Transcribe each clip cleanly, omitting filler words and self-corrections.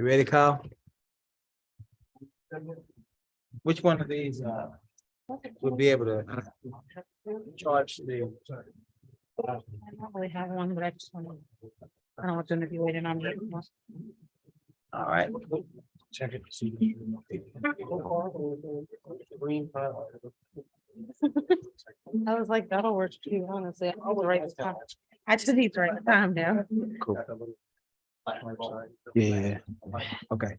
You ready, Kyle? Which one of these would be able to charge the? I don't really have one, but I just want to, I don't want them to be waiting on me. All right. Check it. I was like, that'll work too, honestly. I'll write this down. I just need to write the time down. Cool. Yeah. Okay.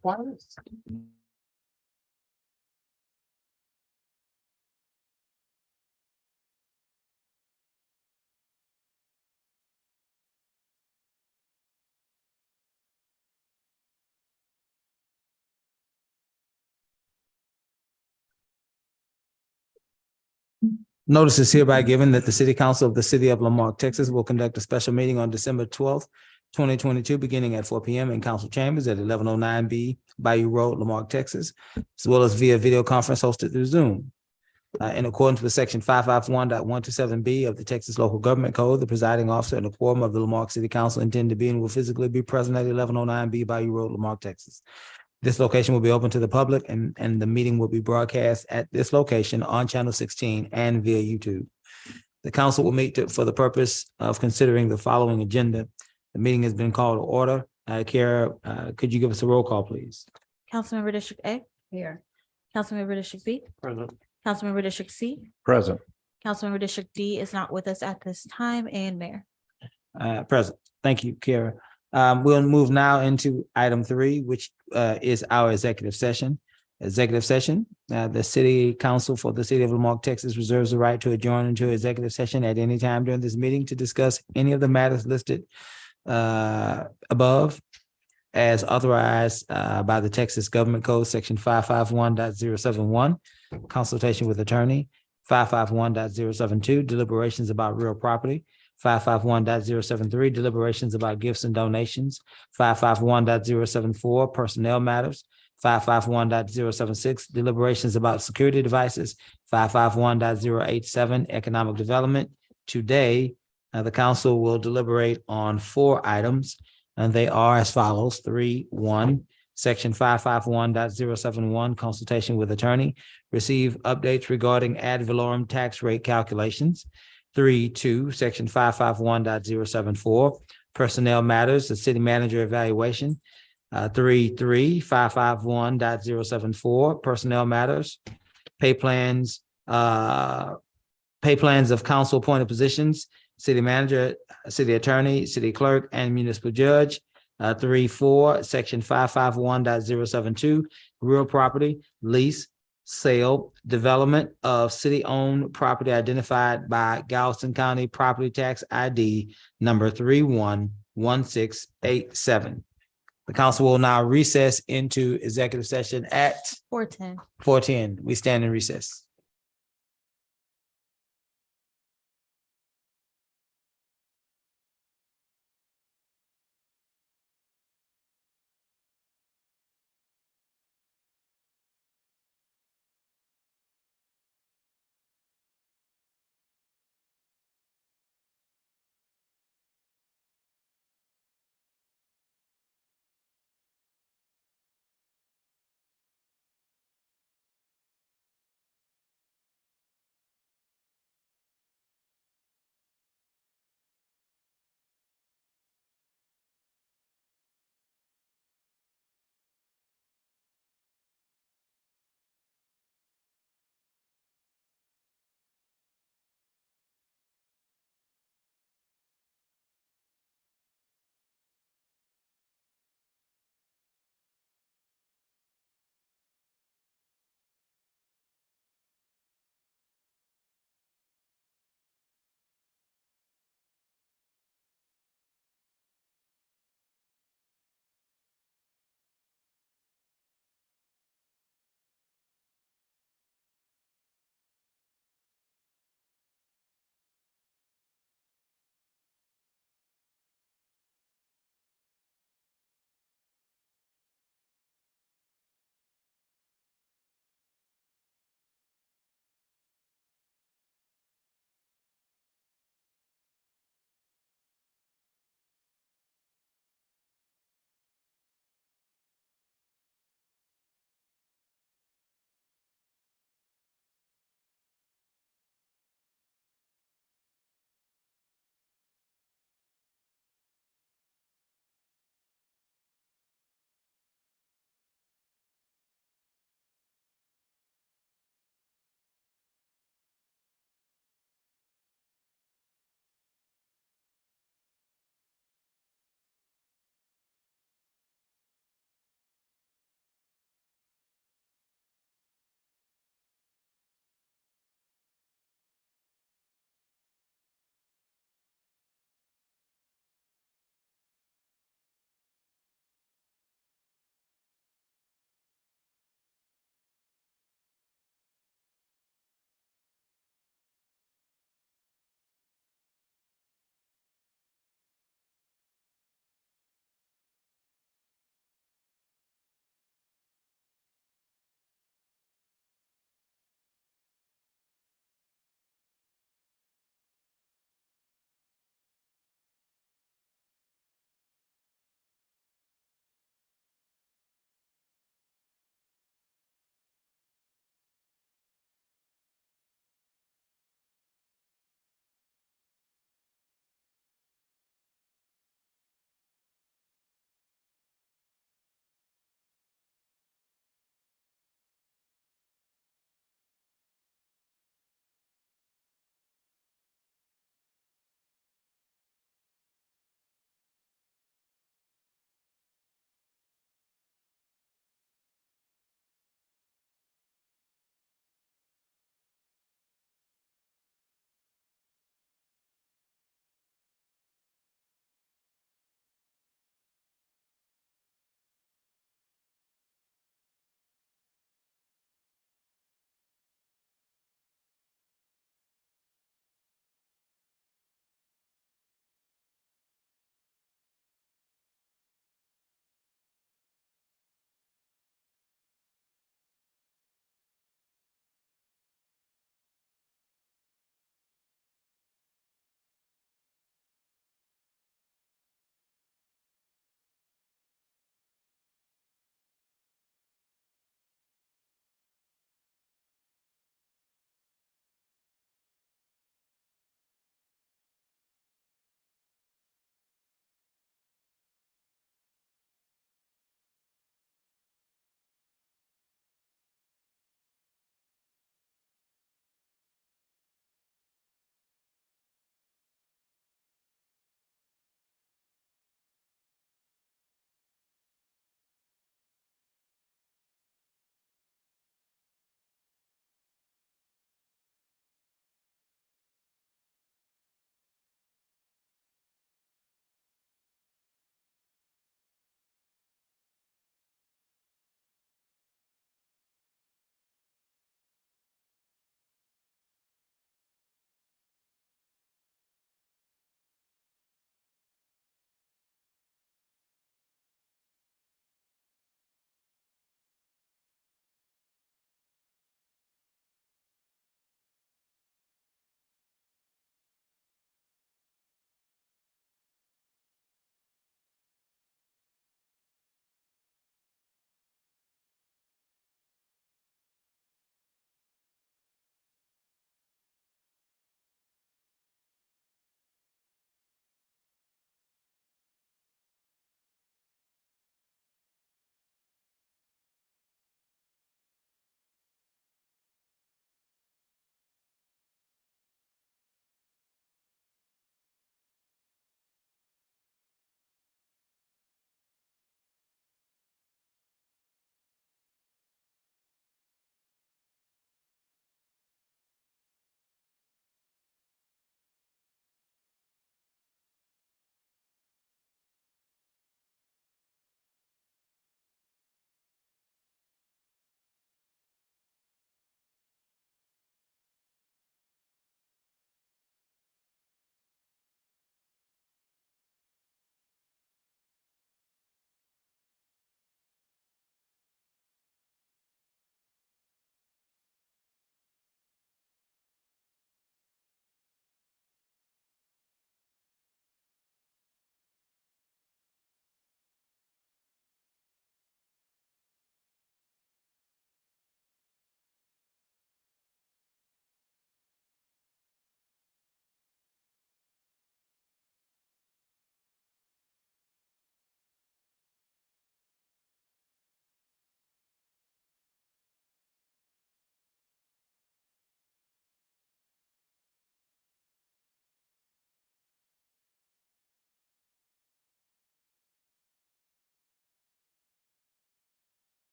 Notice is hereby given that the City Council of the City of Lamarque, Texas will conduct a special meeting on December 12th, 2022, beginning at 4 p.m. in council chambers at 1109 B Bayou Road, Lamarque, Texas, as well as via video conference hosted through Zoom. In accordance with section 551.127B of the Texas Local Government Code, the presiding officer and the quorum of the Lamarque City Council intend to be and will physically be present at 1109 B Bayou Road, Lamarque, Texas. This location will be open to the public and the meeting will be broadcast at this location on channel 16 and via YouTube. The council will meet for the purpose of considering the following agenda. The meeting has been called to order. Kara, could you give us a roll call, please? Councilmember District A? Here. Councilmember District B? Present. Councilmember District C? Present. Councilmember District D is not with us at this time, and Mayor. Present. Thank you, Kara. We'll move now into item 3, which is our executive session. Executive session, the City Council for the City of Lamarque, Texas reserves the right to adjourn into executive session at any time during this meeting to discuss any of the matters listed above as authorized by the Texas Government Code, section 551.071, consultation with attorney, 551.072, deliberations about real property, 551.073, deliberations about gifts and donations, 551.074, personnel matters, 551.076, deliberations about security devices, 551.087, economic development. Today, the council will deliberate on 4 items, and they are as follows. 3.1, section 551.071, consultation with attorney, receive updates regarding ad valorem tax rate calculations. 3.2, section 551.074, personnel matters, the city manager evaluation. 3.3, 551.074, personnel matters, pay plans of council appointed positions, city manager, city attorney, city clerk, and municipal judge. 3.4, section 551.072, real property, lease, sale, development of city-owned property identified by Galveston County Property Tax ID number 311687. The council will now recess into executive session at 4:10. 4:10. We stand in recess.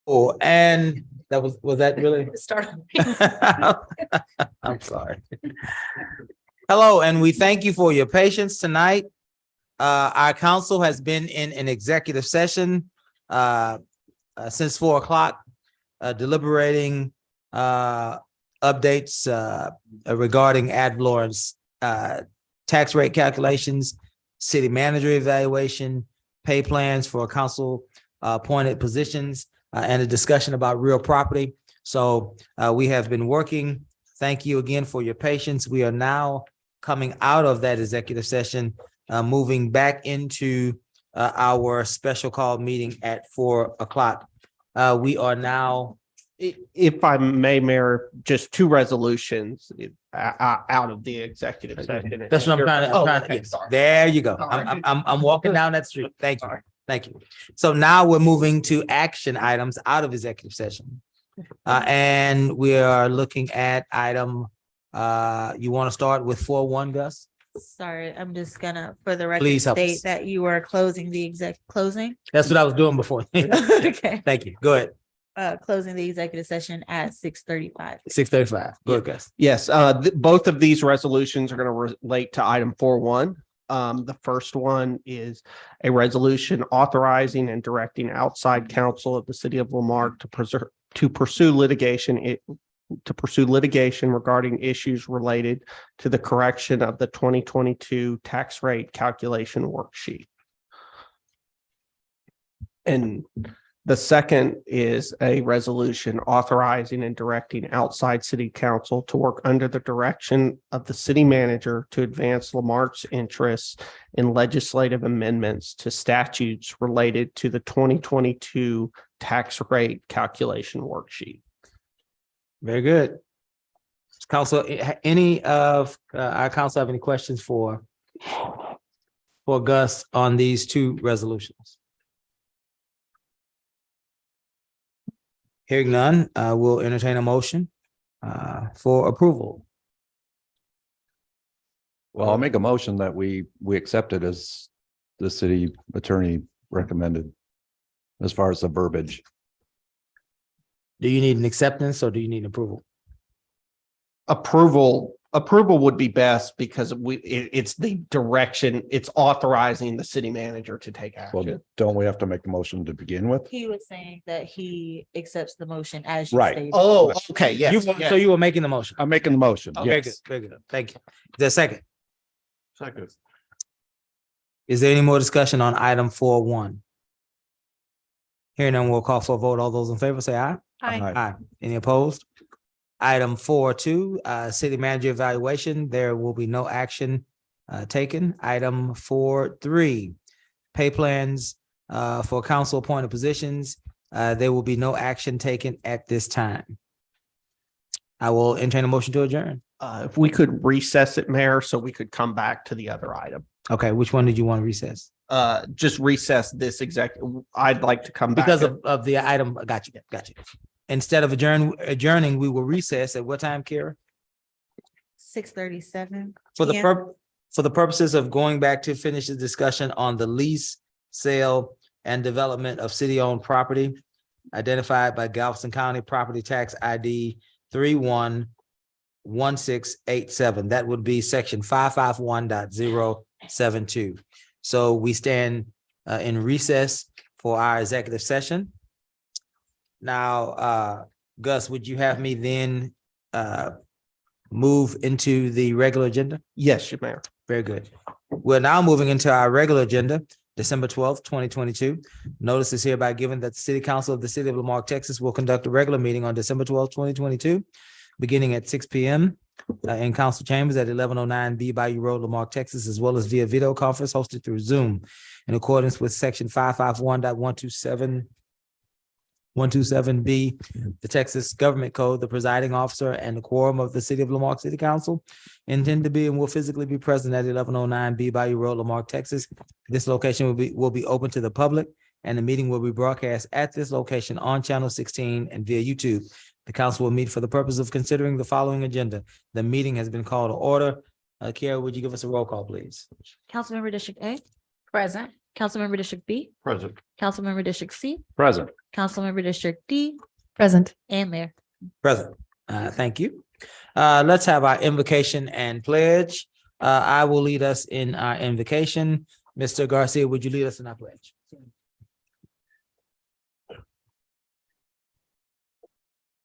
Oh, and was that really? Start. I'm sorry. Hello, and we thank you for your patience tonight. Our council has been in an executive session since 4 o'clock, deliberating updates regarding ad valorem's tax rate calculations, city manager evaluation, pay plans for council appointed positions, and a discussion about real property. So we have been working. Thank you again for your patience. We are now coming out of that executive session, moving back into our special call meeting at 4 o'clock. We are now. If I may, Mayor, just two resolutions out of the executive session. That's what I'm trying to. Oh, I'm trying to- okay, sorry. There you go. Sorry. I'm walking down that street. Thank you. Thank you. So now we're moving to action items out of executive session. And we are looking at item, you want to start with 4.1, Gus? Sorry, I'm just gonna, for the record, Please help state us. that you are closing the closing. That's what I was doing before. Okay, Thank you. Go ahead. closing the executive session at 6:35. 6:35. Go ahead, Gus. Yes, both of these resolutions are going to relate to item 4.1. The first one is a resolution authorizing and directing outside counsel of the city of Lamarque to pursue litigation regarding issues related to the correction of the 2022 tax rate calculation worksheet. And the second is a resolution authorizing and directing outside city council to work under the direction of the city manager to advance Lamarque's interests in legislative amendments to statutes related to the 2022 tax rate calculation worksheet. Very good. Council, any of our council have any questions for Gus on these two resolutions? Hearing none, we'll entertain a motion for approval. Well, I'll make a motion that we accept it as the city attorney recommended as far as the verbiage. Do you need an acceptance or do you need approval? Approval would be best because it's the direction, it's authorizing the city manager to take Well, action. don't we have to make the motion to begin with? He was saying that he accepts the motion as you Right. stated. Oh, okay, You, yes. so you were making the motion. I'm making the motion. Very good, Yes. very good. Thank you. Is there a second? Second. Is there any more discussion on item 4.1? Hearing none, we'll call for a vote. All those in favor say aye. Aye. Aye. Any opposed? Item 4.2, city manager evaluation. There will be no action taken. Item 4.3, pay plans for council appointed positions. There will be no action taken at this time. I will entertain a motion to adjourn. If we could recess it, Mayor, so we could come back to the other item. Okay, which one did you want to recess? Just recess this I'd like to come back. Because of the item, got you. Instead of adjourning, we will recess at what time, Kara? 6:37. For the purposes of going back to finish the discussion on the lease, sale, and development of city-owned property identified by Galveston County Property Tax ID 311687. That would be section 551.072. So we stand in recess for our executive session. Now, Gus, would you have me then move into the regular agenda? Yes, Mayor. Very good. We're now moving into our regular agenda, December 12th, 2022. Notice is hereby given that the City Council of the City of Lamarque, Texas will conduct a regular meeting on December 12th, 2022, beginning at 6 p.m. In council chambers at 1109 B Bayou Road, Lamarque, Texas, as well as via video conference hosted through Zoom in accordance with section 551.127B, the Texas Government Code. The presiding officer and the quorum of the City of Lamarque City Council intend to be and will physically be present at 1109 B Bayou Road, Lamarque, Texas. This location will be open to the public, and the meeting will be broadcast at this location on Channel 16 and via YouTube. The council will meet for the purpose of considering the following agenda. The meeting has been called to order. Kara, would you give us a roll call, please? Councilmember District A, Present. Councilmember District B, Present. Councilmember District C, Present. Councilmember District D, Present. and Mayor. Present. Thank you. Let's have our invocation and pledge. I will lead us in our invocation. Mr. Garcia, would you lead us in our pledge?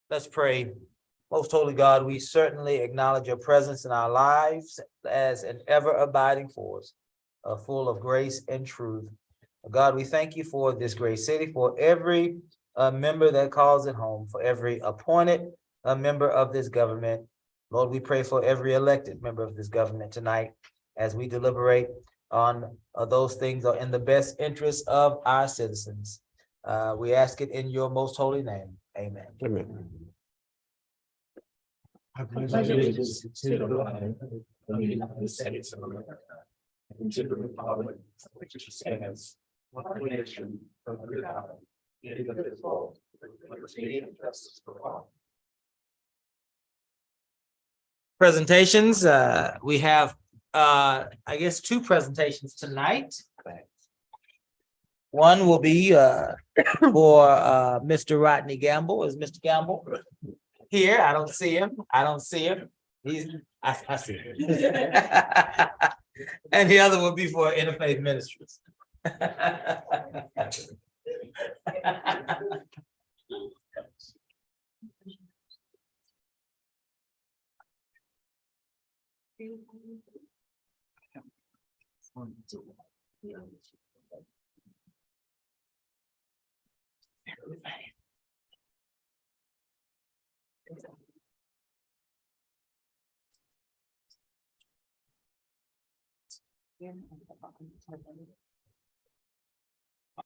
Let's pray. Most holy God, we certainly acknowledge your presence in our lives as an ever abiding force, full of grace and truth. God, we thank you for this great city, for every member that calls it home, for every appointed member of this government. Lord, we pray for every elected member of this government tonight as we deliberate on those things are in the best interest of our citizens. We ask it in your most holy name. Amen. Amen. I pledge allegiance to the flag of the United States of America and to the republic for which it stands, one nation, under God, indivisible, with liberty and justice for all. Presentations, we have, I guess, two presentations tonight. One will be for Mr. Rodney Gamble. Is Mr. Gamble here? I don't see him. I see him. And the other will be for Interfaith Ministries.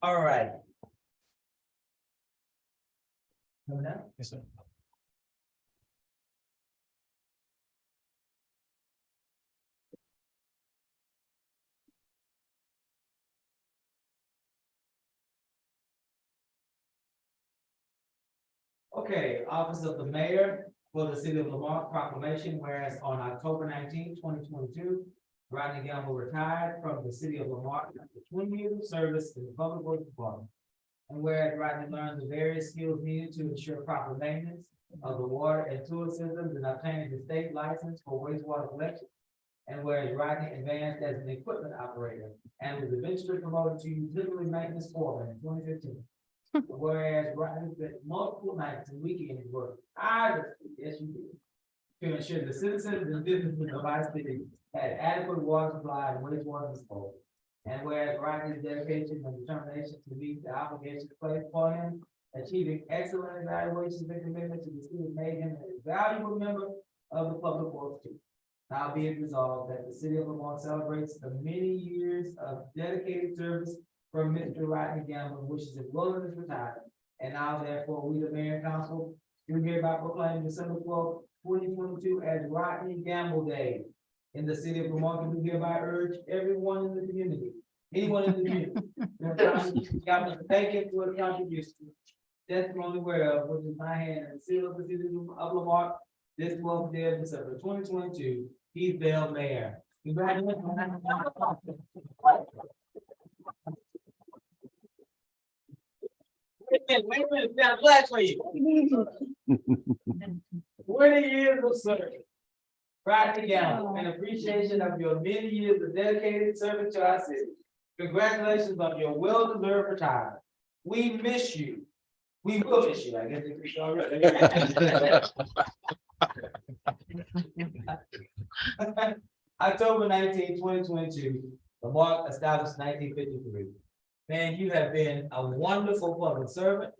All right. Yes, sir. Okay, Office of the Mayor for the City of Lamar proclamation, whereas on October 19, 2022, Rodney Gamble retired from the City of Lamar after 20 years of service in the Public Works Department. And whereas Rodney learned the various skills needed to ensure proper maintenance of the water and sewer systems and obtained the state license for wastewater collection. And whereas Rodney advanced as an equipment operator and was eventually promoted to utility maintenance foreman in 2015. Whereas Rodney spent multiple nights and weekends working tirelessly, yes, you did, to ensure the citizens and businesses of our city had adequate water supply and wastewater disposal. And whereas Rodney's dedication and determination to meet the obligations placed upon him, achieving excellent evaluations and commitment to the city made him a valuable member of the public works team. Now be it resolved that the city of Lamar celebrates the many years of dedicated service from Mr. Rodney Gamble, wishes his wilderness retirement. And now therefore, we, the mayor and council, do hereby proclaim December 12th, 2022 as Rodney Gamble Day in the city of Lamar. We hereby urge everyone in the community, anyone in the community, to thank him for his contribution. Testimony whereof, which is my hand and the seal of the city of Lamar, this 12th day of December 2022, he's Bell Mayor. Congratulations. Wait a minute, I'm glad for you. 20 years of service. Rodney Gamble, in appreciation of your many years of dedicated service to our city. Congratulations on your well-deserved retirement. We miss you. We will miss you, I guess. It's already. October 19, 2022, the Marque established 1953. Man, you have been a wonderful public servant,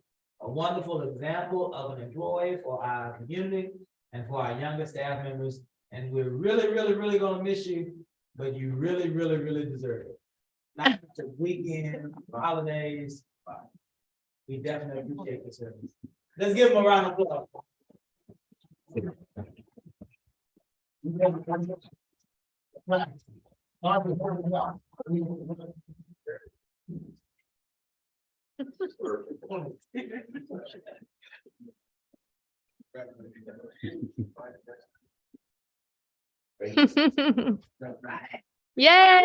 a wonderful example of an employee for our community and for our younger staff members. And we're really gonna miss you, but you really deserve it. Not just weekend, holidays, but we definitely appreciate the service. Let's give him a round of applause. Yay!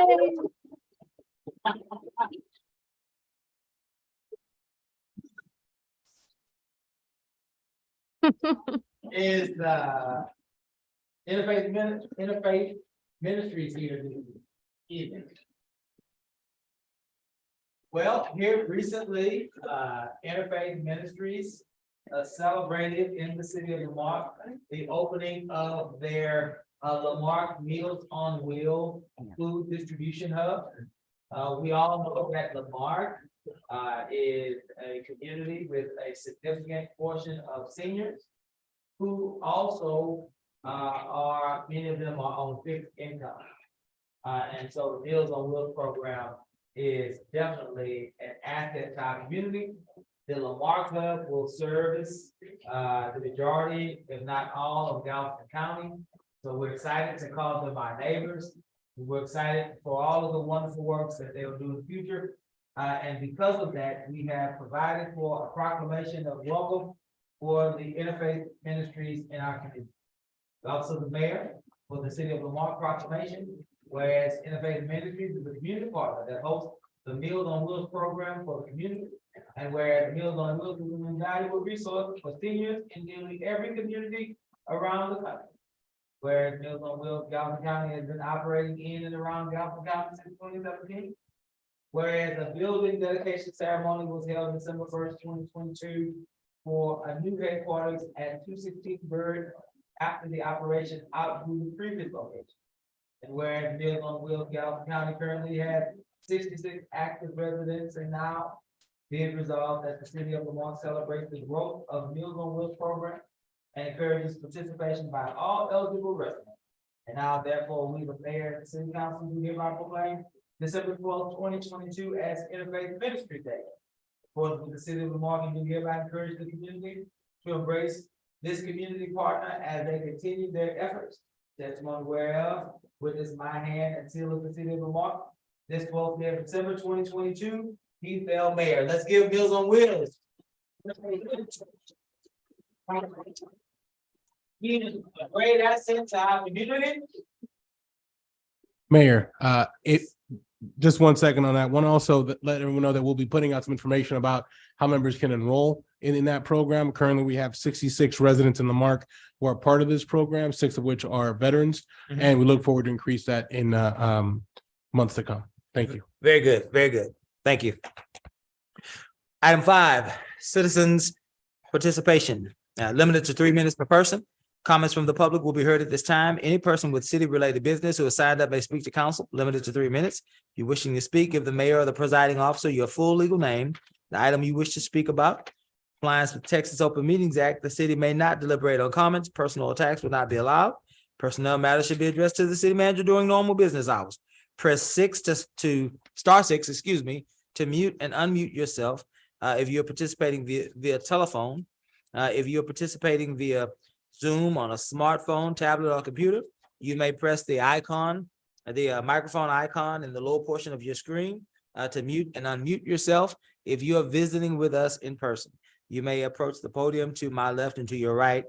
Is Interfaith Ministries here this evening? Well, here recently, Interfaith Ministries celebrated in the city of Lamarck the opening of their Lamarck Meals on Wheel food distribution hub. We all know that Lamarck is a community with a significant portion of seniors who also many of them are on fixed income. And so the Meals on Wheels program is definitely an asset to our community. The Lamarck Hub will service the majority, if not all, of Galveston County. So we're excited to call them our neighbors. We're excited for all of the wonderful works that they will do in the future. And because of that, we have provided for a proclamation of welcome for the Interfaith Ministries in our community. Also the mayor for the city of Lamarck proclamation, whereas Interfaith Ministries is a community partner that hosts the Meals on Wheels program for the community. And whereas Meals on Wheels is an invaluable resource for seniors in nearly every community around the country. Whereas Meals on Wheels Galveston County has been operating in and around Galveston County since 2017. Whereas a building dedication ceremony was held December 1st, 2022 for a new headquarters at 216 Bird after the operation outgrew the previous location. And whereas Meals on Wheels Galveston County currently has 66 active residents, and now be it resolved that the city of Lamarck celebrates the growth of Meals on Wheels program and encourages participation by all eligible residents. And now therefore we, the mayor and the city council, do hereby proclaim December 12th, 2022 as Interfaith Ministry Day. For the city of Lamarck, and do hereby encourage the community to embrace this community partner as they continue their efforts. Testimony whereof, witness my hand and seal of the city of Lamarck, this 12th day of December 2022, Keith Bell, Mayor. Let's give Meals on Wheels. He is a great asset to our community. Mayor, just 1 second on that. One also let everyone know that we'll be putting out some information about how members can enroll in that program. Currently, we have 66 residents in Lamarck who are part of this program, 6 of which are veterans, and we look forward to increase that in months to come. Thank you. Very good, very good. Thank you. Item 5, citizens participation, limited to 3 minutes per person. Comments from the public will be heard at this time. Any person with city-related business who has signed up may speak to council, limited to 3 minutes. If you're wishing to speak, give the mayor or the presiding officer your full legal name, the item you wish to speak about. Compliance with Texas Open Meetings Act, the city may not deliberate on comments. Personal attacks will not be allowed. Personnel matters should be addressed to the city manager during normal business hours. Press star six, to mute and unmute yourself if you're participating via telephone. If you're participating via Zoom on a smartphone, tablet, or computer, you may press the icon, the microphone icon in the lower portion of your screen to mute and unmute yourself. If you are visiting with us in person, you may approach the podium to my left and to your right.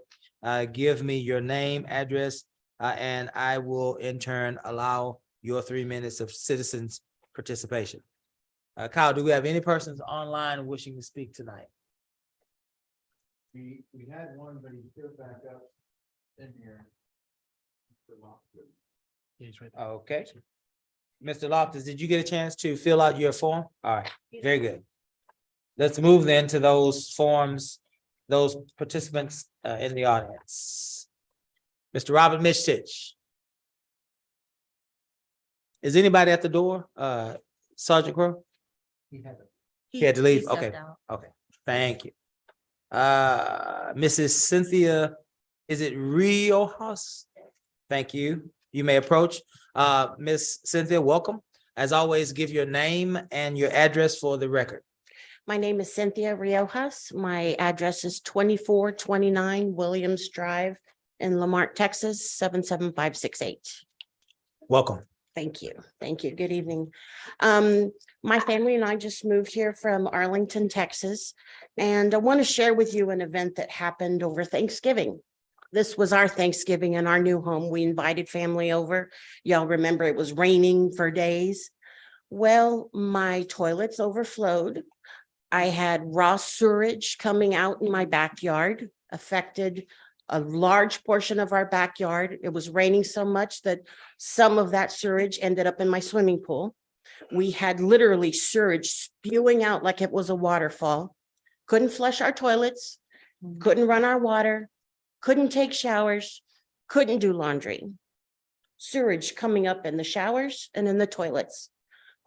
Give me your name, address, and I will in turn allow your 3 minutes of citizens participation. Kyle, do we have any persons online wishing to speak tonight? We had one, but he put back up in here. Okay. Mr. Loftus, did you get a chance to fill out your form? All right, very good. Let's move then to those forms, those participants in the audience. Mr. Robert Mistich. Is anybody at the door? Sergeant Crowe? He had to leave. stepped Okay. out. Okay, thank you. Mrs. Cynthia, is it Riojas? Thank you. You may approach. Miss Cynthia, welcome. As always, give your name and your address for the record. My name is Cynthia Riojas. My address is 2429 Williams Drive in Lamarck, Texas, 77568. Welcome. Thank you. Thank you. Good evening. My family and I just moved here from Arlington, Texas, and I want to share with you an event that happened over Thanksgiving. This was our Thanksgiving in our new home. We invited family over. Y'all remember it was raining for days. Well, my toilets overflowed. I had raw sewage coming out in my backyard. affected a large portion of our backyard. It was raining so much that some of that sewage ended up in my swimming pool. We had literally sewage spewing out like it was a waterfall. Couldn't flush our toilets, couldn't run our water, couldn't take showers, couldn't do laundry. Sewage coming up in the showers and in the toilets.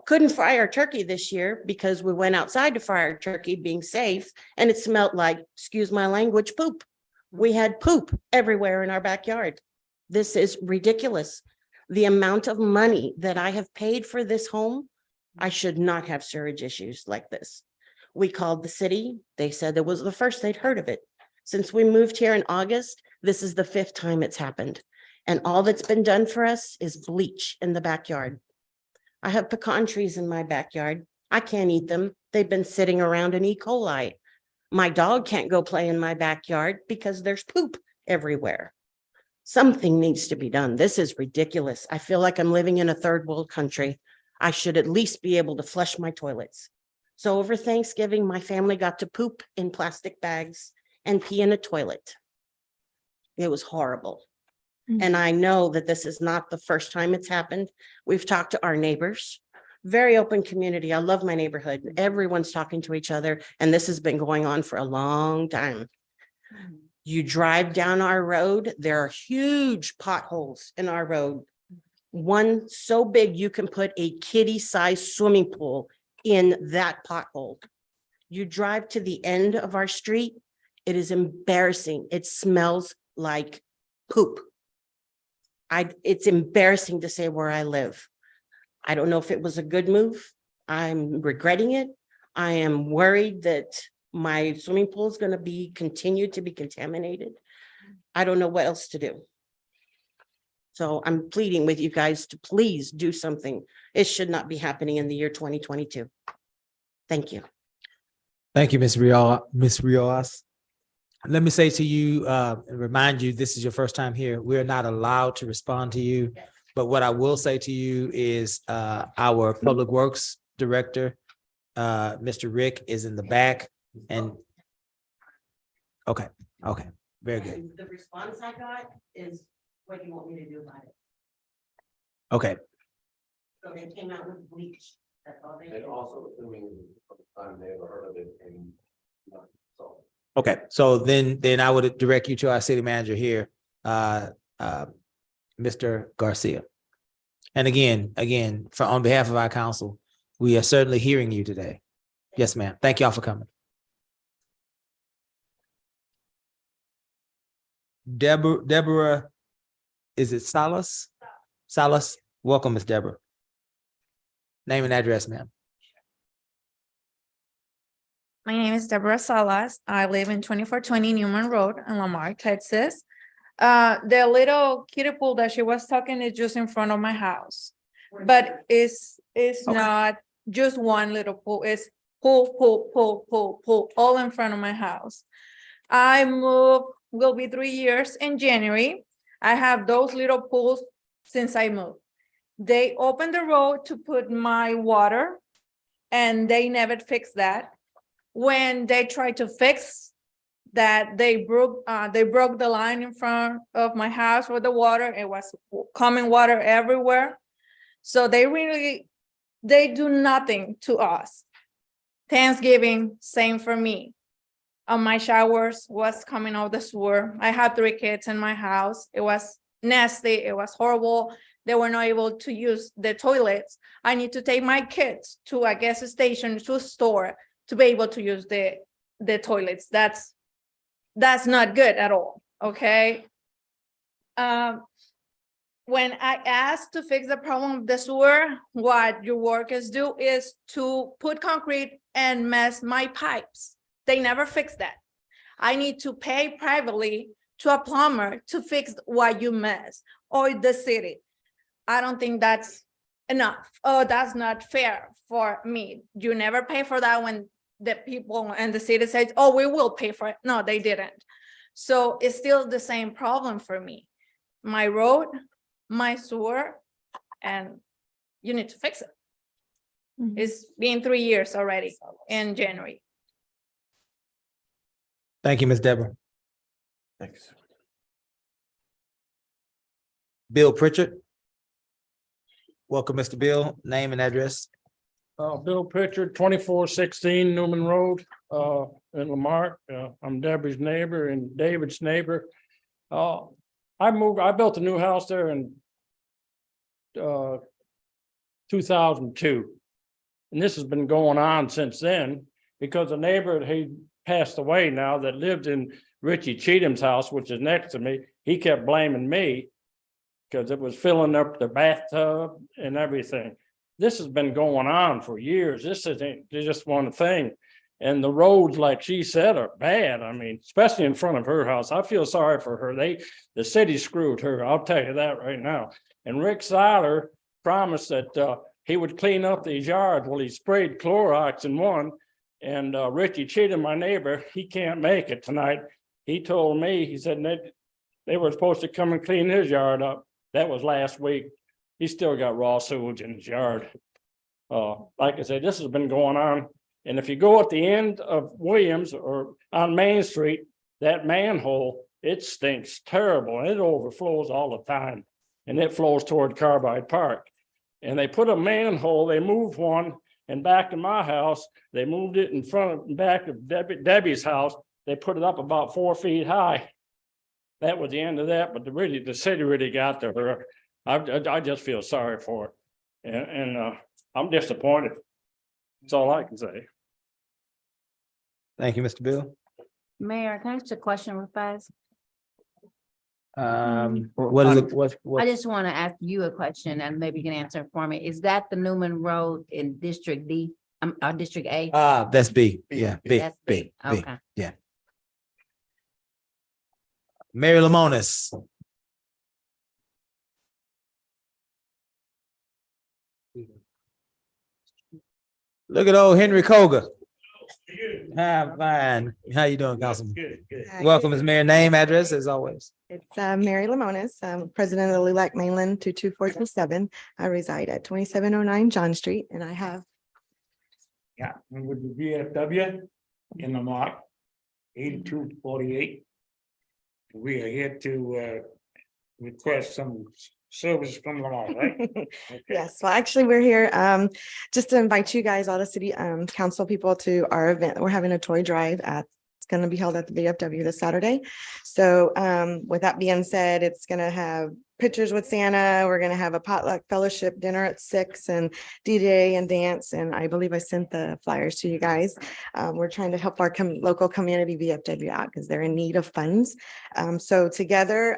Couldn't fry our turkey this year because we went outside to fry our turkey being safe, and it smelled like, excuse my language, poop. We had poop everywhere in our backyard. This is ridiculous. The amount of money that I have paid for this home, I should not have sewage issues like this. We called the city. They said it was the first they'd heard of it. Since we moved here in August, this is the 5th time it's happened. And all that's been done for us is bleach in the backyard. I have pecan trees in my backyard. I can't eat them. They've been sitting around in E. coli. My dog can't go play in my backyard because there's poop everywhere. Something needs to be done. This is ridiculous. I feel like I'm living in a third world country. I should at least be able to flush my toilets. So over Thanksgiving, my family got to poop in plastic bags and pee in a toilet. It was horrible. And I know that this is not the first time it's happened. We've talked to our neighbors, very open community. I love my neighborhood. Everyone's talking to each other, and this has been going on for a long time. You drive down our road, there are huge potholes in our road. One so big you can put a kiddie-sized swimming pool in that pothole. You drive to the end of our street, it is embarrassing. It smells like poop. It's embarrassing to say where I live. I don't know if it was a good move. I'm regretting it. I am worried that my swimming pool is going to be continued to be contaminated. I don't know what else to do. So I'm pleading with you guys to please do something. It should not be happening in the year 2022. Thank you. Thank you, Ms. Rios. Let me say to you, and remind you, this is your first time here. We are not allowed to respond to you. But what I will say to you is our Public Works Director, Mr. Rick, is in the back. And okay, very good. And the response I got is what you want me to do about it. Okay, So they came out with bleach. That's all they And did. also assuming I've never heard of it and so. okay. So then I would direct you to our city manager here, Mr. Garcia. And again, on behalf of our council, we are certainly hearing you today. Yes, ma'am. Thank y'all for coming. Deborah, is it Salas? Salas, welcome, Miss Deborah. Name and address, ma'am. My name is Deborah Salas. I live in 2420 Newman Road in Lamarck, Texas. The little kiddie pool that she was talking is just in front of my house, but it's not just one little pool. It's pool, all in front of my house. I moved, will be 3 years in January. I have those little pools since I moved. They opened the road to put my water, and they never fixed that. When they tried to fix that, they broke the line in front of my house with the water. It was coming water everywhere. So they do nothing to us. Thanksgiving, same for me. My showers was coming out the sewer. I have 3 kids in my house. It was nasty. It was horrible. They were not able to use the toilets. I need to take my kids to a gas station, to a store, to be able to use the toilets. That's not good at all. Okay. When I asked to fix the problem of the sewer, what your workers do is to put concrete and mess my pipes. They never fix that. I need to pay privately to a plumber to fix what you mess, or the city. I don't think that's enough. Oh, that's not fair for me. You never pay for that when the people and the city says, oh, we will pay for it. No, they didn't. So it's still the same problem for me. My road, my sewer, and you need to fix it. It's been 3 years already in January. Thank you, Ms. Deborah. Thanks. Bill Pritchard. Welcome, Mr. Bill. Name and address. Bill Pritchard, 2416 Newman Road, in Lamarck. I'm Debbie's neighbor and David's neighbor. I built a new house there in 2002. And this has been going on since then because the neighbor, he passed away now, that lived in Richie Cheatham's house, which is next to me. He kept blaming me because it was filling up the bathtub and everything. This has been going on for years. This isn't just one thing. And the roads, like she said, are bad. I mean, especially in front of her house. I feel sorry for her. The city screwed her. I'll tell you that right now. And Rick Seiler promised that he would clean up these yards. Well, he sprayed Clorox in one. And Richie Cheatham, my neighbor, he can't make it tonight. He told me, he said they were supposed to come and clean his yard up. That was last week. He's still got raw sewage in his yard. Like I said, this has been going on. And if you go at the end of Williams or on Main Street, that manhole, it stinks terrible. And it overflows all the time. And it flows toward Carbide Park. And they put a manhole, they moved one, and back to my house, they moved it in front of and back of Debbie's house. They put it up about 4 feet high. That was the end of that, but the city really got to her. I just feel sorry for her. And I'm disappointed. That's all I can say. Thank you, Mr. Bill. Mayor, can I ask a question real fast? What is it? I just want to ask you a question and maybe you can answer it for me. Is that the Newman Road in District D, District A? That's B. Yeah, B. That's B. B. Okay. Yeah. Mary Lamonis. Look at old Henry Koga. Fine. How you doing, Councilman? Good. Welcome, Ms. Mayor. Name, address, as always. It's Mary Lamonis. I'm president of the LULAC Mainland 22427. I reside at 2709 John Street and I have Yeah, and with the VFW in the Marque, 8248. We are here to request some service from the Marque, right? Okay. Yes, well, actually, we're here just to invite you guys, all the city council people, to our event. We're having a toy drive it's going to be held at the VFW this Saturday. So with that being said, it's going to have pictures with Santa. We're going to have a potluck fellowship dinner at 6 and DJ and dance. And I believe I sent the flyers to you guys. We're trying to help our local community VFW out because they're in need of funds. So together,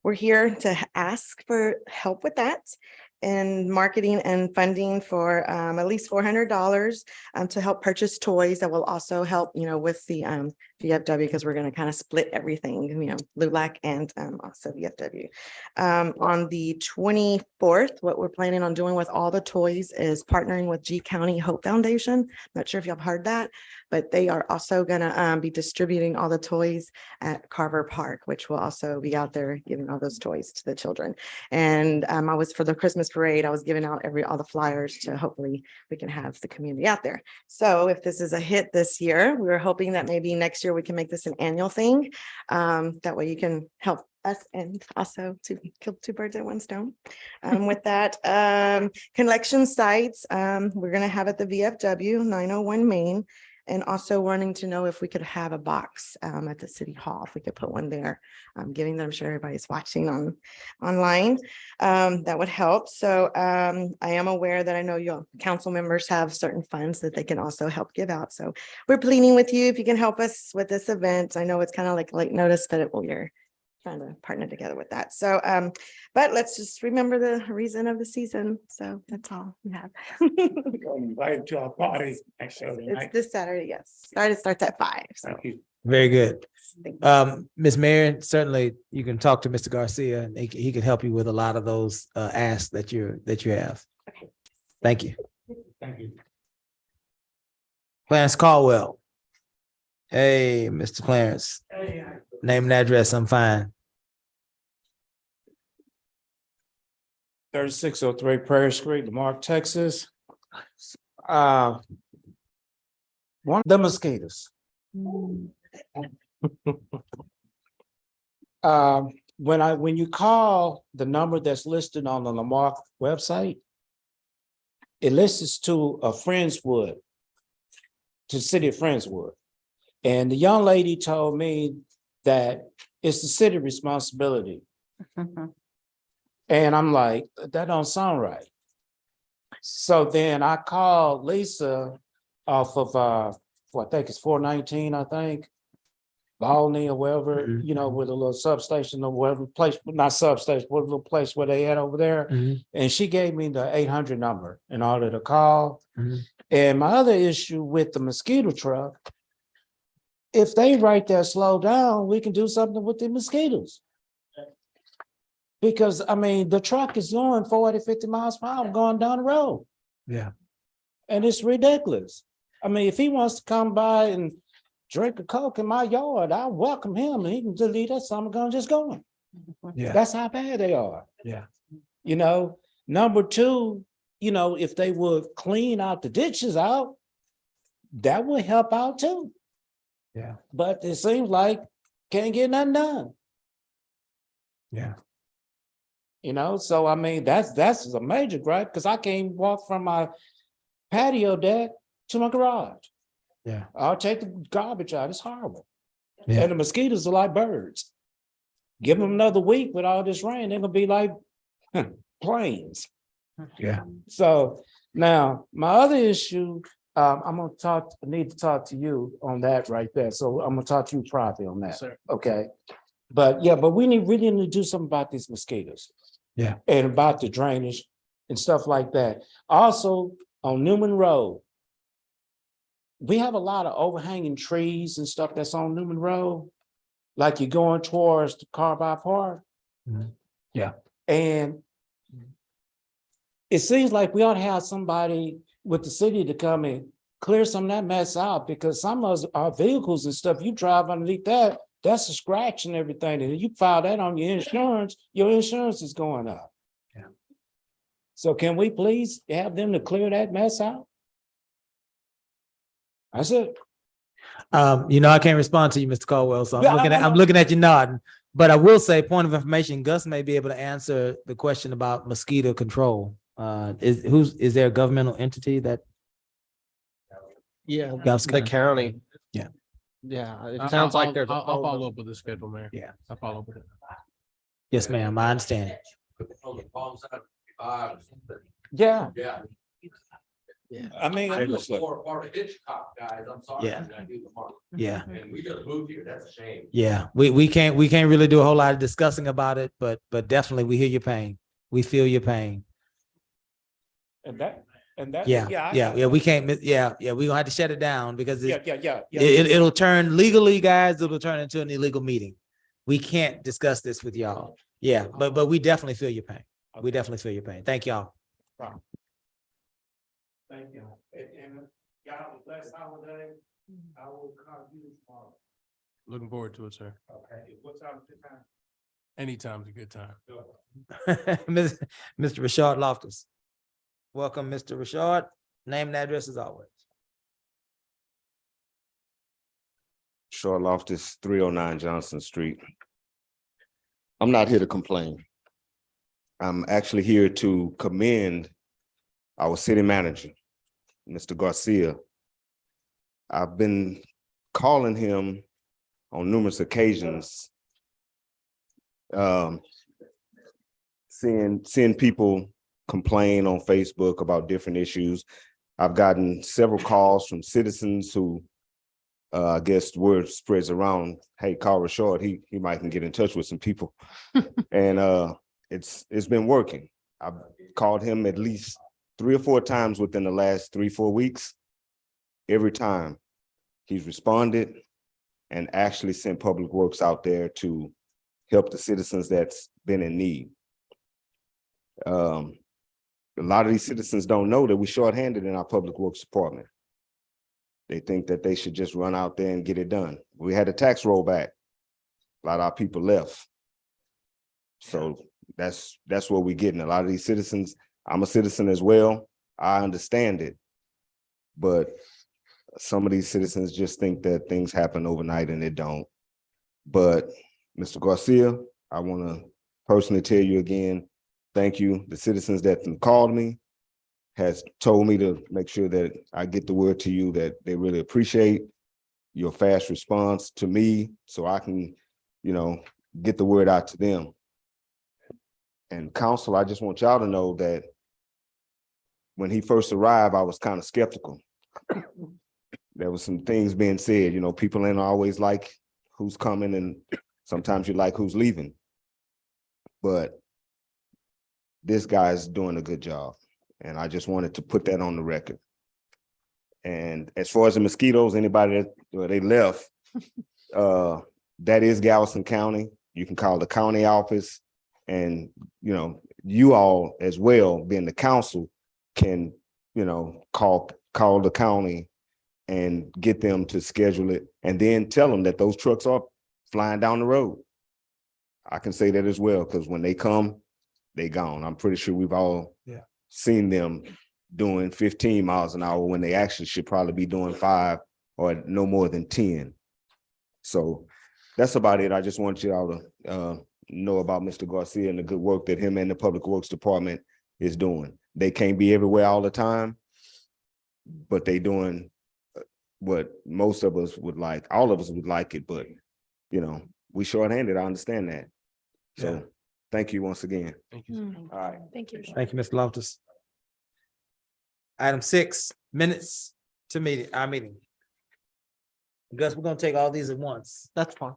we're here to ask for help with that and marketing and funding for at least $400 to help purchase toys that will also help, with the VFW, because we're going to kind of split everything, LULAC and also VFW. On the 24th, what we're planning on doing with all the toys is partnering with G County Hope Foundation. Not sure if y'all heard that, but they are also going to be distributing all the toys at Carver Park, which will also be out there giving all those toys to the children. And I was, for the Christmas parade, I was giving out all the flyers to hopefully we can have the community out there. So if this is a hit this year, we were hoping that maybe next year we can make this an annual thing. That way you can help us and also to kill two birds at one stone. With that, collection sites, we're going to have at the VFW 901 Main. And also wanting to know if we could have a box at the city hall, if we could put one there, giving them, I'm sure everybody's watching online. That would help. So I am aware that I know your council members have certain funds that they can also help give out. So we're pleading with you if you can help us with this event. I know it's kind of like late notice, but we're trying to partner together with that. So, but let's just remember the reason of the season. So that's all we have. Invited to our party next Saturday It's night. this Saturday, yes. Starts at 5. So Thank you. Very good. thank you. Ms. Mayor, certainly you can talk to Mr. Garcia and he can help you with a lot of those asks that you have. Okay. Thank you. Thank you. Clarence Caldwell. Hey, Mr. Clarence. Name and address, I'm fine. 3603 Prairie Street, Lamarck, Texas. One of the mosquitoes. When you call the number that's listed on the Marque website, it lists to a Friendswood, to the city of Friendswood. And the young lady told me that it's the city responsibility. And I'm like, that don't sound right. So then I called Lisa off of, I think it's 419, I think. Balney or wherever, you know, with a little substation or whatever place, not substation, what little place where they had over there. And she gave me the 800 number in order to call. And my other issue with the mosquito truck, if they right there slow down, we can do something with the mosquitoes. Because I mean, the truck is going 40, 50 miles per hour going down the road. Yeah. And it's ridiculous. I mean, if he wants to come by and drink a Coke in my yard, I welcome him, and he can delete that summer gun just going. Yeah. That's how bad they are. Yeah. You know, number two, you know, if they would clean out the ditches out, that would help out too. Yeah. But it seems like can't get nothing done. Yeah. You know, so I mean, that's a major gripe because I can't walk from my patio deck to my garage. Yeah. I'll take the garbage out. It's horrible. Yeah. And the mosquitoes are like birds. Give them another week with all this rain, they're gonna be like planes. Yeah. So now my other issue, I need to talk to you on that right there. So I'm gonna talk to you privately on that. Sir. Okay. But yeah, but we really need to do something about these mosquitoes. Yeah. And about the drainage and stuff like that. Also on Newman Road, we have a lot of overhanging trees and stuff that's on Newman Road. Like you're going towards the Carbide Park. Yeah. And it seems like we ought to have somebody with the city to come and clear some of that mess out, because some of our vehicles and stuff, you drive underneath that, that's a scratch and everything. And you file that on your insurance is going up. Yeah. So can we please have them to clear that mess out? That's it. You know, I can't respond to you, Mr. Caldwell, so Yeah, I'm looking at you nodding. But I will say, point of information, Gus may be able to answer the question about mosquito control. Is there a governmental entity that? Yeah, Gus the can- county. Yeah. Yeah, it sounds like there's. I'll follow up with the schedule, Mayor. Yeah. I'll follow up with it. Yes, ma'am, I understand. Yeah. Yeah. I mean, Or Hitchcock guys, I'm sorry. Yeah. I do the market. Yeah. And we just moved here, that's a shame. Yeah, we can't really do a whole lot of discussing about it, but definitely we hear your pain. We feel your pain. and that. Yeah. We can't, we gonna have to shut it down because Yeah. it'll turn legally, guys, it'll turn into an illegal meeting. We can't discuss this with y'all. Yeah, but we definitely feel your pain. We definitely feel your pain. Thank y'all. Thank you. And y'all, blessed holiday. I will call you tomorrow. Looking forward to it, sir. Okay. What time is the time? Anytime's a good time. Mr. Rashard Loftus. Welcome, Mr. Rashard. Name and address as always. Short Loftus, 309 Johnson Street. I'm not here to complain. I'm actually here to commend our city manager, Mr. Garcia. I've been calling him on numerous occasions, seeing people complain on Facebook about different issues. I've gotten several calls from citizens who, I guess word spreads around, hey, call Rashard, he might can get in touch with some people. And it's been working. I've called him at least 3 or 4 times within the last 3-4 weeks. Every time he's responded and actually sent public works out there to help the citizens that's been in need. A lot of these citizens don't know that we're shorthanded in our public works department. They think that they should just run out there and get it done. We had a tax rollback. A lot of our people left. So that's what we're getting. A lot of these citizens, I'm a citizen as well. I understand it. But some of these citizens just think that things happen overnight and it don't. But Mr. Garcia, I want to personally tell you again, thank you. The citizens that called me has told me to make sure that I get the word to you that they really appreciate your fast response to me so I can, get the word out to them. And council, I just want y'all to know that when he first arrived, I was kind of skeptical. There was some things being said, people ain't always like who's coming and sometimes you like who's leaving. But this guy's doing a good job. And I just wanted to put that on the record. And as far as the mosquitoes, anybody that they left, that is Galveston County. You can call the county office and, you all as well, being the council, can, call the county and get them to schedule it and then tell them that those trucks are flying down the road. I can say that as well, because when they come, they gone. I'm pretty sure we've all seen them doing 15 miles an hour when they actually should probably be doing 5 or no more than 10. So that's about it. I just want you all to know about Mr. Garcia and the good work that him and the Public Works Department is doing. They can't be everywhere all the time, but they doing what most of us would like. All of us would like it, but we shorthanded. I understand that. So thank you once again. Thank you. All right. Thank you. Thank you, Mr. Loftus. Item 6, minutes to our meeting. Gus, we're gonna take all these at once. That's fine.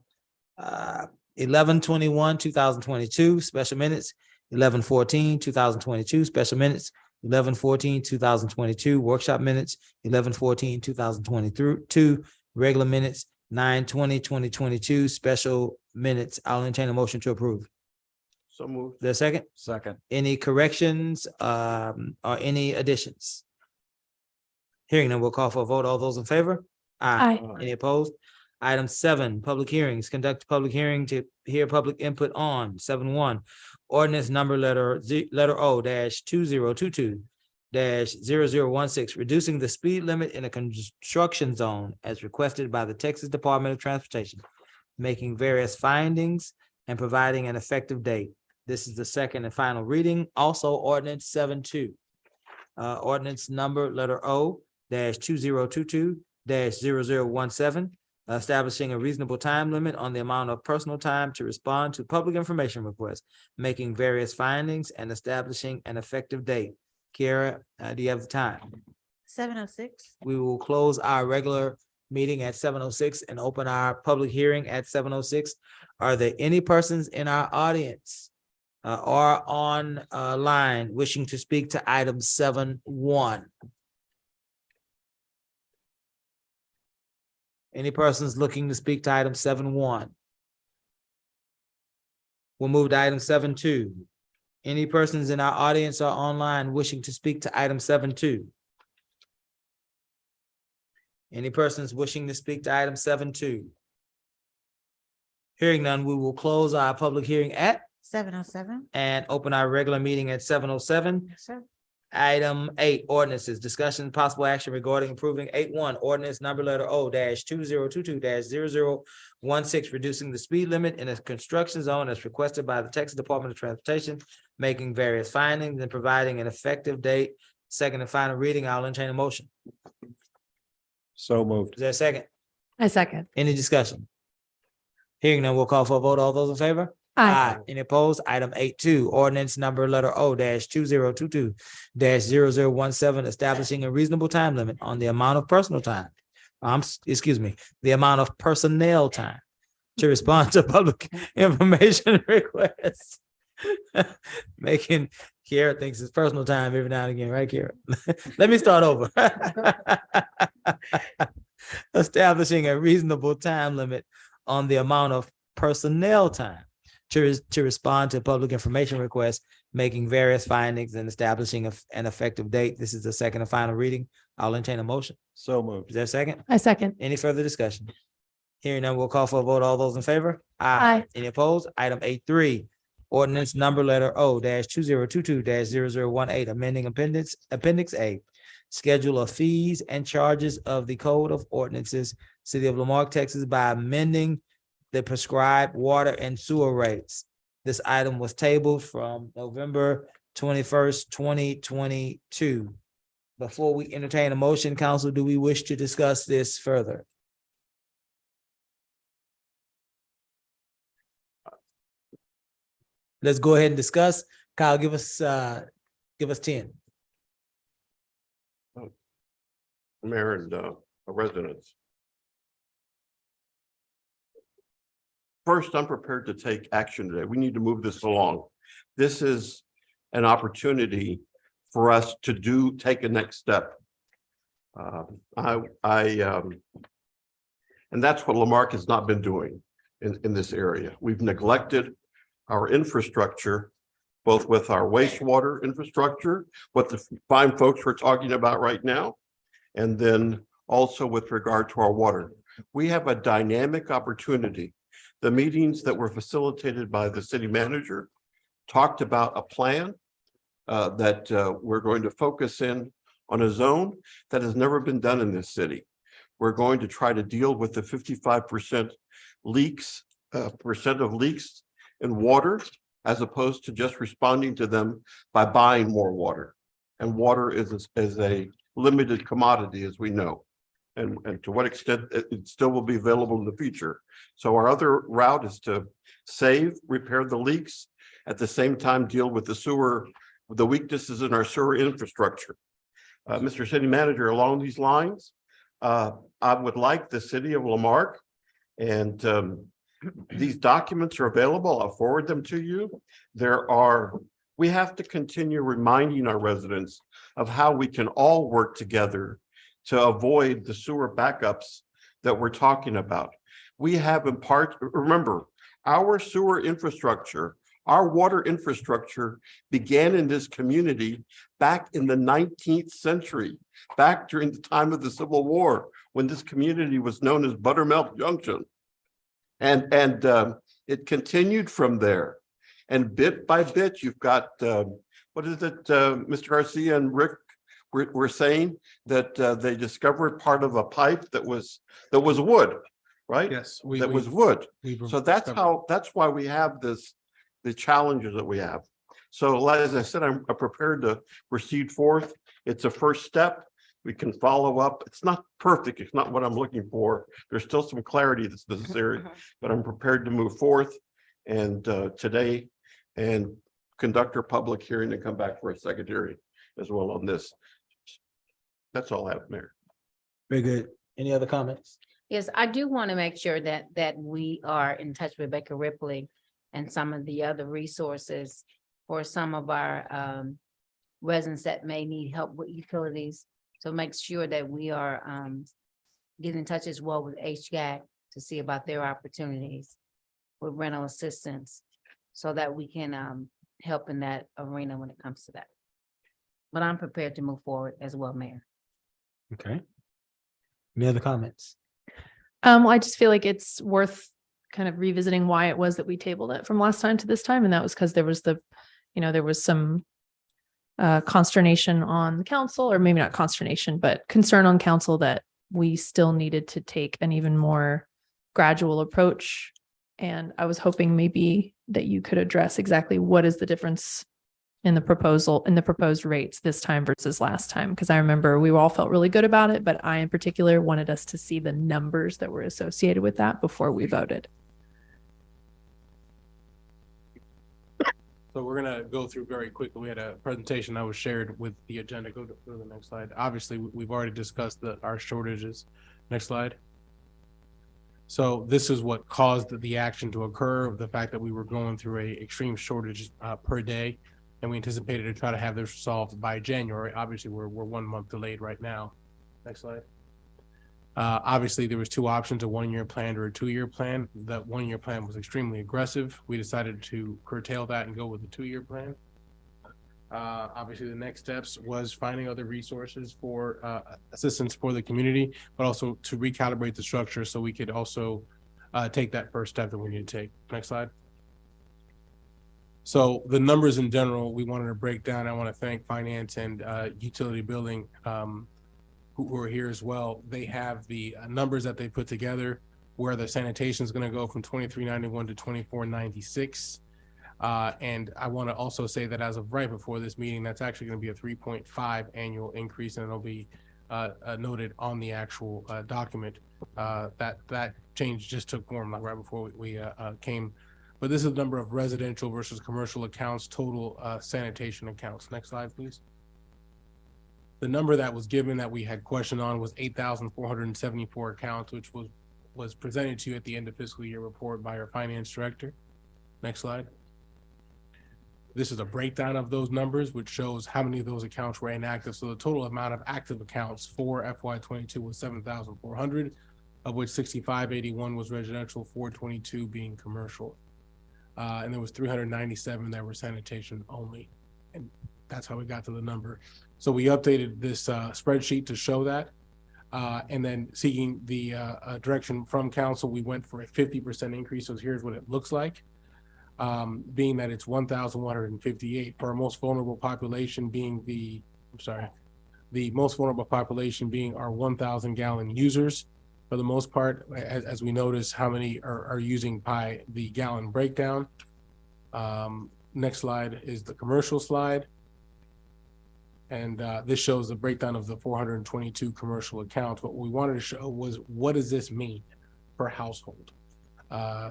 11/21/2022, special minutes, 11/14/2022, special minutes, 11/14/2022, workshop minutes, 11/14/2022, regular minutes, 9/20/2022, special minutes. I'll entertain a motion to approve. So moved. There a second? Second. Any corrections or any additions? Hearing none, we'll call for a vote. All those in favor? Aye. Any opposed? Item 7, public hearings. Conduct a public hearing to hear public input on 7.1. Ordinance number letter O -2022-0016, reducing the speed limit in a construction zone as requested by the Texas Department of Transportation, making various findings and providing an effective date. This is the second and final reading. Also, ordinance 7.2. Ordinance number letter O -2022-0017, establishing a reasonable time limit on the amount of personal time to respond to public information requests, making various findings and establishing an effective date. Kiara, do you have the time? 7:06. We will close our regular meeting at 7:06 and open our public hearing at 7:06. Are there any persons in our audience or on line wishing to speak to item 7.1? Any persons looking to speak to item 7.1? We'll move to item 7.2. Any persons in our audience or online wishing to speak to item 7.2? Any persons wishing to speak to item 7.2? Hearing none, we will close our public hearing at 7:07. and open our regular meeting at 7:07. Yes, sir. Item 8, ordinances, discussion, possible action regarding approving 8.1, ordinance number letter O -2022-0016, reducing the speed limit in a construction zone as requested by the Texas Department of Transportation, making various findings and providing an effective date. Second and final reading. I'll entertain a motion. So moved. Is there a second? I second. Any discussion? Hearing none, we'll call for a vote. All those in favor? Aye. Any opposed? Item 8.2, ordinance number letter O -2022-0017, establishing a reasonable time limit on the amount of personal time. The amount of personnel time to respond to public information requests. Making, Kiara thinks it's personal time every now and again, right, Kiara? Let me start over. Establishing a reasonable time limit on the amount of personnel time to respond to public information requests, making various findings and establishing an effective date. This is the second and final reading. I'll entertain a motion. So moved. Is there a second? I second. Any further discussion? Hearing none, we'll call for a vote. All those in favor? Aye. Any opposed? Item 8.3, ordinance number letter O -2022-0018, amending appendix A, schedule of fees and charges of the Code of Ordinances, City of Lamarque, Texas, by amending the prescribed water and sewer rates. This item was tabled from November 21st, 2022. Before we entertain a motion, council, do we wish to discuss this further? Let's go ahead and discuss. Kyle, give us 10. Mayor and residents. First, I'm prepared to take action today. We need to move this along. This is an opportunity for us to take a next step. And that's what Lamarque has not been doing in this area. We've neglected our infrastructure, both with our wastewater infrastructure, what the fine folks we're talking about right now, and then also with regard to our water. We have a dynamic opportunity. The meetings that were facilitated by the city manager talked about a plan that we're going to focus in on a zone that has never been done in this city. We're going to try to deal with the 55% leaks, percent of leaks in water, as opposed to just responding to them by buying more water. And water is a limited commodity, as we know. And to what extent it still will be available in the future. So our other route is to save, repair the leaks, at the same time deal with the sewer, the weaknesses in our sewer infrastructure. Mr. City Manager, along these lines, I would like the city of Lamarque, and these documents are available. I'll forward them to you. We have to continue reminding our residents of how we can all work together to avoid the sewer backups that we're talking about. We have in part, remember, our sewer infrastructure, our water infrastructure began in this community back in the 19th century, back during the time of the Civil War, when this community was known as Buttermilk Junction. And it continued from there. And bit by bit, you've got, what is it, Mr. Garcia and Rick were saying that they discovered part of a pipe that was wood, right? Yes. That was wood. So that's why we have the challenges that we have. So as I said, I'm prepared to proceed forth. It's a first step. We can follow up. It's not perfect. It's not what I'm looking for. There's still some clarity that's necessary, but I'm prepared to move forth and today and conduct our public hearing and come back for a secondary as well on this. That's all I have, Mayor. Very good. Any other comments? Yes, I do want to make sure that we are in touch with Rebecca Ripley and some of the other resources for some of our residents that may need help with utilities. So make sure that we are getting in touch as well with HGAC to see about their opportunities with rental assistance so that we can help in that arena when it comes to that. But I'm prepared to move forward as well, Mayor. Okay. Any other comments? Well, I just feel like it's worth kind of revisiting why it was that we tabled it from last time to this time. And that was because there was there was some consternation on the council, or maybe not consternation, but concern on council that we still needed to take an even more gradual approach. And I was hoping maybe that you could address exactly what is the difference in the proposed rates this time versus last time. Because I remember we all felt really good about it, but I in particular wanted us to see the numbers that were associated with that before we voted. So we're gonna go through very quickly. We had a presentation that was shared with the agenda. Go to the next slide. Obviously, we've already discussed our shortages. Next slide. So this is what caused the action to occur, the fact that we were going through a extreme shortage per day, and we anticipated to try to have this resolved by January. Obviously, we're 1 month delayed right now. Next slide. Obviously, there was two options, a 1-year plan or a 2-year plan. That 1-year plan was extremely aggressive. We decided to curtail that and go with the 2-year plan. Obviously, the next steps was finding other resources for assistance for the community, but also to recalibrate the structure so we could also take that first step that we need to take. Next slide. So the numbers in general, we wanted to break down. I want to thank finance and utility billing who are here as well. They have the numbers that they put together where the sanitation is going to go from 2391 to 2496. And I want to also say that as of right before this meeting, that's actually going to be a 3.5 annual increase, and it'll be noted on the actual document. That change just took form like right before we came. But this is the number of residential versus commercial accounts, total sanitation accounts. Next slide, please. The number that was given that we had question on was 8,474 accounts, which was presented to you at the end of fiscal year report by our finance director. Next slide. This is a breakdown of those numbers, which shows how many of those accounts were inactive. So the total amount of active accounts for FY22 was 7,400, of which 6,581 was residential, 422 being commercial. And there was 397 that were sanitation only. And that's how we got to the number. So we updated this spreadsheet to show that. And then seeking the direction from council, we went for a 50% increase. So here's what it looks like. Being that it's 1,158 for our most vulnerable population being the most vulnerable population being our 1,000 gallon users. For the most part, as we notice how many are using by the gallon breakdown. Next slide is the commercial slide. And this shows the breakdown of the 422 commercial accounts. What we wanted to show was, what does this mean per household?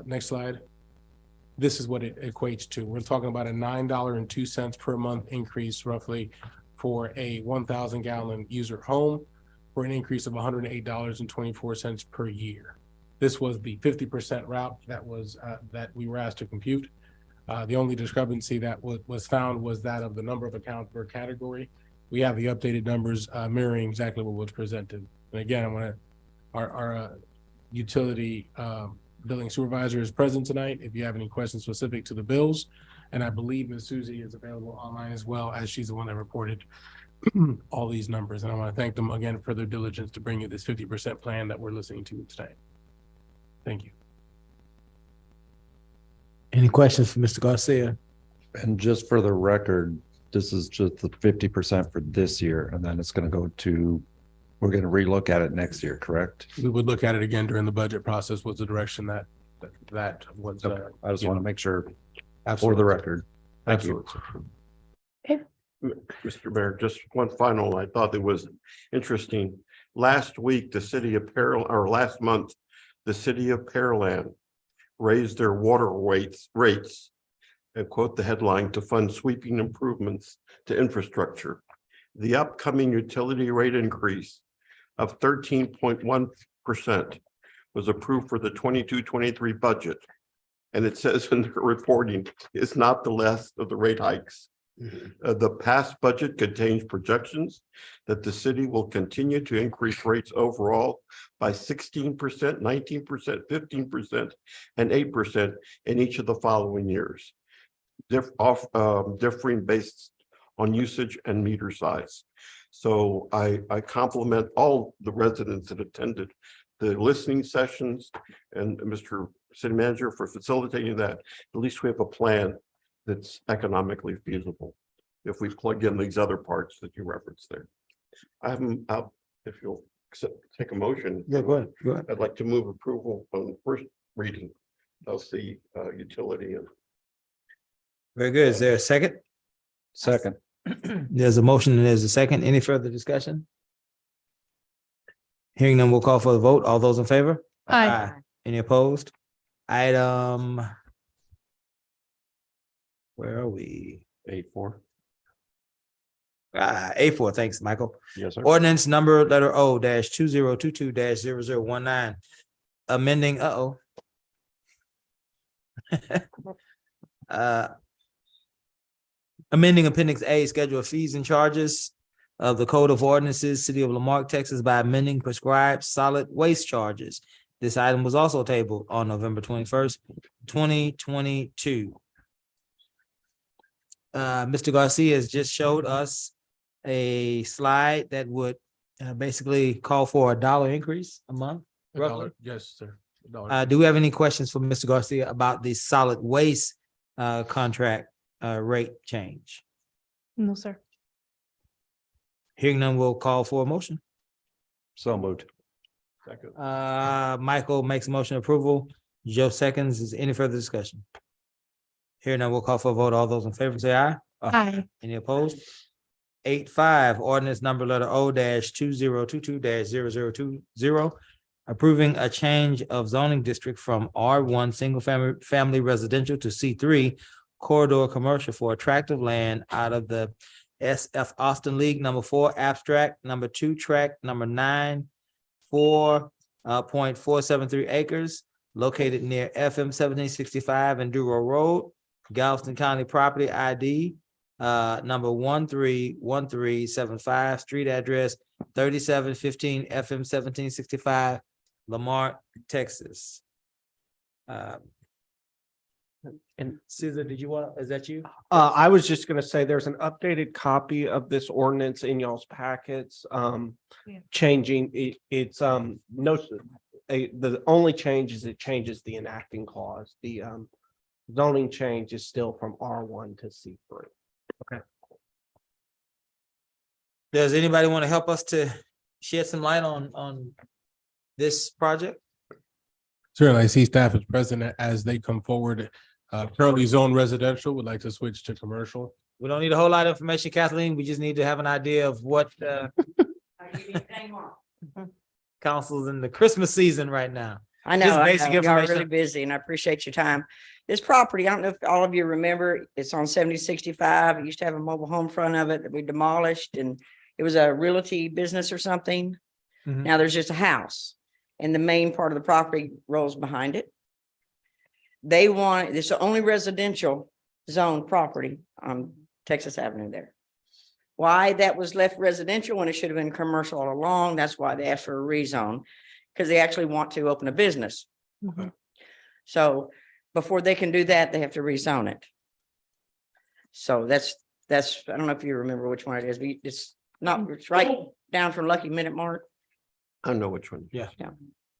Next slide. This is what it equates to. We're talking about a $9.02 per month increase roughly for a 1,000 gallon user home, for an increase of $108.24 per year. This was the 50% route that we were asked to compute. The only discrepancy that was found was that of the number of accounts per category. We have the updated numbers mirroring exactly what was presented. And again, I want to, our utility billing supervisor is present tonight if you have any questions specific to the bills. And I believe Ms. Susie is available online as well, as she's the one that reported all these numbers. And I want to thank them again for their diligence to bring you this 50% plan that we're listening to tonight. Thank you. Any questions for Mr. Garcia? And just for the record, this is just the 50% for this year, and then it's going to go to, we're going to relook at it next year, correct? We would look at it again during the budget process was the direction that was. Okay. I just want to make sure Absolutely. for the record. Thank Absolutely. you. Mr. Mayor, just one final, I thought it was interesting. Last week, last month, the city of Pearland raised their water rates, and quote the headline, to fund sweeping improvements to infrastructure. The upcoming utility rate increase of 13.1% was approved for the 22-23 budget. And it says in the reporting, it's not the last of the rate hikes. The past budget contains projections that the city will continue to increase rates overall by 16%, 19%, 15%, and 8% in each of the following years, differing based on usage and meter size. So I compliment all the residents that attended the listening sessions and Mr. City Manager for facilitating that. At least we have a plan that's economically feasible if we plug in these other parts that you referenced there. If you'll take a motion. Yeah, go ahead. Go ahead. I'd like to move approval on the first reading of the utility. And Very good. Is there a second? Second. There's a motion and there's a second. Any further discussion? Hearing none, we'll call for the vote. All those in favor? Aye. Any opposed? Item. Where are we? 8-4. A4, thanks, Michael. Yes, sir. Ordinance number letter O -2022-0019. Amending, amending Appendix A, Schedule of Fees and Charges of the Code of Ordinances, City of Lamarque, Texas, by amending prescribed solid waste charges. This item was also tabled on November 21st, 2022. Mr. Garcia has just showed us a slide that would basically call for $1 increase a month. Roughly. Yes, sir. Do we have any questions for Mr. Garcia about the solid waste contract rate change? No, sir. Hearing none, we'll call for a motion. So moved. Second. Michael makes a motion approval. Joe seconds. Is any further discussion? Here now, we'll call for a vote. All those in favor say aye. Aye. Any opposed? 8-5, ordinance number letter O 2022 0020. Approving a change of zoning district from R1 single family residential to C3 corridor commercial for attractive land out of the SF Austin League number 4 abstract, number 2 tract, number 9, 4.473 acres located near FM 1765 and Duro Road, Galveston County property ID number 131375, street address 3715 FM 1765, Lamar, Texas. And Caesar, did you want, is that you? I was just gonna say, there's an updated copy of this ordinance in y'all's packets, changing it, it's, the only change is it changes the enacting clause, the, zoning change is still from R1 to C3. Does anybody want to help us to shed some light on this project? Certainly, I see staff is present as they come forward. Currently zoned residential, would like to switch to commercial. We don't need a whole lot of information, Kathleen. We just need to have an idea of what council's in the Christmas season right now. I Just know, I basic know. Y'all are information. really busy and I appreciate your time. This property, I don't know if all of you remember, it's on 7065. It used to have a mobile home front of it that we demolished and it was a realty business or something. Mhm. Now there's just a house and the main part of the property rolls behind it. They want, it's the only residential zone property on Texas Avenue there. Why that was left residential when it should have been commercial all along, that's why they asked for a rezone, because they actually want to open a business. So before they can do that, they have to rezone it. So that's, I don't know if you remember which one it is, but it's not, it's right down from Lucky Minute Mark. I know which one. Yeah. Yeah.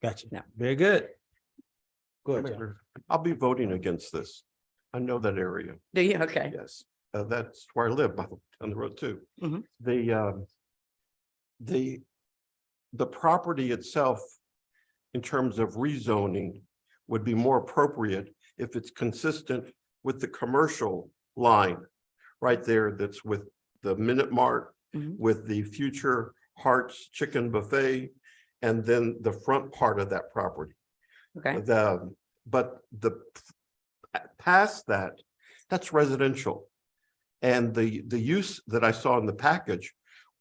Gotcha. Yeah. Very good. Good. John. I'll be voting against this. I know that area. Do you? Okay. Yes, that's where I live, down the road too. Mhm. The property itself, in terms of rezoning, would be more appropriate if it's consistent with the commercial line right there that's with the Minute Mart, Mhm. with the Future Hearts Chicken Buffet, and then the front part of that property. Okay. But past that, that's residential. And the use that I saw in the package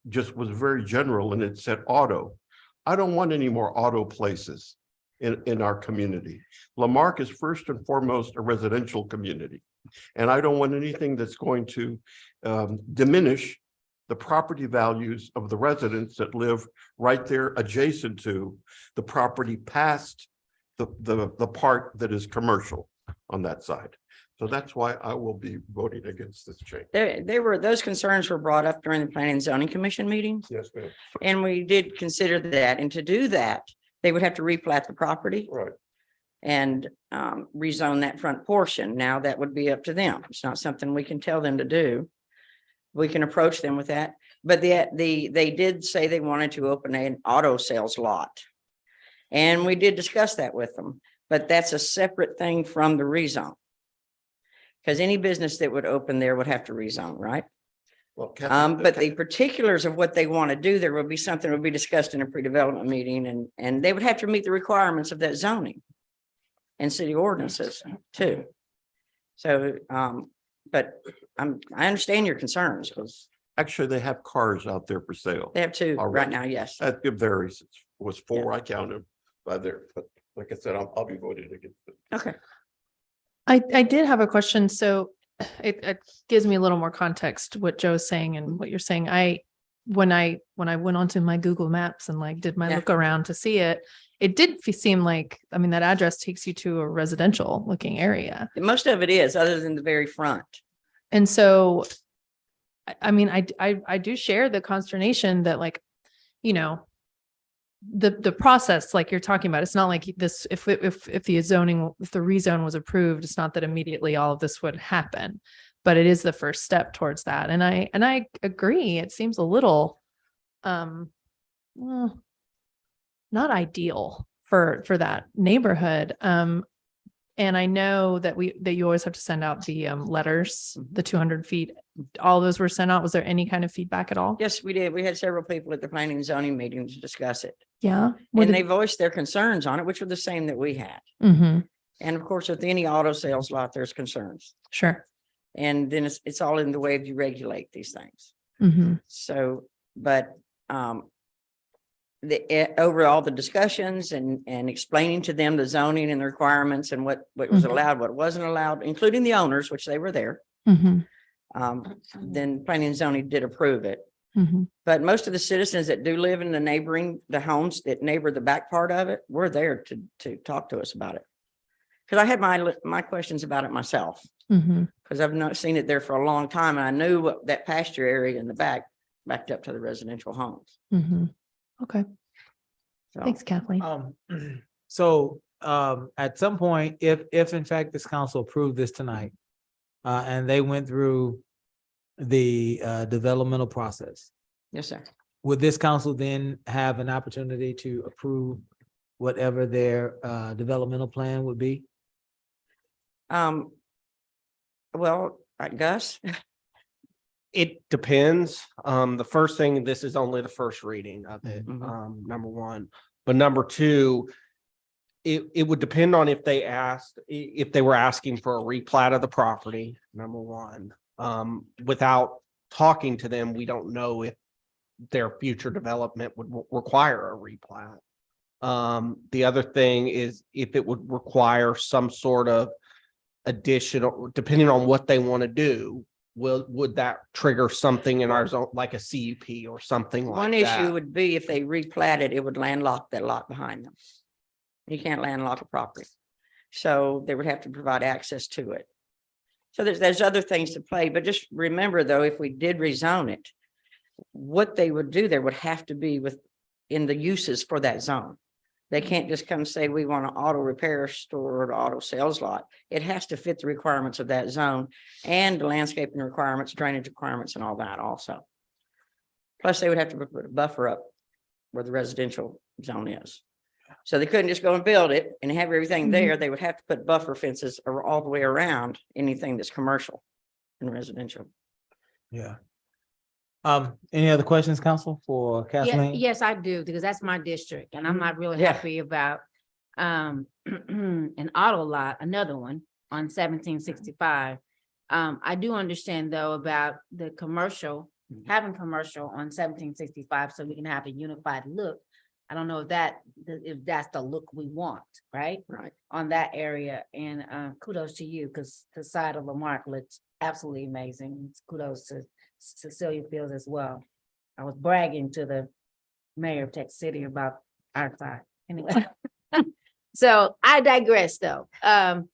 just was very general and it said auto. I don't want any more auto places in our community. Lamarck is first and foremost a residential community. And I don't want anything that's going to diminish the property values of the residents that live right there adjacent to the property past the part that is commercial on that side. So that's why I will be voting against this change. Those concerns were brought up during the Planning and Zoning Commission meetings. Yes, ma'am. And we did consider that. And to do that, they would have to replat the property. Right. And rezone that front portion. Now that would be up to them. It's not something we can tell them to do. We can approach them with that. But they did say they wanted to open an auto sales lot. And we did discuss that with them, but that's a separate thing from the rezone. Because any business that would open there would have to rezone, right? Well, But the particulars of what they want to do, there will be something that will be discussed in a pre-development meeting and they would have to meet the requirements of that zoning and city ordinances too. So, but I understand your concerns because Actually, they have cars out there for sale. they have two right already. now, yes. It varies. It was 4, I counted by there, but like I said, I'll be voting against it. Okay. I did have a question. So it gives me a little more context, what Joe's saying and what you're saying. When I went onto my Google Maps and like did my Yeah. look around to see it, it did seem like, I mean, that address takes you to a residential looking area. Most of it is, other than the very front. And so, I mean, I do share the consternation that like, you know, the process, like you're talking about, it's not like this, if the rezone was approved, it's not that immediately all of this would happen, but it is the first step towards that. And I agree. It seems a little, well, not ideal for that neighborhood. And I know that you always have to send out the letters, the 200 feet. All those were sent out. Was there any kind of feedback at all? Yes, we did. We had several people at the planning and zoning meeting to discuss it. Yeah. And they voiced their concerns on it, which were the same that we had. Mm-hmm. And of course, with any auto sales lot, there's concerns. Sure. And then it's all in the way you regulate these things. Mm-hmm. So, but over all the discussions and explaining to them the zoning and the requirements and what was allowed, what wasn't allowed, including the owners, which they were there. Mm-hmm. Then planning and zoning did approve it. Mm-hmm. But most of the citizens that do live in the homes that neighbor the back part of it, were there to talk to us about it. Because I had my questions about it myself, Mm-hmm. because I've not seen it there for a long time. And I knew what that pasture area in the back backed up to the residential homes. Mm-hmm. Okay. So, Thanks, Kathleen. So at some point, if in fact this council approved this tonight, and they went through the developmental process, yes, sir. would this council then have an opportunity to approve whatever their developmental plan would be? Well, Gus, It depends. The first thing, this is only the first reading of it, Mhm. number one. But number two, it would depend on if they were asking for a replat of the property, number one. Without talking to them, we don't know if their future development would require a replat. The other thing is if it would require some sort of additional, depending on what they want to do, would that trigger something in our zone, like a CUP or something like that? one issue would be if they replatted, it would landlock that lot behind them. You can't landlock a property. So they would have to provide access to it. So there's other things to play, but just remember though, if we did rezone it, what they would do there would have to be in the uses for that zone. They can't just come say, we want an auto repair store or an auto sales lot. It has to fit the requirements of that zone and the landscaping requirements, drainage requirements and all that also. Plus they would have to put a buffer up where the residential zone is. So they couldn't just go and build it and have everything there. They would have to put buffer fences all the way around anything that's commercial and residential. Yeah. Any other questions, council, for Yeah, Kathleen? yes, I do, because that's my district and I'm not really Yeah. happy about an auto lot, another one on 1765. I do understand though about the commercial, having commercial on 1765 so we can have a unified look. I don't know if that's the look we want, right? Right. On that area. And kudos to you, because the side of Lamarque looks absolutely amazing. Kudos to Cecilia Fields as well. I was bragging to the mayor of Texas City about our side. Anyway, so I digress though. And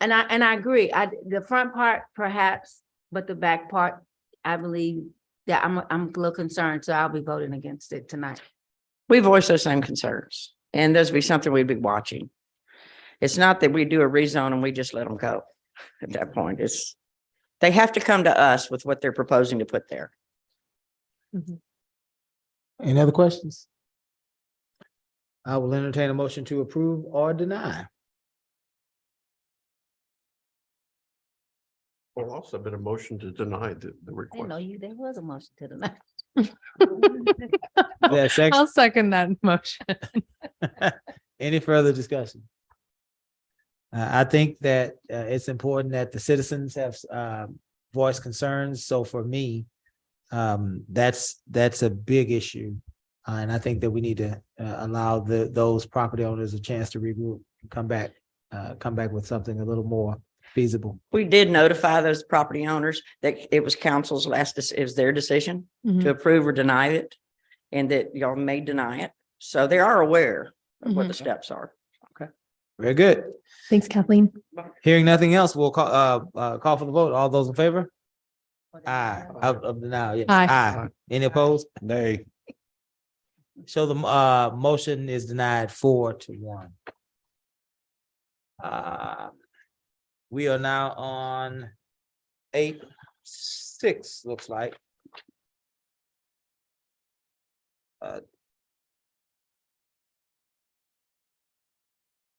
I agree. The front part perhaps, but the back part, I believe that I'm a little concerned, so I'll be voting against it tonight. We voice those same concerns and those would be something we'd be watching. It's not that we do a rezone and we just let them go at that point. They have to come to us with what they're proposing to put there. Any other questions? I will entertain a motion to approve or deny. Well, also been a motion to deny the I didn't request. know there was a motion to deny. I'll second that motion. Any further discussion? I think that it's important that the citizens have voiced concerns. So for me, that's a big issue. And I think that we need to allow those property owners a chance to regroup, come back with something a little more feasible. We did notify those property owners that it was council's it was their decision to approve or deny it, and that y'all may deny it. So they are aware of what the steps are. Very good. Thanks, Kathleen. Hearing nothing else, we'll call for the vote. All those in favor? Aye. Of denial, yes. Aye. Any opposed? Nay. So the motion is denied 4-1. We are now on 8-6, looks like.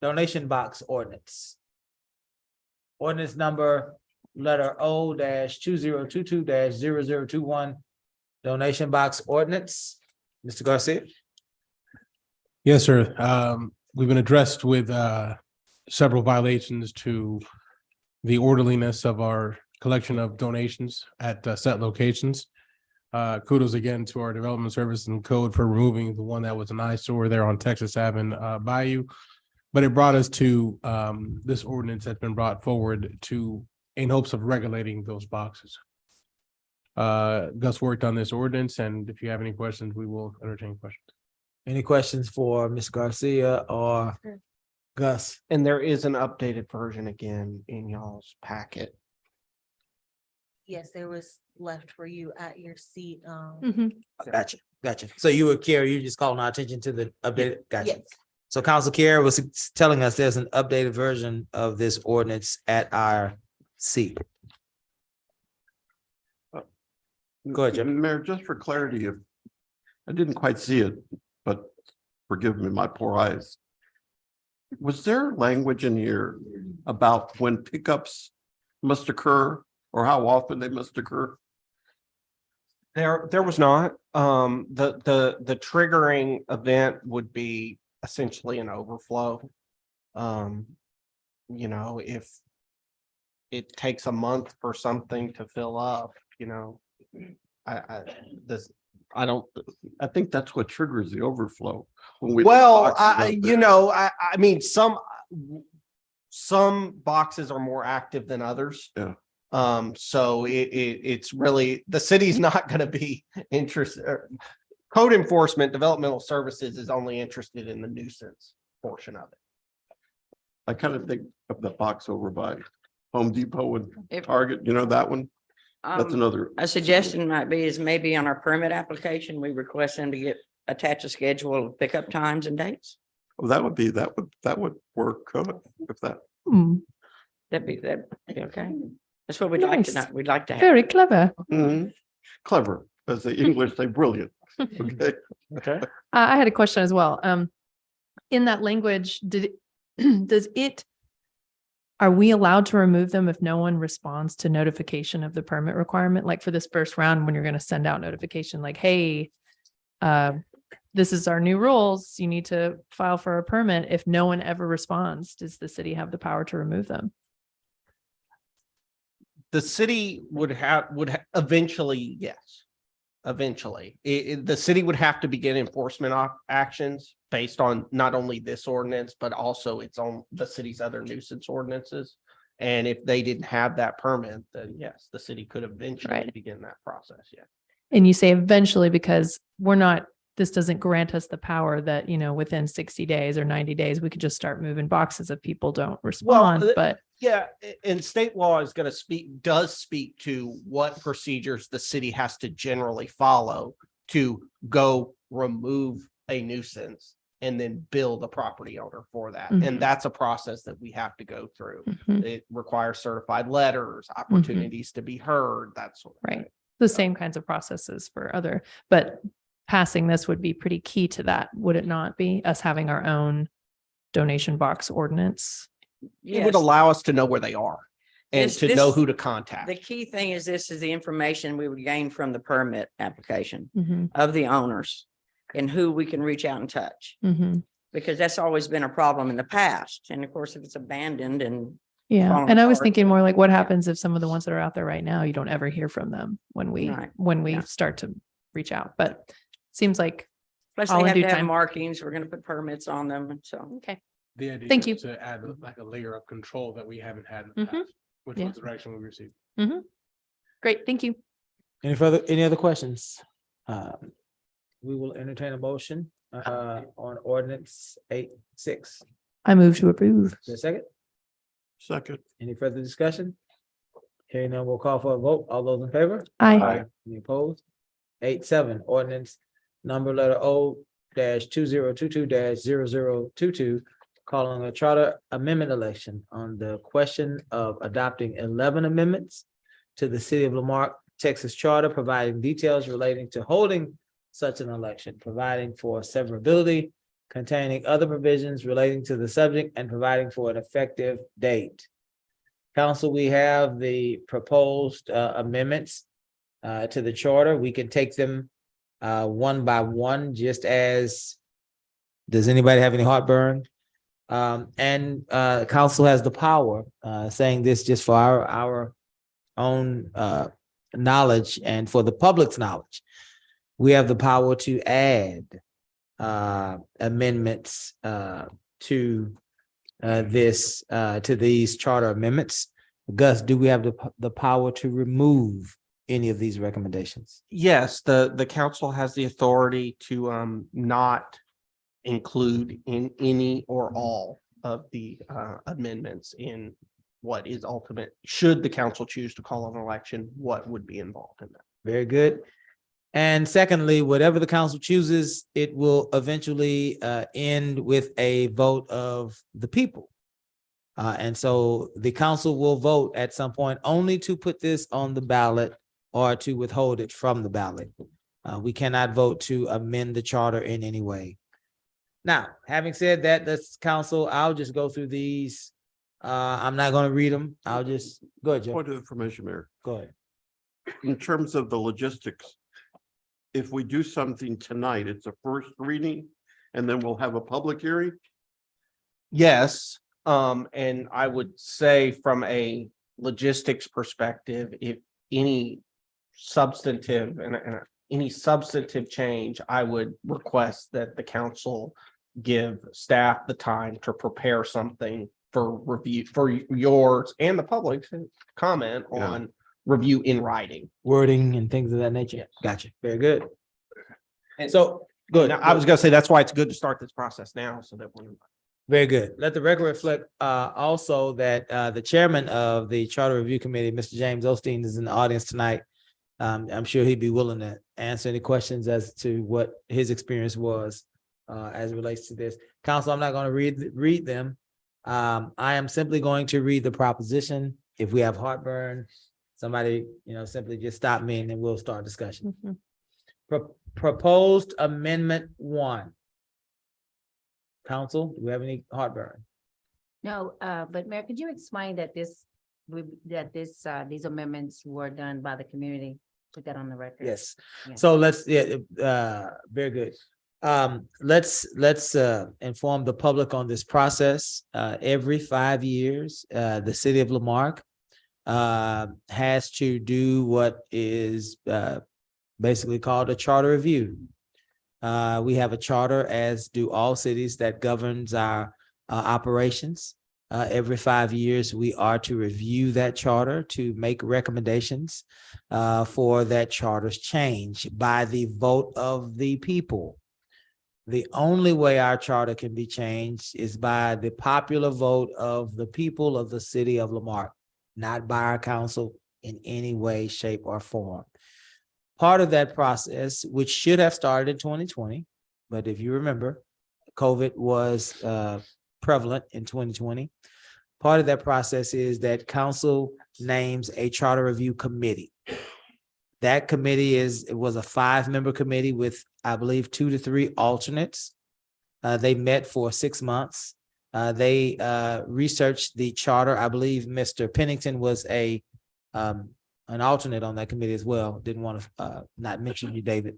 donation box ordinance. Ordinance number letter O 2022 0021. Donation box ordinance. Mr. Garcia. Yes, sir. We've been addressed with several violations to the orderliness of our collection of donations at set locations. Kudos again to our development service and code for removing the one that was an eyesore there on Texas Ave and Bayou. But it brought us to this ordinance that's been brought forward to in hopes of regulating those boxes. Gus worked on this ordinance, and if you have any questions, we will entertain questions. Any questions for Ms. Garcia or Gus? And there is an updated version again in y'all's packet. Yes, there was left for you at your seat. Gotcha. So you were Carrie, you just calling our attention to the updated, gotcha. Yes. So Council Carrie was telling us there's an updated version of this ordinance at our seat. Go ahead, Jim. Mayor, just for clarity, if I didn't quite see it, but forgive me, my poor eyes. Was there language in here about when pickups must occur or how often they must occur? There was not. The triggering event would be essentially an overflow. You know, if it takes a month for something to fill up, you know, I think that's what triggers the overflow. When we I mean, some boxes are more active than others. Yeah. So it's really, the city's not going to be interested. Code enforcement, developmental services is only interested in the nuisance portion of it. I kind of think of the box over by Home Depot and If- Target, you know, that one. That's another. A suggestion might be is maybe on our permit application, we request them to attach a schedule of pickup times and dates. Well, that would work if that. That'd be okay. That's what we'd like to know. Nice. We'd like to have. Very clever. Mhm. Clever, as the English say, brilliant. Okay. Okay. I had a question as well. In that language, are we allowed to remove them if no one responds to notification of the permit requirement? Like for this first round, when you're going to send out notification, like, hey, this is our new rules. You need to file for a permit. If no one ever responds, does the city have the power to remove them? The city would eventually, yes. Eventually, the city would have to begin enforcement actions based on not only this ordinance, but also its own, the city's other nuisance ordinances. And if they didn't have that permit, then yes, the city could eventually begin that process. Yeah. And you say eventually because this doesn't grant us the power that, you know, within 60 days or 90 days, we could just start moving boxes if people don't respond. But yeah, and state law is going to does speak to what procedures the city has to generally follow to go remove a nuisance and then bill the property owner for that. Mhm. And that's a process that we have to go through. Mhm. It requires certified letters, opportunities to be heard, that sort of thing. the same kinds of processes for but passing this would be pretty key to that, would it not be? Us having our own donation box ordinance? It would allow us to know where they are and to know who to contact. The key thing is this is the information we would gain from the permit application Mhm. of the owners and who we can reach out and touch. Mhm. Because that's always been a problem in the past. And of course, if it's abandoned and. Yeah. falling And I was apart, thinking more like what happens if some of the ones that are out there right now, you don't ever hear from them when we Right. start to reach out, but seems like Plus all they in have due to have time. markings. We're going to put permits on them. And so. Okay. The idea Thank you. is to add like a layer of control that we haven't had in the Mhm. past, which Yeah. was the direction we received. Great. Thank you. Any other questions? We will entertain a motion on ordinance 8-6. I move to approve. Is there a second? Second. Any further discussion? Hearing none, we'll call for a vote. All those in favor? Aye. Any opposed? 8-7, ordinance number letter O 2022 0022, calling a charter amendment election on the question of adopting 11 amendments to the city of Lamarque, Texas charter, providing details relating to holding such an election, providing for severability, containing other provisions relating to the subject and providing for an effective date. Council, we have the proposed amendments to the charter. We can take them one by one, just as, does anybody have any heartburn? Council has the power, saying this just for our own knowledge and for the public's knowledge. We have the power to add amendments to these charter amendments. Gus, do we have the power to remove any of these recommendations? Yes, the council has the authority to not include in any or all of the amendments in what is ultimate. Should the council choose to call an election, what would be involved in that? Very good. And secondly, whatever the council chooses, it will eventually end with a vote of the people. And so the council will vote at some point only to put this on the ballot or to withhold it from the ballot. We cannot vote to amend the charter in any way. Now, having said that, this council, I'll just go through these. I'm not going to read them. I'll just go ahead, Joe. Point of information, Mayor. Go ahead. In terms of the logistics, if we do something tonight, it's a first reading and then we'll have a public hearing. Yes, and I would say from a logistics perspective, if any substantive and any substantive change, I would request that the council give staff the time to prepare something for review for yours and the public to comment on review in writing. Wording and things of that nature. Yes. Gotcha. Very good. And So good. now, I was gonna say, that's why it's good to start this process now so that when. Very good. Let the record reflect also that the chairman of the Charter Review Committee, Mr. James Osteen, is in the audience tonight. I'm sure he'd be willing to answer any questions as to what his experience was as it relates to this. Council, I'm not going to read them. I am simply going to read the proposition. If we have heartburn, somebody, simply just stop me and then we'll start discussion. Proposed Amendment 1. Council, do we have any heartburn? No, but Mayor, could you explain that these amendments were done by the community? Put that on the record. Yes. Yeah. So let's, very good. Let's inform the public on this process. Every 5 years, the city of Lamarque has to do what is basically called a charter review. We have a charter, as do all cities, that governs our operations. Every 5 years, we are to review that charter to make recommendations for that charter's change by the vote of the people. The only way our charter can be changed is by the popular vote of the people of the city of Lamarque, not by our council in any way, shape, or form. Part of that process, which should have started in 2020, but if you remember, COVID was prevalent in 2020. Part of that process is that council names a charter review committee. That committee was a 5-member committee with, I believe, 2 to 3 alternates. They met for 6 months. They researched the charter. I believe Mr. Pennington was an alternate on that committee as well. Didn't want to not mention you, David.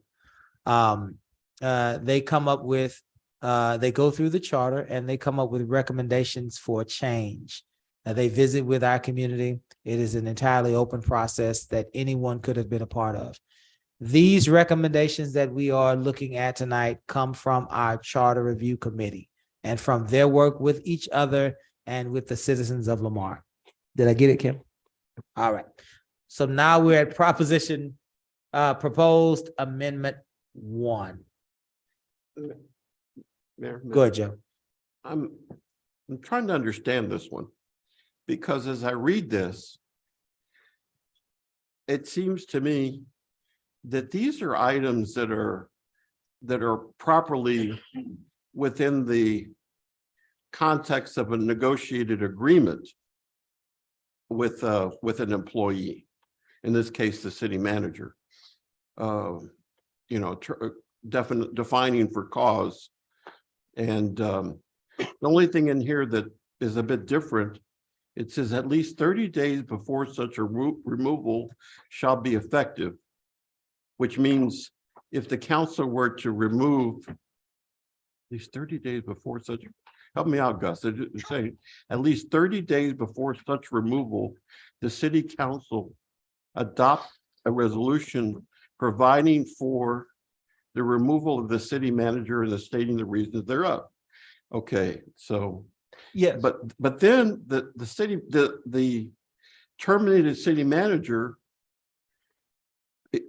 They come up with, they go through the charter and they come up with recommendations for change. They visit with our community. It is an entirely open process that anyone could have been a part of. These recommendations that we are looking at tonight come from our Charter Review Committee and from their work with each other and with the citizens of Lamarque. Did I get it, Kim? All right. So now we're at proposition, proposed amendment 1. Mayor, Go ahead, Joe. I'm trying to understand this one, because as I read this, it seems to me that these are items that are properly within the context of a negotiated agreement with an employee, in this case, the city manager. Defining for cause And the only thing in here that is a bit different, it says at least 30 days before such a removal shall be effective, which means if the council were to remove at least 30 days before such, help me out, Gus, they're saying at least 30 days before such removal, the city council adopt a resolution providing for the removal of the city manager and the stating the reasons thereof. Okay, so, Yes. but then the terminated city manager,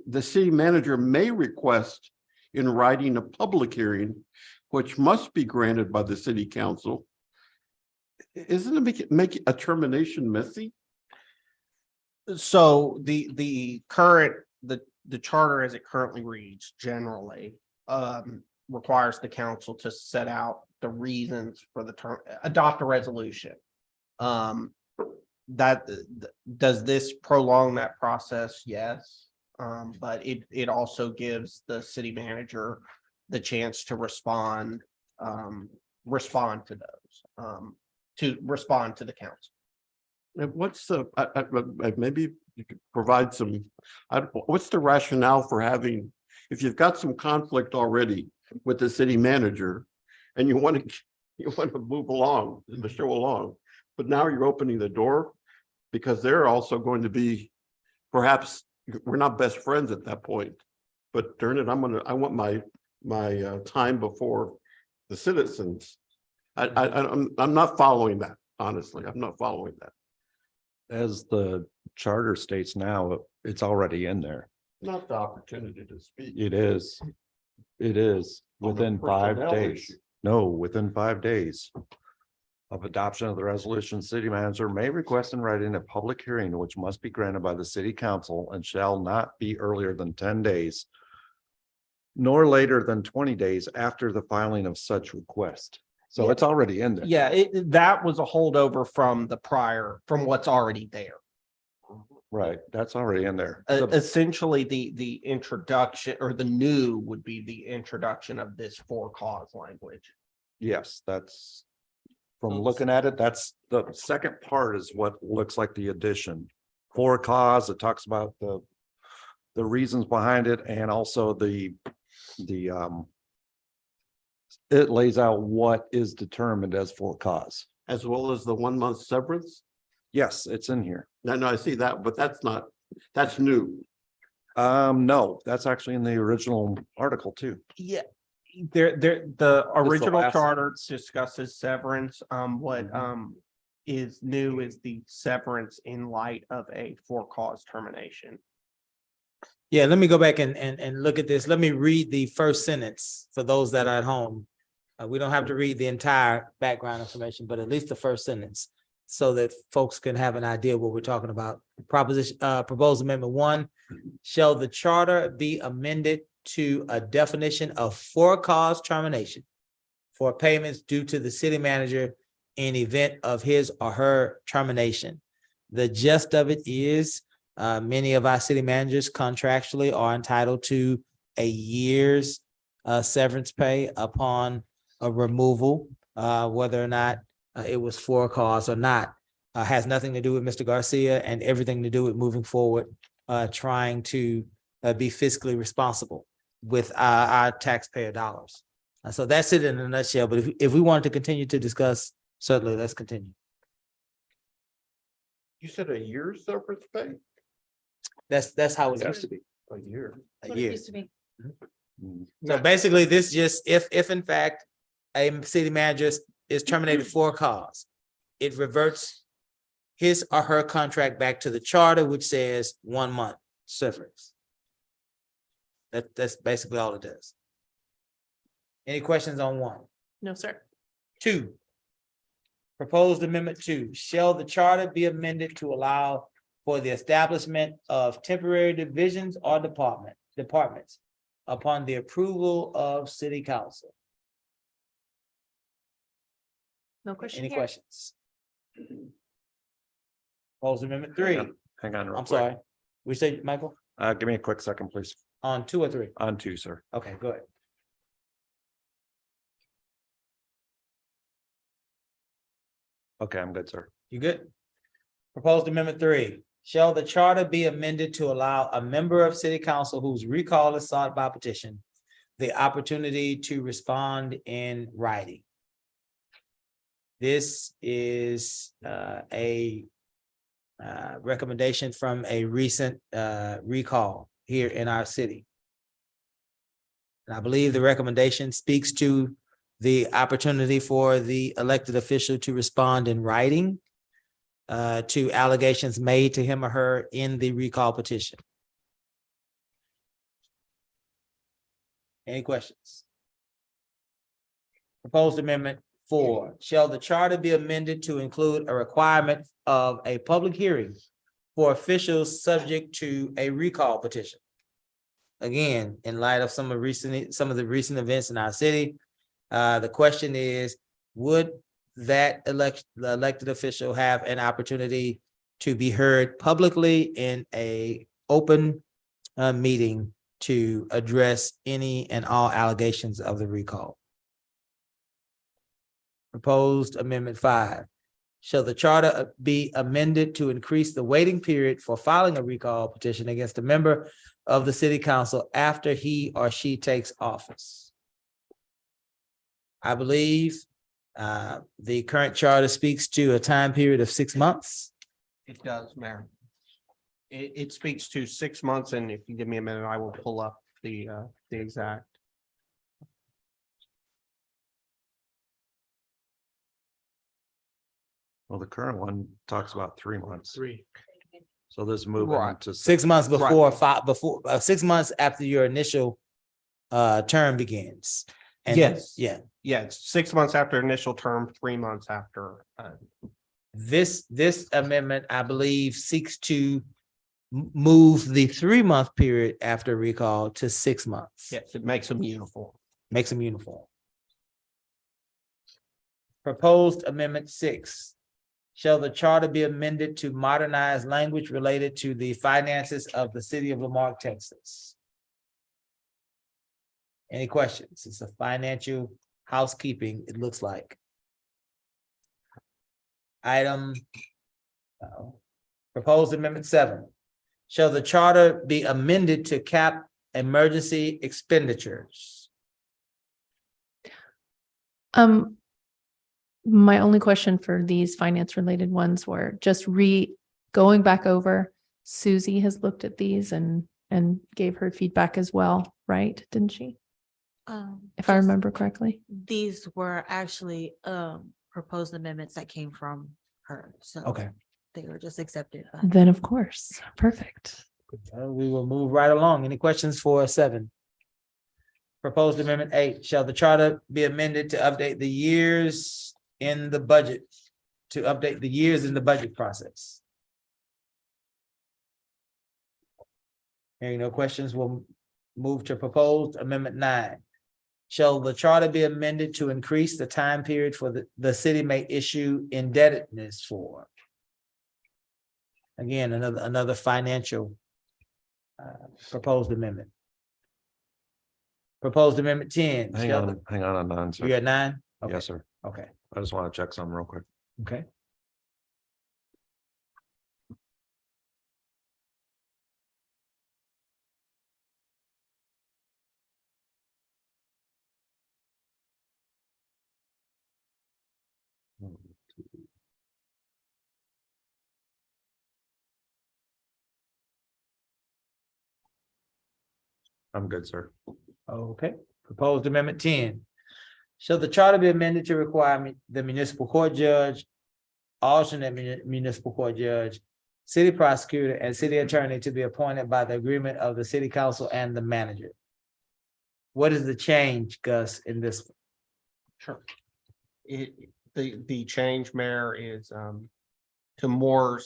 the city manager may request in writing a public hearing, which must be granted by the city council. Isn't it make a termination messy? So the current, the charter as it currently reads generally requires the council to set out the reasons for the term, adopt a resolution. That does this prolong that process? Yes. But it also gives the city manager the chance to respond to those, to respond to the council. And what's the, maybe you could provide some, what's the rationale for having, if you've got some conflict already with the city manager and you want to move along, to show along, but now you're opening the door because they're also going to be, perhaps we're not best friends at that point, but darn it, I want my time before the citizens. I'm not following that, honestly. I'm not following that. As the charter states now, it's already in there. Not the opportunity to speak. It is. It is On the within 5 personnel days. issue. No, within 5 days of adoption of the resolution, city manager may request in writing a public hearing which must be granted by the city council and shall not be earlier than 10 days nor later than 20 days after the filing of such request. So it's already in there. Yeah, that was a holdover from the prior, from what's already there. Right, that's already in there. Essentially, the introduction or the new would be the introduction of this for cause language. Yes, that's, from looking at it, that's the second part is what looks like the addition. For cause, it talks about the reasons behind it and also it lays out what is determined as for cause. As well as the 1 month severance? Yes, it's in here. No, I see that, but that's new. No, that's actually in the original article too. Yeah, the original last- charter discusses severance. What is new is the severance in light of a for cause termination. Yeah, let me go back and look at this. Let me read the first sentence for those that are at home. We don't have to read the entire background information, but at least the first sentence so that folks can have an idea what we're talking about. Proposed amendment 1, shall the charter be amended to a definition of for cause termination for payments due to the city manager in event of his or her termination. The gist of it is many of our city managers contractually are entitled to a year's severance pay upon a removal, whether or not it was for a cause or not. Has nothing to do with Mr. Garcia and everything to do with moving forward, trying to be fiscally responsible with our taxpayer dollars. So that's it in a nutshell. But if we wanted to continue to discuss, certainly let's continue. You said a year's severance pay? That's how it used to be. A year. A year. Used to be. So basically, this just if in fact a city manager is terminated for a cause, it reverts his or her contract back to the charter, which says 1 month severance. That's basically all it does. Any questions on 1? No, sir. 2. Proposed amendment 2, shall the charter be amended to allow for the establishment of temporary divisions or departments upon the approval of city council? No question. Any here. questions? Proposed amendment 3. Hang on. real I'm quick. sorry. We say, Michael, Give me a quick second, please. on 2 or 3? On 2, sir. Okay, go ahead. Okay, I'm good, sir. You good? Proposed amendment 3, shall the charter be amended to allow a member of city council whose recall is sought by petition the opportunity to respond in writing? This is a recommendation from a recent recall here in our city. And I believe the recommendation speaks to the opportunity for the elected official to respond in writing to allegations made to him or her in the recall petition. Any questions? Proposed amendment 4, shall the charter be amended to include a requirement of a public hearing for officials subject to a recall petition? Again, in light of some of the recent events in our city, the question is, would that elected official have an opportunity to be heard publicly in a open meeting to address any and all allegations of the recall? Proposed amendment 5, shall the charter be amended to increase the waiting period for filing a recall petition against a member of the city council after he or she takes office? I believe the current charter speaks to a time period of 6 months. It does, Mayor. It speaks to 6 months, and if you give me a minute, I will pull up the exact. Well, the current one talks about 3 months. 3. So this moving Right. to 6 months before 6 months after your initial term begins. And Yes. yeah, Yeah, it's 6 months after initial term, 3 months after. this amendment, I believe, seeks to move the 3-month period after recall to 6 months. Yes, it makes them uniform. Makes them uniform. Proposed amendment 6, shall the charter be amended to modernize language related to the finances of the city of Lamarque, Texas? Any questions? It's a financial housekeeping, it looks like. Item proposed amendment 7, shall the charter be amended to cap emergency expenditures? My only question for these finance related ones were just going back over. Susie has looked at these and gave her feedback as well, right? Didn't she? If I Just- remember correctly. These were actually proposed amendments that came from her, so. Okay. They were just accepted. Then of course, perfect. We will move right along. Any questions for 7? Proposed amendment 8, shall the charter be amended to update the years in the budget, process? Hearing no questions, we'll move to proposed amendment 9. Shall the charter be amended to increase the time period for the city may issue indebtedness for? Again, another financial proposed amendment. Proposed amendment 10. Hang on 9, sir. You at 9? Okay. Yes, sir. Okay, I just want to check something real quick. okay. I'm good, sir. Okay, proposed amendment 10. Shall the charter be amended to require the municipal court judge, alternate municipal court judge, city prosecutor, and city attorney to be appointed by the agreement of the city council and the manager? What is the change, Gus, in this? Sure. The change, Mayor, is to more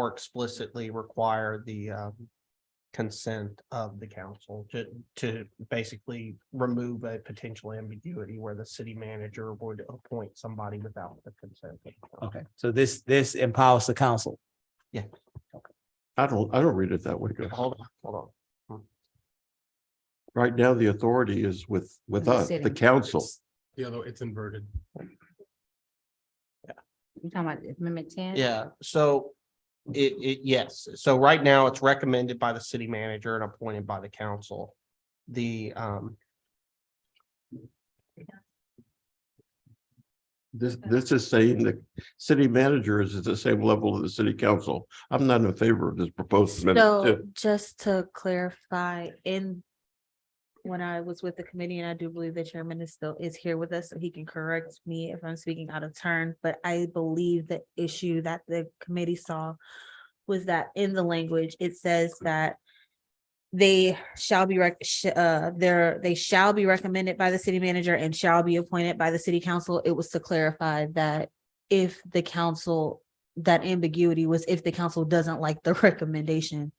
explicitly require the consent of the council to basically remove a potential ambiguity where the city manager would appoint somebody without the consent. Of the council. Okay, so this empowers the council. Yeah. I don't read it that way, guys. Hold on. Right now, the authority is with The us, city. the council. The other, it's inverted. You talking about amendment 10? Yeah, so yes, so right now it's recommended by the city manager and appointed by the council. This is saying the city manager is at the same level of the city council. I'm not in favor of this proposed amendment. So too. just to clarify, when I was with the committee, and I do believe the chairman is here with us, so he can correct me if I'm speaking out of turn, but I believe the issue that the committee saw was that in the language, it says that they shall be they shall be recommended by the city manager and shall be appointed by the city council. It was to clarify that if the council, that ambiguity was if the council doesn't like the recommendation,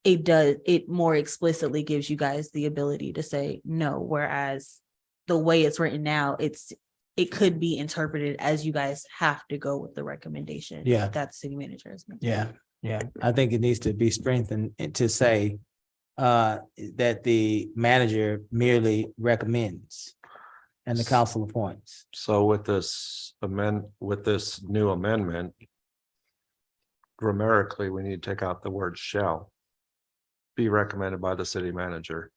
it more explicitly gives you guys the ability to say no, whereas the way it's written now, it could be interpreted as you guys have to go with the recommendation. Yeah. That the city manager is making. Yeah, I think it needs to be strengthened and to say that the manager merely recommends and the council appoints. So with this new amendment, grammatically, we need to take out the word shall be recommended by the city manager.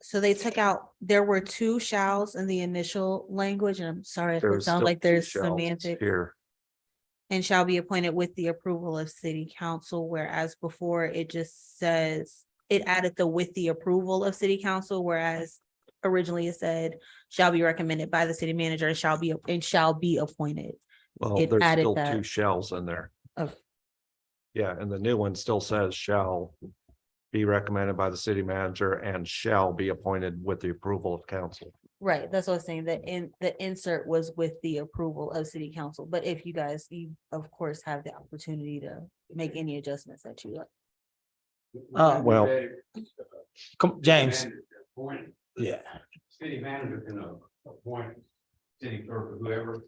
So they took out, there were two shalls in the initial language, and I'm sorry if it There's sounds still like two there's shalls semantic. here. And shall be appointed with the approval of city council, whereas before it just says, it added the with the approval of city council, whereas originally it said shall be recommended by the city manager and shall be appointed. Well, It there's added still that. two shells in there. Oh. Yeah, and the new one still says shall be recommended by the city manager and shall be appointed with the approval of council. Right, that's what I was saying, that the insert was with the approval of city council, but if you guys, you of course have the opportunity to make any adjustments that you like. Well, James. Yeah. City manager can appoint city clerk or whoever.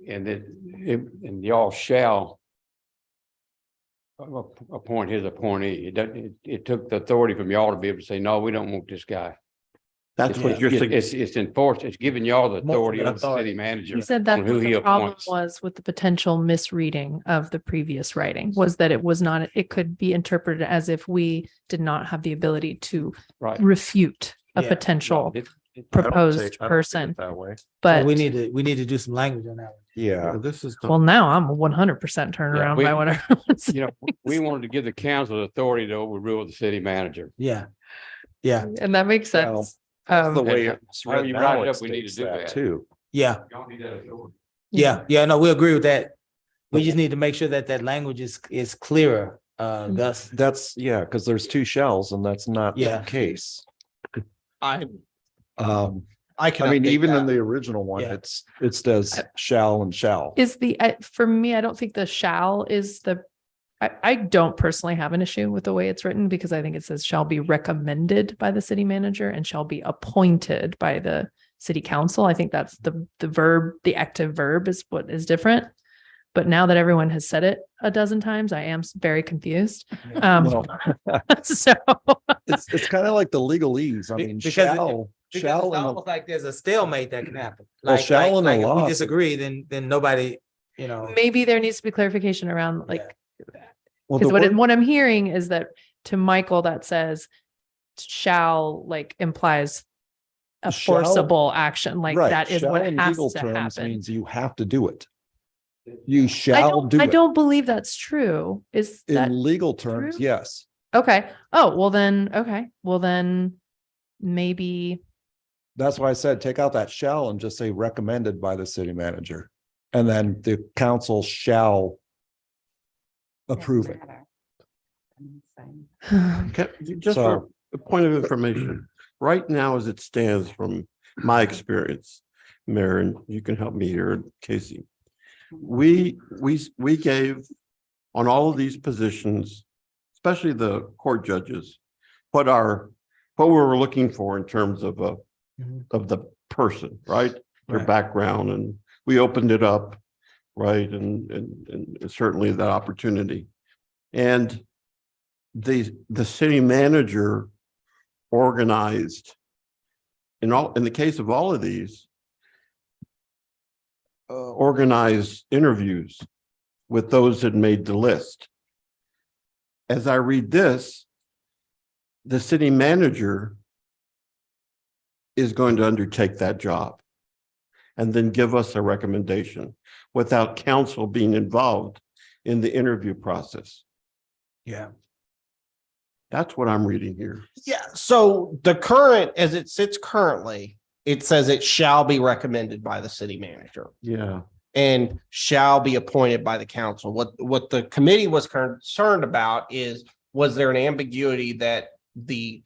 And y'all shall appoint his appointee. It took the authority from y'all to be able to say, no, we don't want this guy. That's what you're saying. It's enforced, it's giving y'all the authority of the authority. city manager. You said on that's who what he the problem appoints. was with the potential misreading of the previous writing, was that it was not, it could be interpreted as if we did not have the ability to Right. refute a Yeah. potential It- proposed I don't see it person. that way. But we need to do some language on that one. Yeah, This is. well, now I'm 100% turned Yeah, around we- by whatever. You know, we wanted to give the council the authority to overrule the city manager. Yeah. Yeah, And that makes Well, sense. the way And it's however written you write now, it it up, we need to states do that that. too. yeah, Y'all need that authority. yeah, no, we agree with that. We just need to make sure that that language is clearer, Gus. That's, yeah, because there's two shells and that's not the Yeah. case. I I can. mean, update even that. in the original one, Yeah. it says shall and shall. Is for me, I don't think the shall is I don't personally have an issue with the way it's written because I think it says shall be recommended by the city manager and shall be appointed by the city council. I think that's the verb, the active verb is what is different. But now that everyone has said it a dozen times, I am very confused. Well, So it's kind of like the legalese. I mean, Because shall it's in a- almost like there's a stalemate that can happen. Well, Like, shall in a if law- we disagree, then nobody, maybe there needs to be clarification around like, well, because the word- what I'm hearing is that to Michael, that says shall like implies a Shall- forcible action, like right, that is shall what in has legal to terms happen. means you have to do it. You shall do I it. don't believe that's true. Is that In legal terms, true? yes. okay? Oh, well then, okay. Well then, maybe, That's why I said, take out that shall and just say recommended by the city manager. And then the council shall approve it. Okay, just for So- a point of information, right now as it stands from my experience, Mayor, and you can help me here, Casey. We gave on all of these positions, especially the court judges, what we were looking for in terms of the person, right? Their Right. background, and we opened it up, right? And certainly that opportunity. And the city manager organized in the case of all of these, organize interviews with those that made the list. As I read this, the city manager is going to undertake that job and then give us a recommendation without council being involved in the interview process. Yeah. That's what I'm reading here. Yeah, so the current, as it sits currently, it says it shall be recommended by the city manager Yeah. and shall be appointed by the council. What the committee was concerned about is, was there an ambiguity that the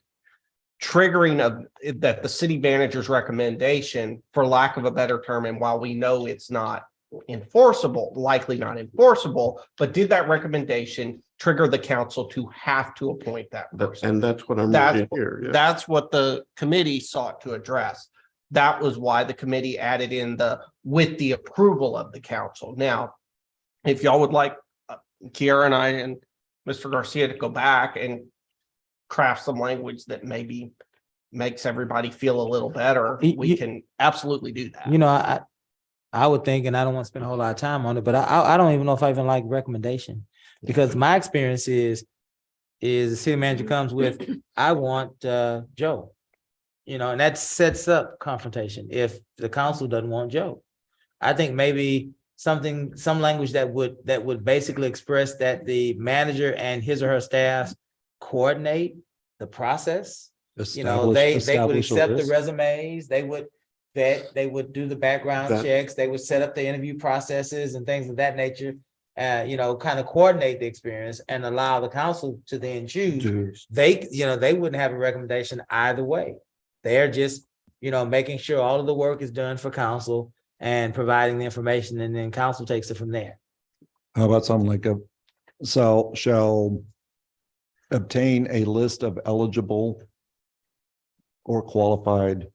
triggering of that the city manager's recommendation, for lack of a better term, and while we know it's not enforceable, likely not enforceable, but did that recommendation trigger the council to have to appoint that person? And that's what I'm That's, reading here. Yeah. that's what the committee sought to address. That was why the committee added in the with the approval of the council. Now, if y'all would like Kiara and I and Mr. Garcia to go back and craft some language that maybe makes everybody feel a little better, we can absolutely do that. You know, I would think, and I don't want to spend a whole lot of time on it, but I don't even know if I even like recommendation, because my experience is the city manager comes with, I want Joe, you know, and that sets up confrontation if the council doesn't want Joe. I think maybe some language that would basically express that the manager and his or her staff coordinate the process. You know, they would accept the resumes, they would vet, they would do the background checks, they would set up the interview processes and things of that nature. You know, kind of coordinate the experience and allow the council to then choose. They wouldn't have a recommendation either way. They're just, making sure all of the work is done for council and providing the information, and then council takes it from there. How about something like shall obtain a list of eligible or qualified?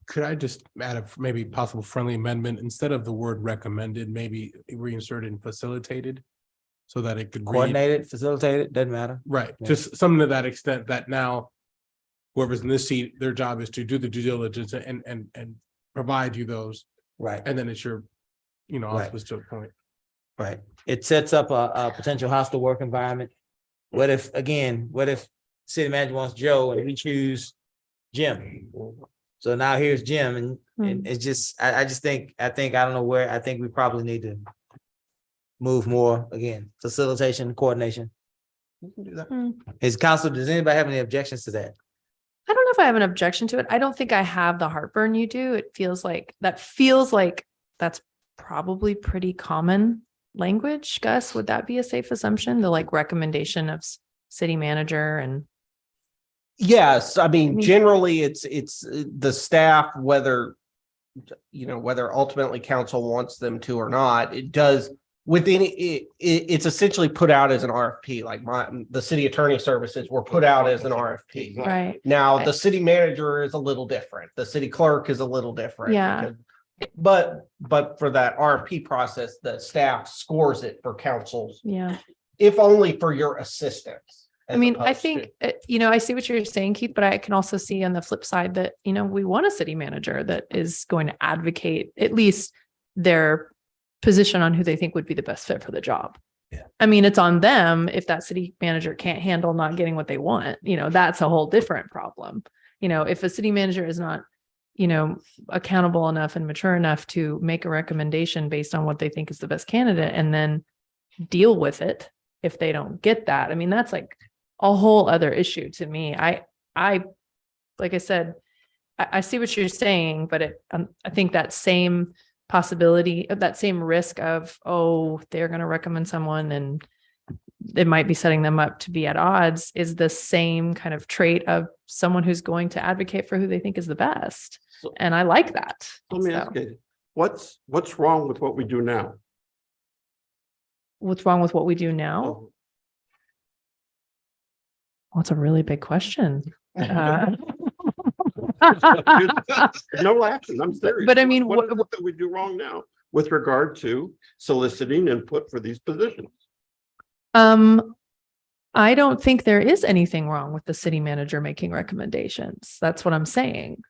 Could I just add a maybe possible friendly amendment, instead of the word recommended, maybe reinsert in facilitated? So that it could Coordinated, facilitated, doesn't matter. Right, Yeah. just something to that extent, that now whoever's in this seat, their job is to do the due diligence and provide you those. Right. And then it's your, Right. office to a point. Right. It sets up a potential hostile work environment. What if city manager wants Joe and we choose Jim? So now here's Jim, and it's just, I don't know where, I think we probably need to move more, again, facilitation, coordination. We can do that. Council, does anybody have any objections to that? I don't know if I have an objection to it. I don't think I have the heartburn you do. It feels like that's probably pretty common language. Gus, would that be a safe assumption? The recommendation of city manager and. Yes, I mean, generally it's the staff, whether ultimately council wants them to or not, it does within it's essentially put out as an RFP, like the city attorney services were put out as an RFP. Right. Now, the city manager is a little different. The city clerk is a little different. Yeah. But for that RFP process, the staff scores it for councils. Yeah. If only for your assistance. I mean, I think, I see what you're saying, Keith, but I can also see on the flip side that, we want a city manager that is going to advocate at least their position on who they think would be the best fit for the job. Yeah. I mean, it's on them if that city manager can't handle not getting what they want, that's a whole different problem. If a city manager is not, accountable enough and mature enough to make a recommendation based on what they think is the best candidate and then deal with it if they don't get that. I mean, that's like a whole other issue to me. I like I said, I see what you're saying, but I think that same possibility of that same risk of, they're going to recommend someone and it might be setting them up to be at odds is the same kind of trait of someone who's going to advocate for who they think is the best. And I like that. Let me ask you, what's wrong with what we do now? What's wrong with what we do now? Well, it's a really big question. No laughing, I'm serious. But I mean, what is it that we do wrong now with regard to soliciting input for these positions? I don't think there is anything wrong with the city manager making recommendations. That's what I'm saying.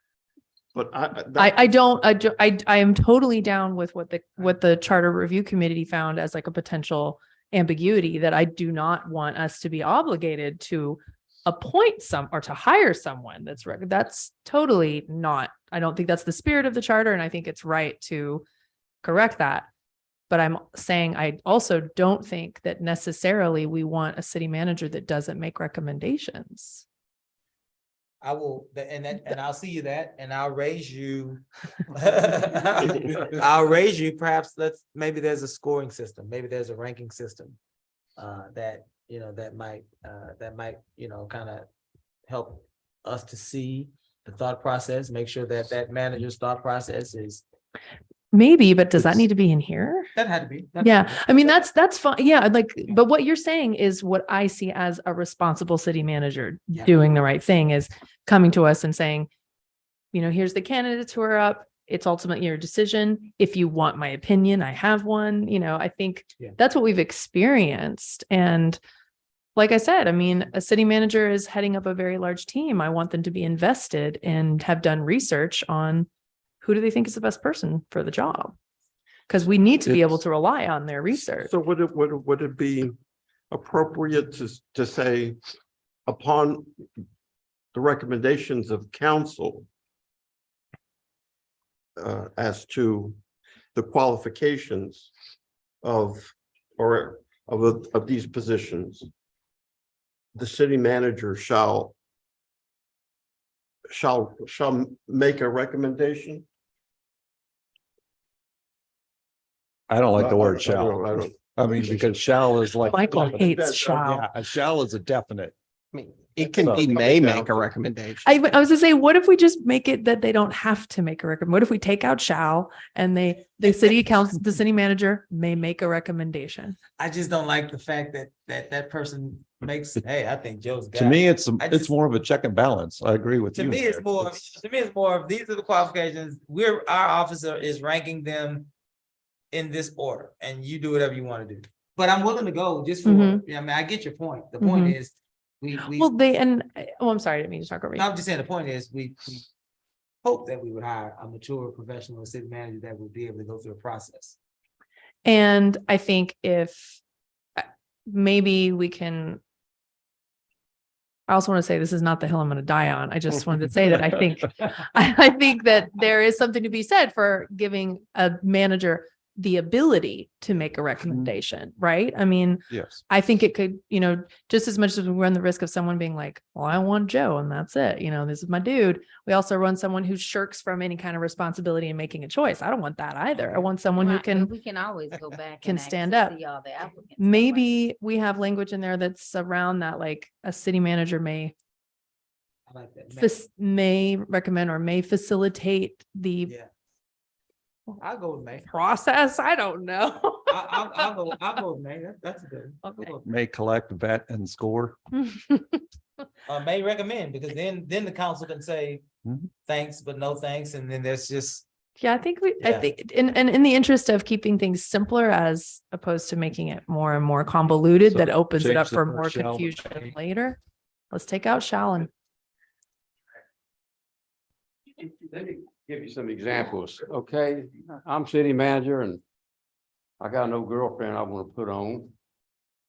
But I am totally down with what the charter review committee found as like a potential ambiguity, that I do not want us to be obligated to appoint some or to hire someone that's totally not, I don't think that's the spirit of the charter, and I think it's right to correct that. But I'm saying I also don't think that necessarily we want a city manager that doesn't make recommendations. I will, and I'll see you that, and I'll raise you. I'll raise you, perhaps maybe there's a scoring system, maybe there's a ranking system. That might kind of help us to see the thought process, make sure that manager's thought process is. Maybe, but does that need to be in here? That had to be. Yeah, I mean, that's fine. Yeah, but what you're saying is what I see as a responsible city manager doing the right thing, is coming to us and saying, here's the candidates who are up. It's ultimately your decision. If you want my opinion, I have one. I think that's what we've experienced. And like I said, I mean, a city manager is heading up a very large team. I want them to be invested and have done research on who do they think is the best person for the job? Because we need to be able to rely on their research. So would it be appropriate to say, upon the recommendations of council as to the qualifications of these positions, the city manager shall make a recommendation? I don't like the word shall. I mean, because shall is like. Michael hates shall. Yeah, a shall is a definite. I mean, it can be may make a recommendation. I was gonna say, what if we just make it that they don't have to make a recommendation? What if we take out shall and the city manager may make a recommendation? I just don't like the fact that person makes, hey, I think Joe's got. To me, it's more of a check and balance. I agree with you. To me, it's more of, these are the qualifications. Our officer is ranking them in this order, and you do whatever you want to do. But I'm willing to go just for, I mean, I get your point. The point is, I'm sorry, I didn't mean to talk over you. I'm just saying, the point is, we hope that we would hire a mature professional city manager that would be able to go through a process. And I think if maybe we can, I also want to say this is not the hill I'm going to die on. I just wanted to say that I think that there is something to be said for giving a manager the ability to make a recommendation, right? I mean, yes, I think it could, just as much as we run the risk of someone being like, well, I want Joe and that's it. This is my dude. We also run someone who shirks from any kind of responsibility in making a choice. I don't want that either. I want someone who can. We can always go back. Can and stand actually up. see all the applicants. Maybe we have language in there that's around that, like a city manager may I like that. may recommend or may facilitate the I'll go with May. process. I don't know. I'll go with May. That's a good. Okay. may collect, vet, and score. May recommend, because then the council can say thanks, but no thanks, and then there's just. Yeah, I think in the interest of keeping things simpler as opposed to making it more and more convoluted, So that opens it change up the for first more shall to confusion may. later. Let's take out shall and Let me give you some examples, okay? I'm city manager and I got no girlfriend I want to put on.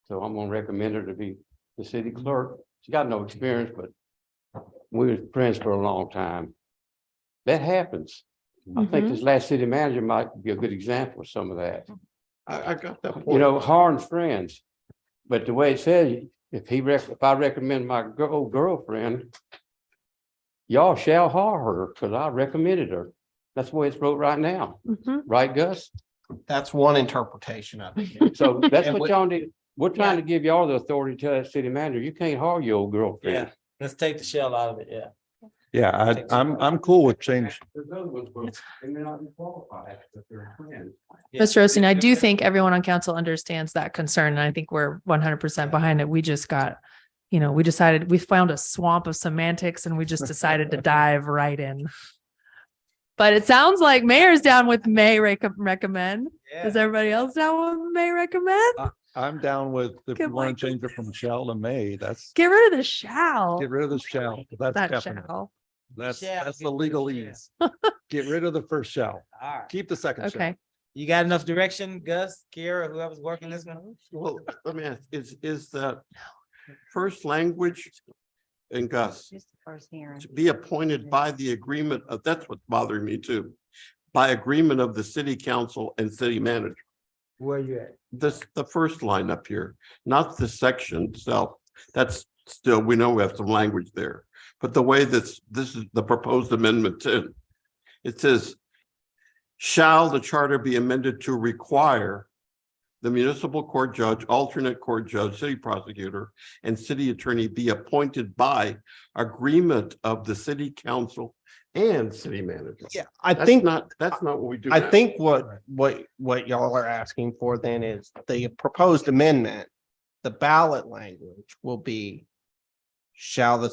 So I'm gonna recommend her to be the city clerk. She got no experience, but we were friends for a long time. That happens. I think this last city manager might be a good example of some of that. I got that point. Harn's friends. But the way it says, if I recommend my old girlfriend, y'all shall hire her because I recommended her. That's the way it's wrote right now. Right, Gus? That's one interpretation of it. So that's what y'all need. We're trying to give y'all the authority to tell that city manager, you can't hire your old girlfriend. Yeah, let's take the shell out of it, yeah. Yeah, I'm cool with change. There's other ones, but they may not be qualified, but they're friends. Mr. Osteen, I do think everyone on council understands that concern, and I think we're 100% behind it. We just got, we found a swamp of semantics and we just decided to dive right in. But it sounds like Mayor's down with may recommend. Yeah. Is everybody else down with may recommend? I'm down with, if you want to change it from shall to may, Get rid of the shall. get rid of the shall. That's That definite. shall. That's Shall. the legalese. Get rid of the first shall. All right. Keep the second shall. Okay. You got enough direction, Gus, Kara, whoever's working this one? Well, let me ask, is that first language and Gus Just the first hearing. to be appointed by the agreement of, that's what's bothering me too. By agreement of the city council and city manager. Where you at? The first line up here, not the section itself. That's still, we know we have some language there. But the way this is the proposed amendment 10. It says, shall the charter be amended to require the municipal court judge, alternate court judge, city prosecutor, and city attorney be appointed by agreement of the city council and city manager. Yeah, I That's think that's not what we do. I now. think what y'all are asking for then is the proposed amendment, the ballot language will be. Shall the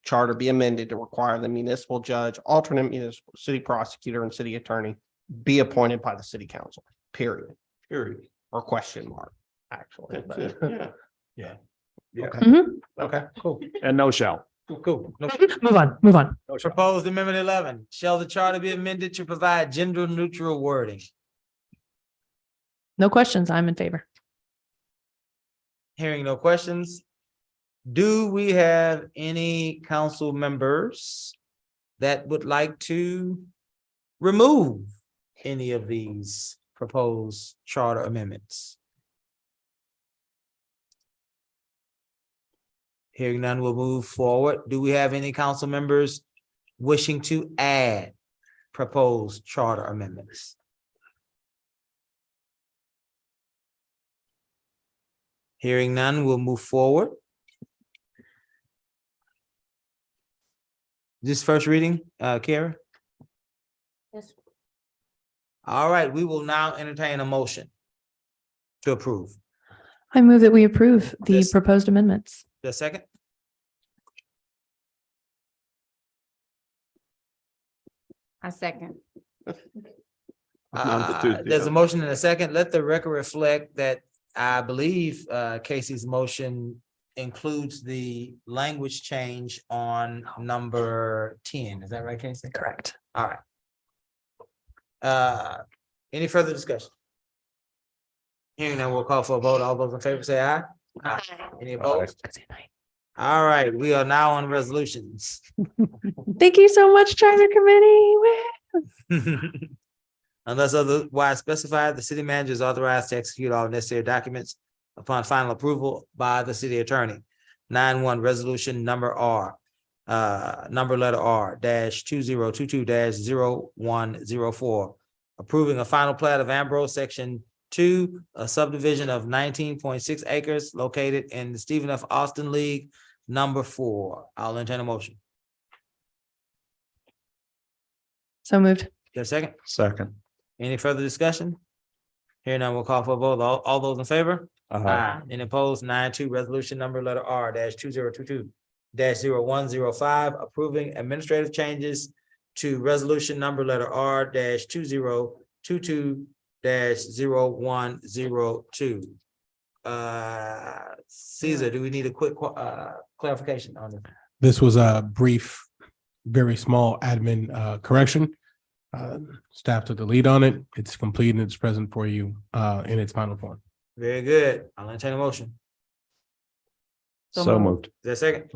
charter be amended to require the municipal judge, alternate municipal city prosecutor and city attorney be appointed by the city council, period, or question mark, actually. That's it, yeah. Okay. Mhm. Okay, cool. And no shall. Cool. No. Move on. Proposed amendment 11, shall the charter be amended to provide gender neutral wording? No questions. I'm in favor. Hearing no questions. Do we have any council members that would like to remove any of these proposed charter amendments? Hearing none, we'll move forward. Do we have any council members wishing to add proposed charter amendments? Hearing none, we'll move forward. This first reading, Kara? Yes. All right, we will now entertain a motion to approve. I move that we approve the Yes. proposed amendments. The second? I second. There's a motion and a second. Let the record reflect that I believe Casey's motion includes the language change on number 10. Is that right, Casey? Correct. All right. Any further discussion? Hearing none, we'll call for a vote. All those in favor say aye. Aye. Any opposed? All right, we are now on resolutions. Thank you so much, Charter Committee. Unless otherwise specified, the city manager is authorized to execute all necessary documents upon final approval by the city attorney. 9-1 resolution number R, number letter R -2022-0104, approving a final plat of Ambrose Section 2, a subdivision of 19.6 acres located in the Stephen F. Austin League, number 4. I'll entertain a motion. So moved. Get a second? Second. Any further discussion? Here now, we'll call for a vote. All those in favor? Aye. Any opposed? 9-2 resolution number letter R -2022-0105, approving administrative changes to resolution number letter R -2022-0102. Caesar, do we need a quick clarification on this? This was a brief, very small admin correction. Staff took the lead on it. It's complete and it's present for you in its final form. Very good. I'll entertain a motion. So moved. Is there a second?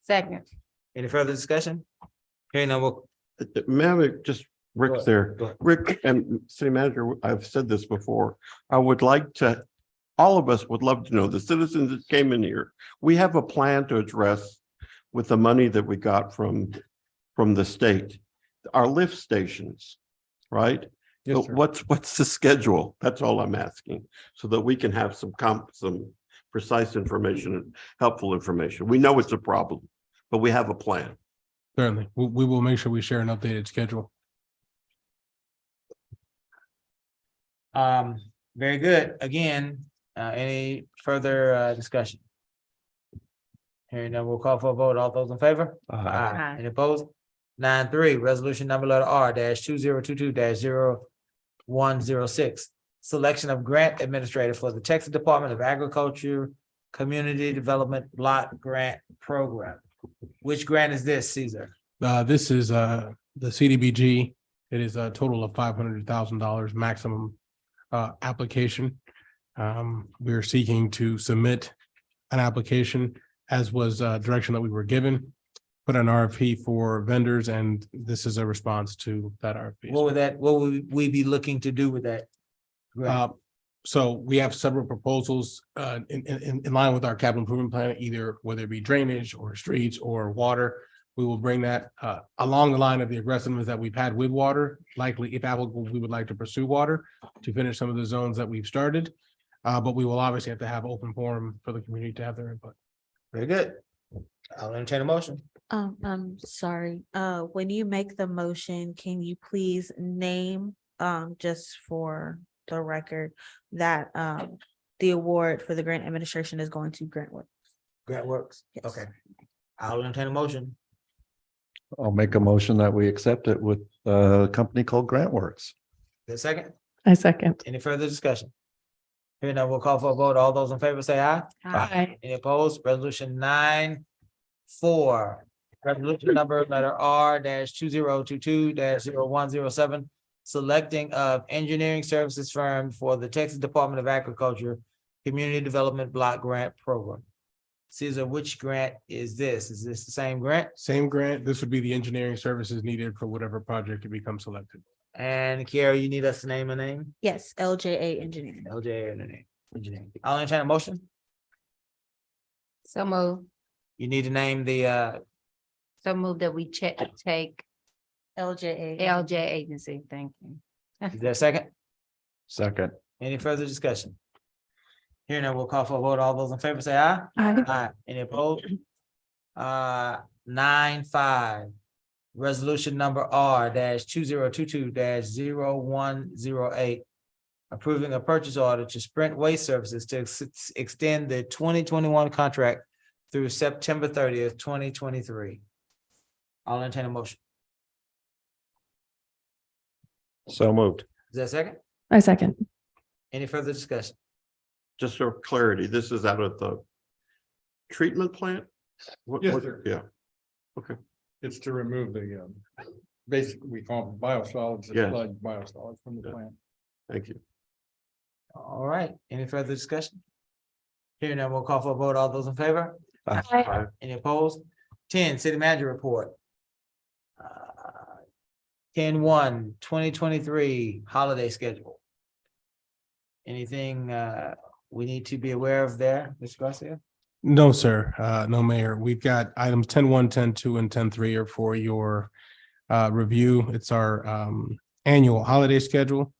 Second. Any further discussion? Hearing none, we'll May I just, Rick's there. Go ahead. Rick and city manager, I've said this before. I would like to, all of us would love to know, the citizens that came in here, we have a plan to address with the money that we got from the state, our lift stations, right? Yes, But sir. what's the schedule? That's all I'm asking, so that we can have some precise information and helpful information. We know it's a problem, but we have a plan. Certainly. We will make sure we share an updated schedule. Very good. Again, any further discussion? Hearing none, we'll call for a vote. All those in favor? Aye. Any opposed? 9-3 resolution number letter R -2022-0106, selection of grant administrator for the Texas Department of Agriculture Community Development Block Grant Program. Which grant is this, Caesar? This is the CDBG. It is a total of $500,000 maximum application. We're seeking to submit an application as was direction that we were given. Put an RFP for vendors, and this is a response to that RFP. What would we be looking to do with that? So we have several proposals in line with our capital improvement plan, either whether it be drainage or streets or water. We will bring that along the line of the aggressiveness that we've had with water. Likely, if applicable, we would like to pursue water to finish some of the zones that we've started. But we will obviously have to have open forum for the community to have their input. Very good. I'll entertain a motion. I'm sorry, when you make the motion, can you please name, just for the record, that, the award for the grant administration is going to Grant Works? Grant Works. Yes. Okay. I'll entertain a motion. I'll make a motion that we accept it with a company called Grant Works. The second, I second. any further discussion? Here now, we'll call for a vote. All those in favor say aye. Aye. Any opposed? Resolution 9-4. Resolution number letter R 2022 107. Selecting of engineering services firm for the Texas Department of Agriculture Community Development Block Grant Program. Caesar, which grant is this? Is this the same grant? Same grant. This would be the engineering services needed for whatever project it becomes selected. And Kiara, you need us to name a name? Yes, LJA Engineering. LJ engineering. I'll entertain a motion. So move, You need to name the so move that we take LJA. LJ agency, thank you. is there a second? Second. Any further discussion? Here now, we'll call for a vote. All those in favor say aye. Aye. Aye. Any opposed? 9-5. Resolution number R 2022 0108. Approving a purchase order to Sprint Waste Services to extend the 2021 contract through September 30th, 2023. I'll entertain a motion. So moved. Is that a second? I second. Any further discussion? Just for clarity, this is out of the treatment plant? Yes, sir. Yeah, It's to remove the, basically, we call them biosolids, Yeah. the blood biosolids from the plant. thank you. All right, any further discussion? Here now, we'll call for a vote. All those in favor? Aye. Any opposed? 10, city manager report. 10-1-2023 holiday schedule. Anything we need to be aware of there, Mr. Garcia? No, sir. No, Mayor. We've got items 10-1, 10-2, and 10-3 are for your review. It's our annual holiday schedule,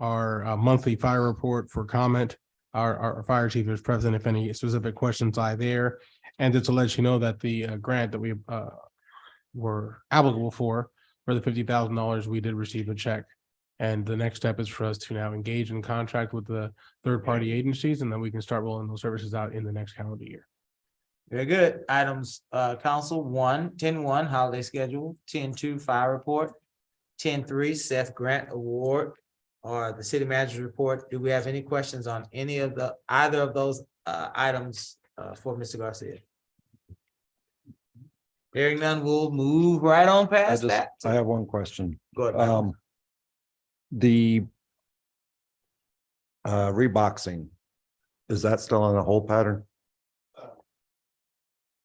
our monthly fire report for comment. Our fire chief is present if any specific questions lie there. And just to let you know that the grant that we were applicable for the $50,000, we did receive a check. And the next step is for us to now engage in contract with the third-party agencies, and then we can start rolling those services out in the next calendar year. Very good. Items, council 10-1 holiday schedule, 10-2 fire report, 10-3 Seth Grant Award, or the city manager's report. Do we have any questions on either of those items for Mr. Garcia? Hearing none, we'll move right on past that. I have one question. Go ahead. The reboxing, is that still on a hold pattern?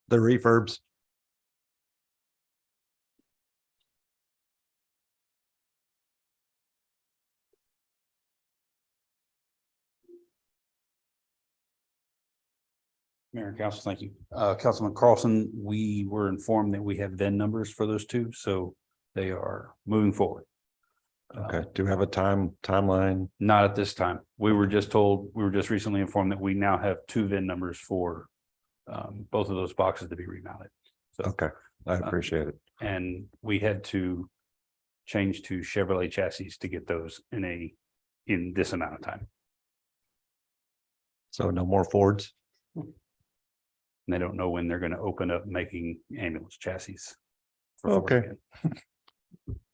The refurbs? Mayor and Council, thank you. Councilman Carlson, we were informed that we have VIN numbers for those two, so they are moving forward. Okay, do we have a timeline? Not at this time. We were just recently informed that we now have two VIN numbers for both of those boxes to be remounted. So, Okay, I appreciate it. and we had to change to Chevrolet chassis to get those in this amount of time. So no more Fords? And they don't know when they're going to open up making ambulance chassis. for Ford Okay. again.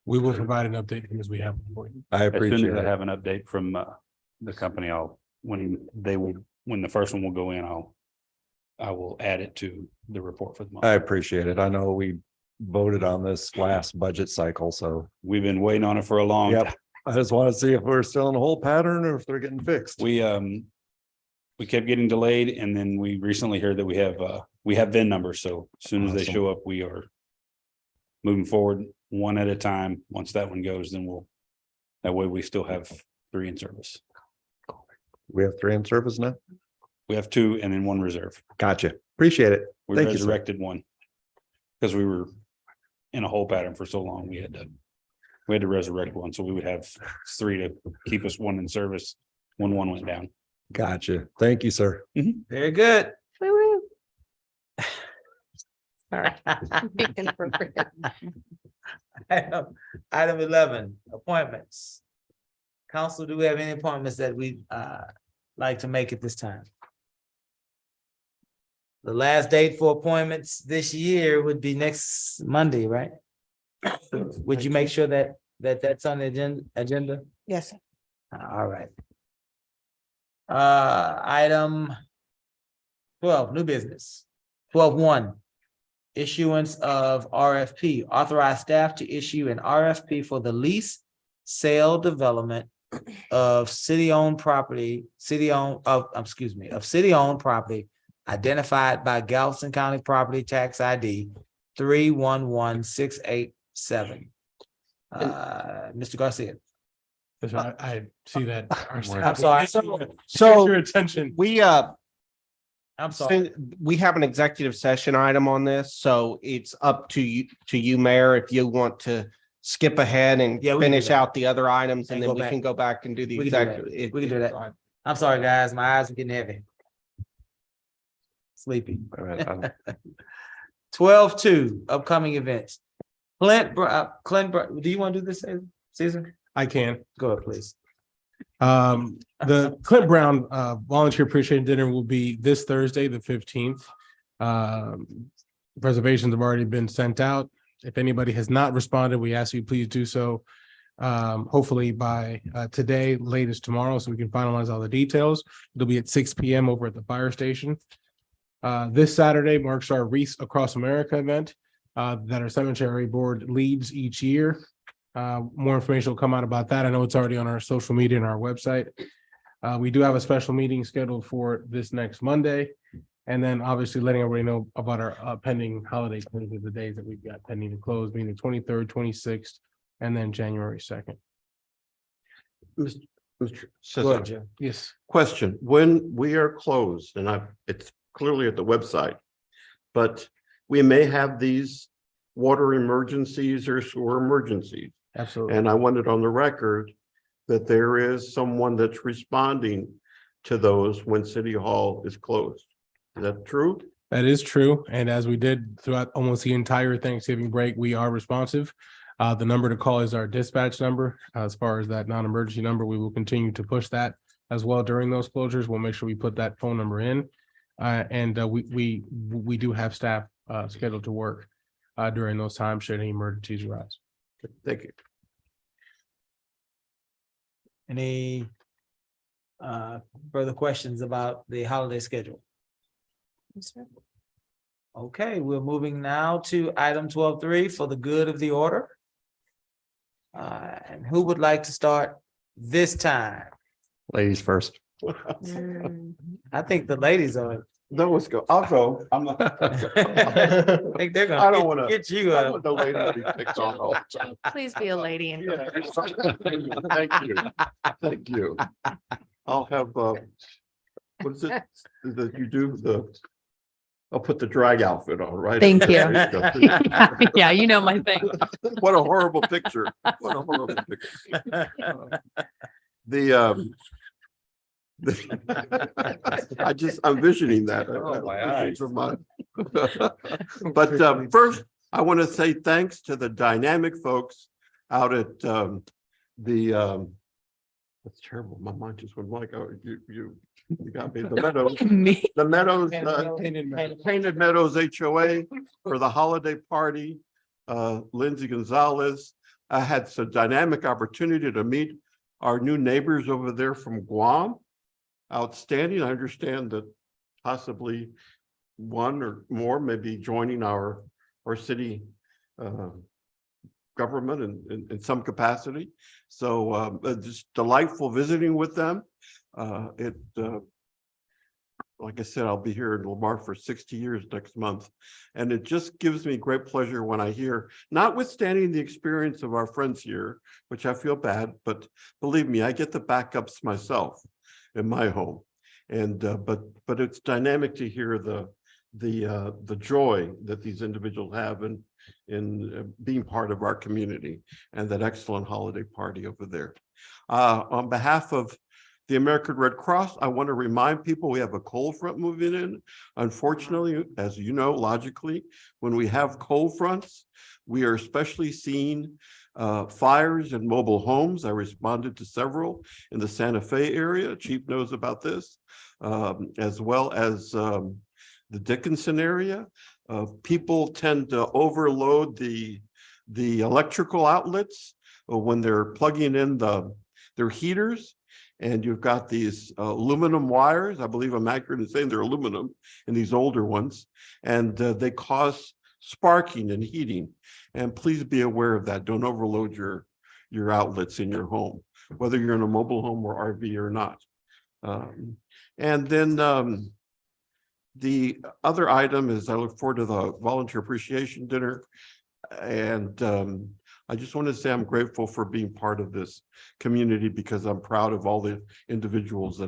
We will provide an update as we have. I As soon appreciate as I it. have an update from the company, when the first one will go in, I will add it to the report for the month. I appreciate it. I know we voted on this last budget cycle, so. We've been waiting on it for a long Yep. time. I just want to see if we're still in the whole pattern or if they're getting fixed. We kept getting delayed and then we recently heard that we have VIN numbers. So as soon as they Awesome. show up, we are moving forward one at a time. Once that one goes, then that way we still have 3 in service. We have 3 in service now? We have 2 and then 1 reserve. Gotcha. Appreciate it. We Thank you, sir. resurrected one. Because we were in a whole pattern for so long, we had to resurrect one, so we would have 3 to keep us 1 in service when 1 went down. Gotcha. Thank you, sir. Very good. Sorry. Item 11, appointments. Council, do we have any appointments that we like to make at this time? The last date for appointments this year would be next Monday, right? Would you make sure that's on the agenda? Yes, sir. All right. Item 12, new business. 12.1, issuance of RFP. Authorize staff to issue an RFP for the lease, sale, development of city-owned property identified by Galveston County Property Tax ID 311687. Mr. Garcia. I see that. I'm sorry. So Your attention. I'm sorry. We have an executive session item on this, so it's up to you, Mayor, if you want to skip ahead and Yeah, we can do finish that. out the other items, and And then go we back. can go back and do the We can do that. executive. We can do that. I'm sorry, guys. My eyes are getting heavy. Sleepy. 12.2, upcoming events. Clint, do you want to do this, Caesar? I can. Go ahead, please. The Clint Brown Volunteer Appreciation Dinner will be this Thursday, the 15th. Reservations have already been sent out. If anybody has not responded, we ask you please do so. Hopefully by today, latest tomorrow, so we can finalize all the details. It'll be at 6 p.m. over at the fire station. This Saturday marks our Wreaths Across America event that our cemetery board leads each year. More information will come out about that. I know it's already on our social media and our website. We do have a special meeting scheduled for this next Monday. And then obviously letting everybody know about our pending holiday closure, the days that we've got pending to close, being the 23rd, 26th, and then January 2nd. Mr. Go ahead, Cesar, Jim. Yes. question, when we are closed, and it's clearly at the website, but we may have these water emergencies or sewer emergencies. Absolutely. And I wanted on the record that there is someone that's responding to those when City Hall is closed. Is that true? That is true. And as we did throughout almost the entire Thanksgiving break, we are responsive. The number to call is our dispatch number. As far as that non-emergency number, we will continue to push that as well during those closures. We'll make sure we put that phone number in. We do have staff scheduled to work during those times should any emergencies arise. Thank you. Any further questions about the holiday schedule? Okay, we're moving now to item 12.3 for the good of the order. And who would like to start this time? Ladies first. I think the ladies are. No, let's go. I'll go. I'm not. I think they're I gonna don't wanna- get you I up. want the lady to be picked on all the time. Please be a lady. And Yeah. Thank you. Thank you. I'll have, what is it that you do? I'll put the drag outfit on, right? Thank you. There go. Yeah, you know my thing. What a horrible picture. What a horrible picture. I'm visioning that. Oh, my eyes. But first, I want to say thanks to the dynamic folks out at that's terrible. My mind just went blank. Oh, you got me. The Meadows. Me. The Meadows, Painted Meadows HOA for the holiday party. Lindsay Gonzalez. I had some dynamic opportunity to meet our new neighbors over there from Guam. Outstanding. I understand that possibly one or more may be joining our city government in some capacity. So just delightful visiting with them. Like I said, I'll be here in Lamar for 60 years next month. And it just gives me great pleasure when I hear, notwithstanding the experience of our friends here, which I feel bad, but believe me, I get the backups myself in my home. And but it's dynamic to hear the joy that these individuals have in being part of our community and that excellent holiday party over there. On behalf of the American Red Cross, I want to remind people we have a cold front moving in. Unfortunately, as you know, logically, when we have cold fronts, we are especially seeing fires in mobile homes. I responded to several in the Santa Fe area. Chief knows about this, as well as the Dickinson area. People tend to overload the electrical outlets when they're plugging in their heaters. And you've got these aluminum wires. I believe I'm accurate in saying they're aluminum in these older ones, and they cause sparking and heating. And please be aware of that. Don't overload your outlets in your home, whether you're in a mobile home or RV or not. And then the other item is I look forward to the volunteer appreciation dinner. And I just want to say I'm grateful for being part of this community because I'm proud of all the individuals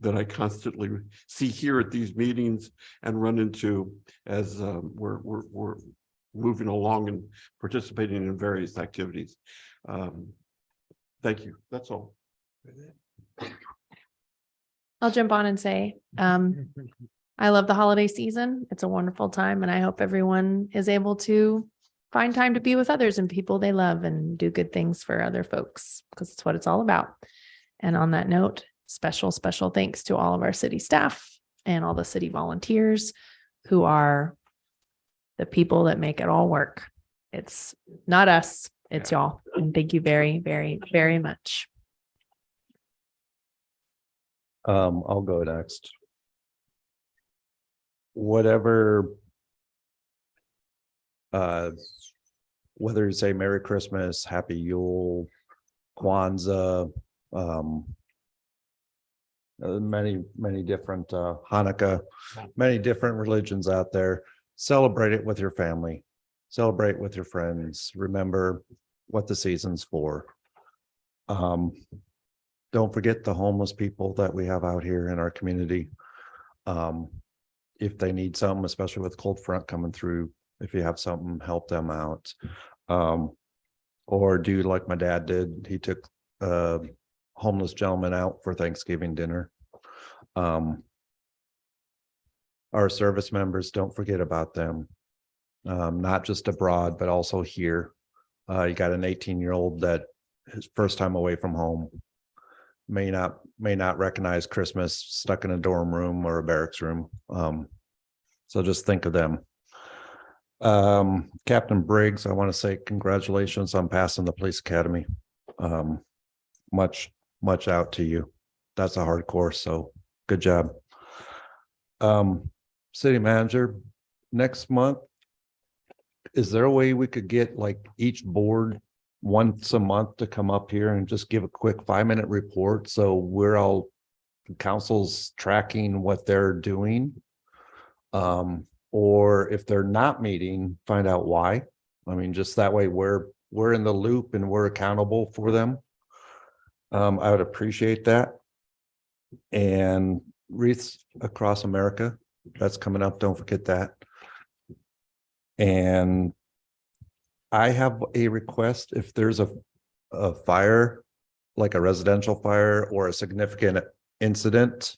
that I constantly see here at these meetings and run into as we're moving along and participating in various activities. Thank you. That's all. I'll jump on and say, I love the holiday season. It's a wonderful time, and I hope everyone is able to find time to be with others and people they love and do good things for other folks, because it's what it's all about. And on that note, special thanks to all of our city staff and all the city volunteers who are the people that make it all work. It's not us, it's y'all. And thank you very, very, very much. I'll go next. Whatever, whether you say Merry Christmas, Happy Yule, Kwanzaa, many different Hanukkah, many different religions out there. Celebrate it with your family, celebrate with your friends. Remember what the season's for. Don't forget the homeless people that we have out here in our community. If they need something, especially with cold front coming through, if you have something, help them out. Or do like my dad did. He took a homeless gentleman out for Thanksgiving dinner. Our service members, don't forget about them. Not just abroad, but also here. You got an 18-year-old that his first time away from home may not recognize Christmas stuck in a dorm room or a barracks room. So just think of them. Captain Briggs, I want to say congratulations on passing the police academy. Much out to you. That's a hard course, so good job. City manager, next month, is there a way we could get like each board once a month to come up here and just give a quick 5-minute report so we're all, council's tracking what they're doing? Or if they're not meeting, find out why. I mean, just that way we're in the loop and we're accountable for them. I would appreciate that. And Wreaths Across America, that's coming up. Don't forget that. And I have a request. If there's a fire, like a residential fire or a significant incident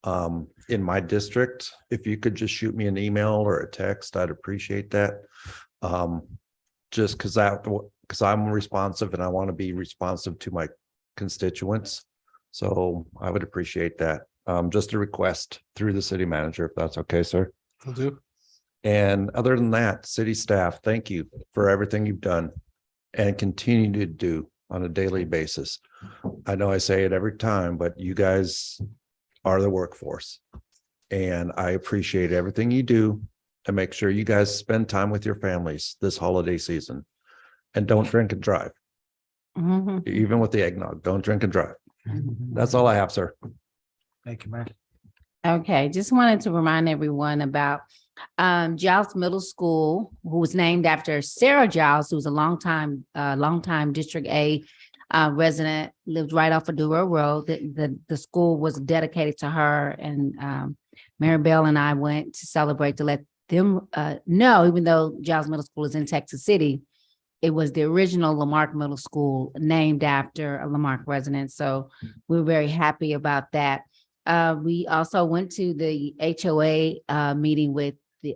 in my district, if you could just shoot me an email or a text, I'd appreciate that. Just because I'm responsive and I want to be responsive to my constituents. So I would appreciate that. Just a request through the city manager, if that's okay, sir. Will do. And other than that, city staff, thank you for everything you've done and continue to do on a daily basis. I know I say it every time, but you guys are the workforce. And I appreciate everything you do and make sure you guys spend time with your families this holiday season. And don't drink and drive. Even with the eggnog, don't drink and drive. That's all I have, sir. Thank you, Mark. Okay, just wanted to remind everyone about Giles Middle School, who was named after Sarah Giles, who's a longtime District A resident, lived right off of Duro Road. The school was dedicated to her, and Mary Bell and I went to celebrate to let them know, even though Giles Middle School is in Texas City, it was the original Lamarque Middle School named after a Lamarque resident. So we're very happy about that. We also went to the HOA meeting with the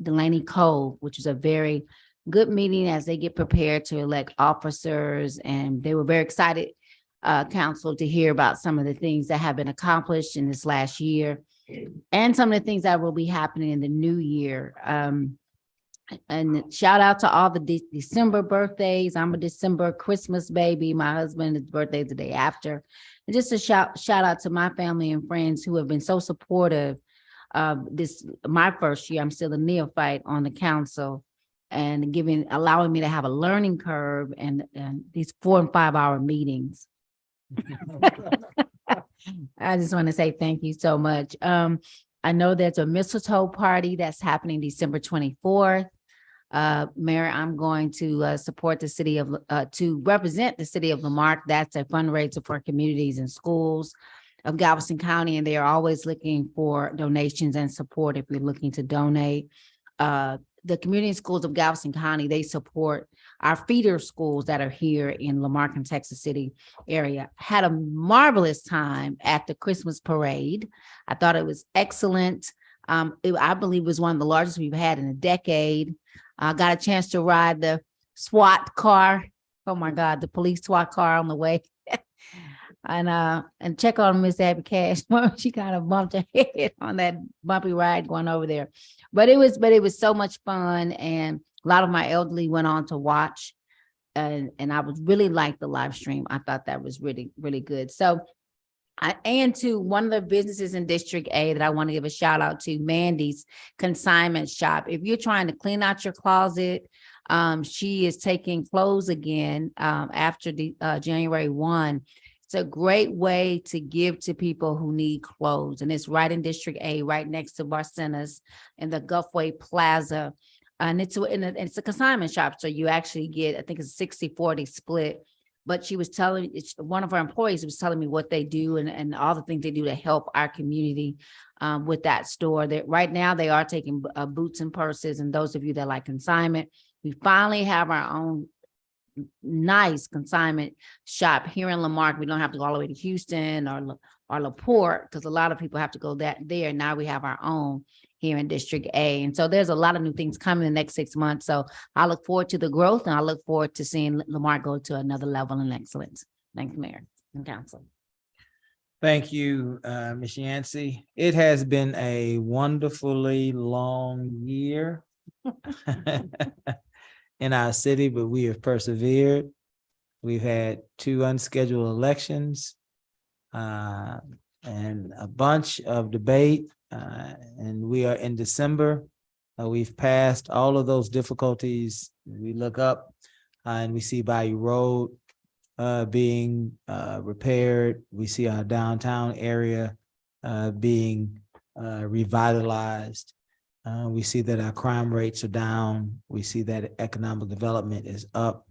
Delaney Cove, which is a very good meeting as they get prepared to elect officers. And they were very excited, council, to hear about some of the things that have been accomplished in this last year and some of the things that will be happening in the new year. And shout out to all the December birthdays. I'm a December Christmas baby. My husband's birthday is the day after. And just a shout out to my family and friends who have been so supportive of this, my first year. I'm still a neophyte on the council, and allowing me to have a learning curve and these 4 and 5 hour meetings. I just want to say thank you so much. I know there's a mistletoe party that's happening December 24th. Mayor, I'm going to support the city of, to represent the city of Lamarque. That's a fundraiser for communities and schools of Galveston County, and they are always looking for donations and support if you're looking to donate. The community schools of Galveston County, they support our feeder schools that are here in Lamarque and Texas City area. Had a marvelous time at the Christmas parade. I thought it was excellent. I believe it was one of the largest we've had in a decade. I got a chance to ride the SWAT car. Oh my God, the police SWAT car on the way. And check on Miss Abby Cash. She kind of bumped her head on that bumpy ride going over there. But it was so much fun, and a lot of my elderly went on to watch, and I was really like the live stream. I thought that was really, really good. So and to one of the businesses in District A that I want to give a shout out to, Mandy's Consignment Shop. If you're trying to clean out your closet, she is taking clothes again after the January 1. It's a great way to give to people who need clothes. And it's right in District A, right next to Barcenas in the Gulfway Plaza. And it's a consignment shop. So you actually get, I think it's a 60-40 split. But she was telling, one of our employees was telling me what they do and all the things they do to help our community with that store. That right now they are taking boots and purses. And those of you that like consignment, we finally have our own nice consignment shop here in Lamarque. We don't have to go all the way to Houston or LaPorte, because a lot of people have to go there. Now we have our own here in District A. And so there's a lot of new things coming in the next 6 months. So I look forward to the growth, and I look forward to seeing Lamarque go to another level in excellence. Thank you, Mayor and Council. Thank you, Ms. Yancey. It has been a wonderfully long year in our city, but we have persevered. We've had 2 unscheduled elections and a bunch of debate, and we are in December. We've passed all of those difficulties. We look up and we see Bayou Road being repaired. We see our downtown area being revitalized. We see that our crime rates are down. We see that economic development is up.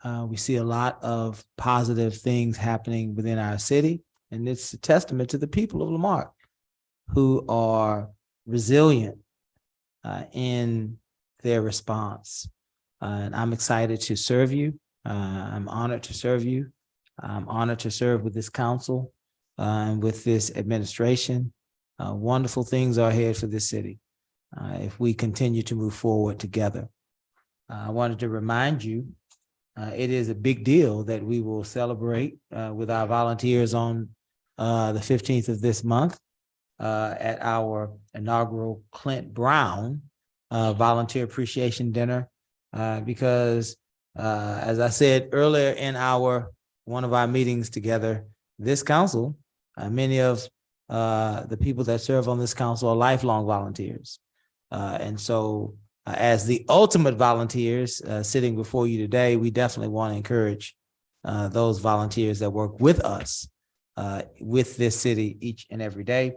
We see a lot of positive things happening within our city. And it's a testament to the people of Lamarque who are resilient in their response. And I'm excited to serve you. I'm honored to serve you. I'm honored to serve with this council and with this administration. Wonderful things are ahead for this city if we continue to move forward together. I wanted to remind you, it is a big deal that we will celebrate with our volunteers on the 15th of this month at our inaugural Clint Brown Volunteer Appreciation Dinner, because as I said earlier in one of our meetings together, this council, many of the people that serve on this council are lifelong volunteers. And so as the ultimate volunteers sitting before you today, we definitely want to encourage those volunteers that work with us with this city each and every day.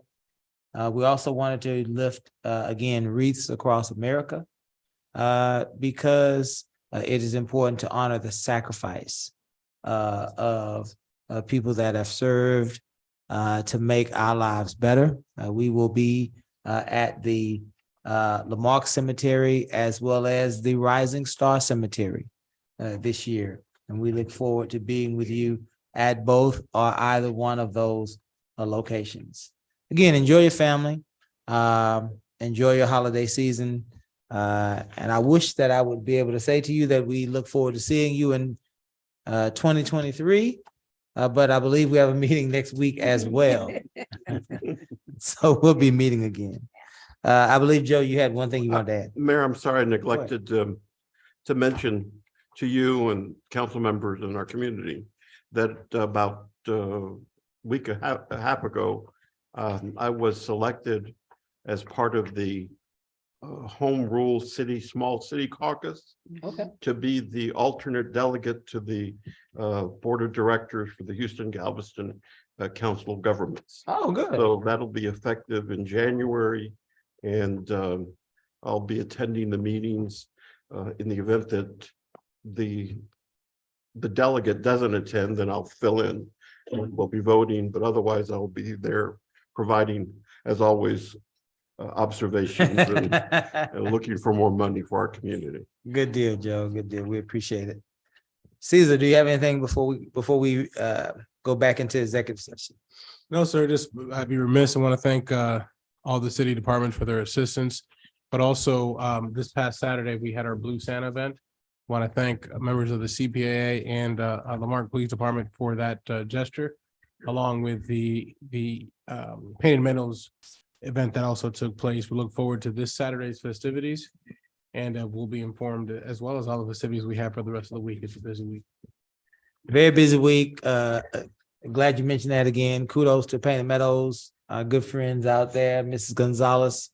We also wanted to lift again wreaths across America because it is important to honor the sacrifice of people that have served to make our lives better. We will be at the Marque Cemetery as well as the Rising Star Cemetery this year. And we look forward to being with you at both or either one of those locations. Again, enjoy your family, enjoy your holiday season. And I wish that I would be able to say to you that we look forward to seeing you in 2023. But I believe we have a meeting next week as well. So we'll be meeting again. I believe, Joe, you had one thing you wanted to add. Mayor, I'm sorry, I neglected to mention to you and council members in our community that about a week and a half ago, I was selected as part of the Home Rule City Small City Caucus to be the alternate delegate to the Board of Directors for the Houston Galveston Council of Governments. Oh, good. So that'll be effective in January, and I'll be attending the meetings in the event that the delegate doesn't attend, then I'll fill in. We'll be voting, but otherwise I'll be there providing, as always, observations and looking for more money for our community. Good deal, Joe. Good deal. We appreciate it. Caesar, do you have anything before we go back into executive session? No, sir, just I'd be remiss. I want to thank all the city departments for their assistance. But also this past Saturday, we had our Blue Santa event. Want to thank members of the CPAA and the Marque Police Department for that gesture, along with the Painted Meadows event that also took place. We look forward to this Saturday's festivities, and we'll be informed as well as all the festivities we have for the rest of the week. It's a busy week. Very busy week. Glad you mentioned that again. Kudos to Painted Meadows, our good friends out there, Mrs. Gonzalez,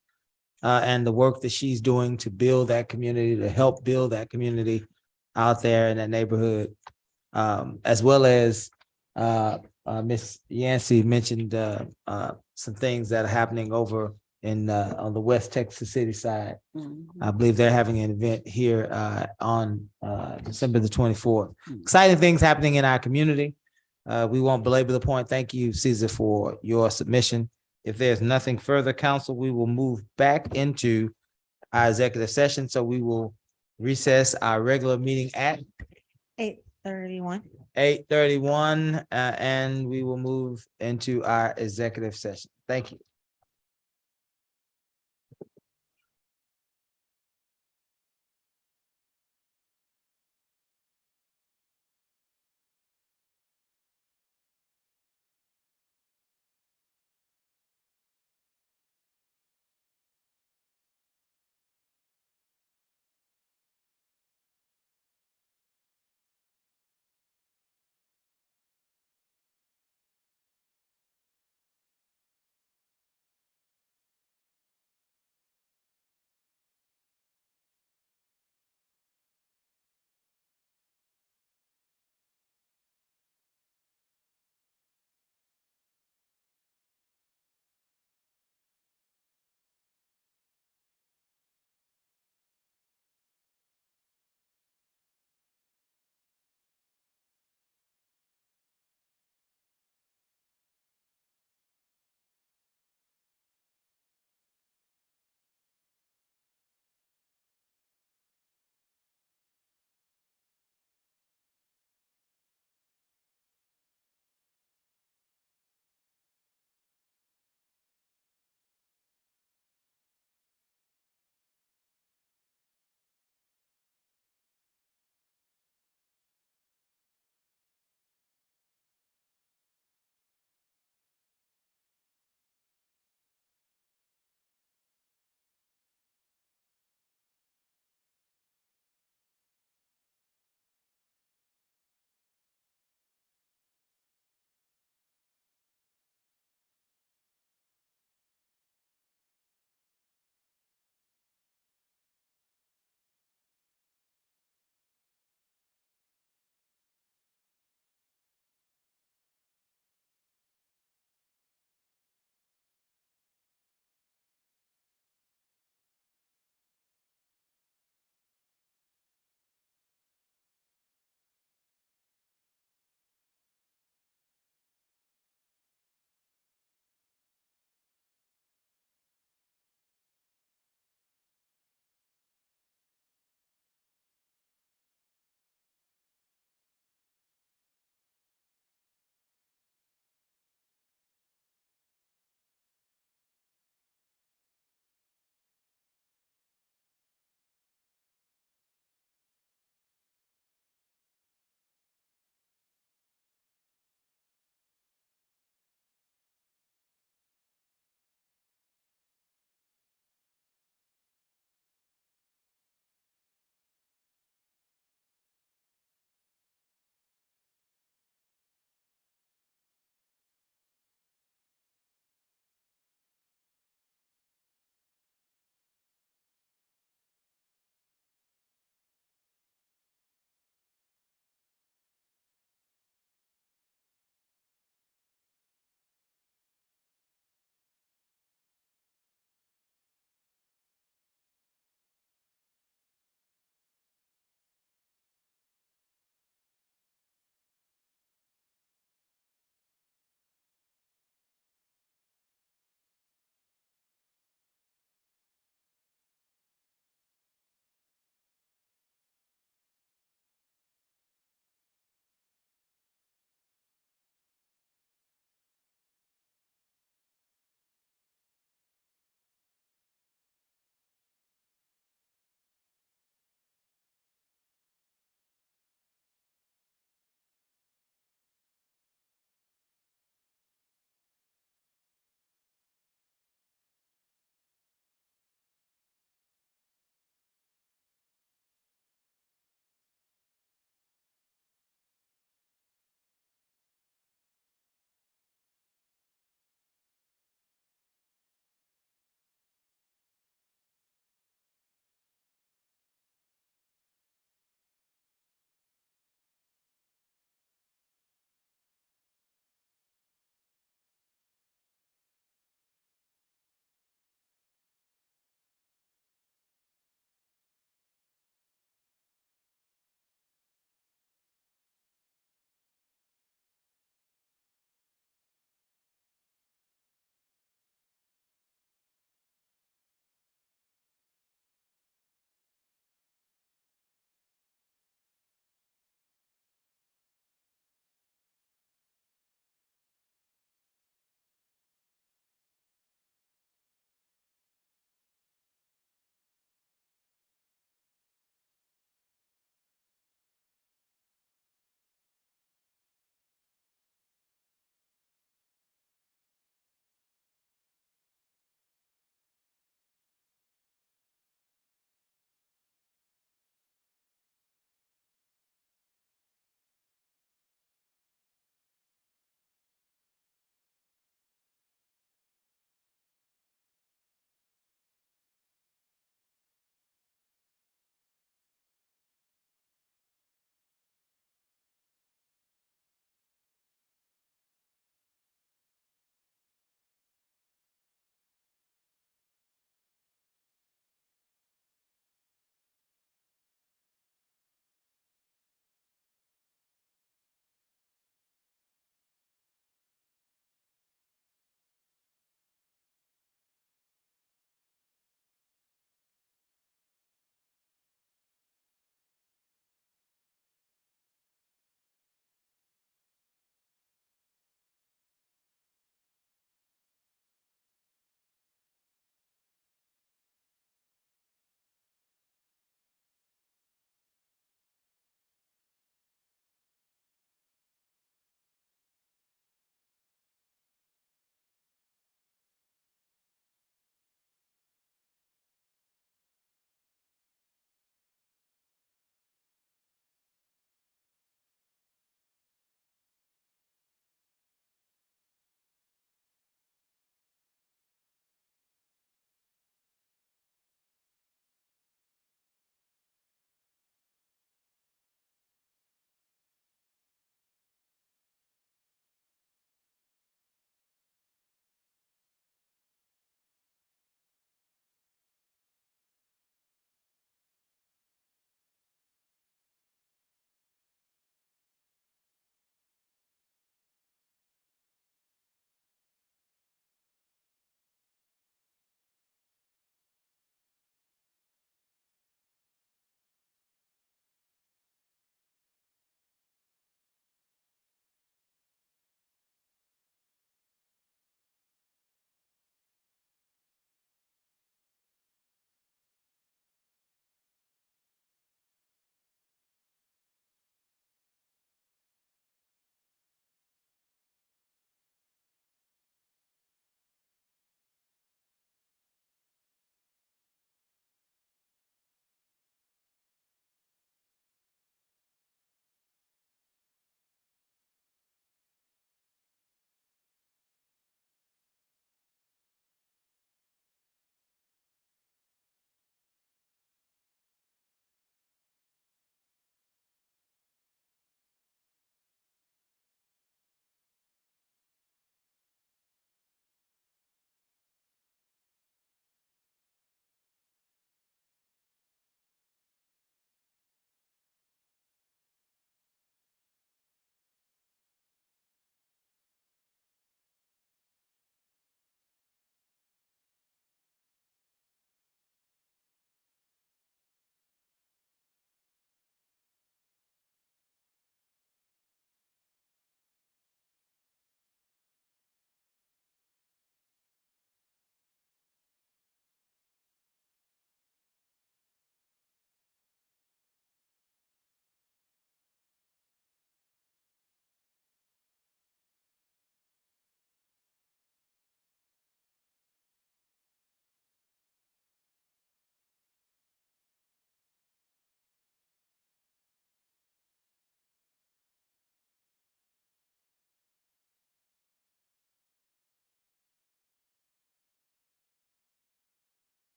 and the work that she's doing to build that community, to help build that community out there in that neighborhood, as well as Miss Yancey mentioned some things that are happening over in on the West Texas City side. I believe they're having an event here on December the 24th. Exciting things happening in our community. We won't belabor the point. Thank you, Caesar, for your submission. If there's nothing further, council, we will move back into our executive session. So we will recess our regular meeting at 8:31. 8:31, and we will move into our executive session. Thank you.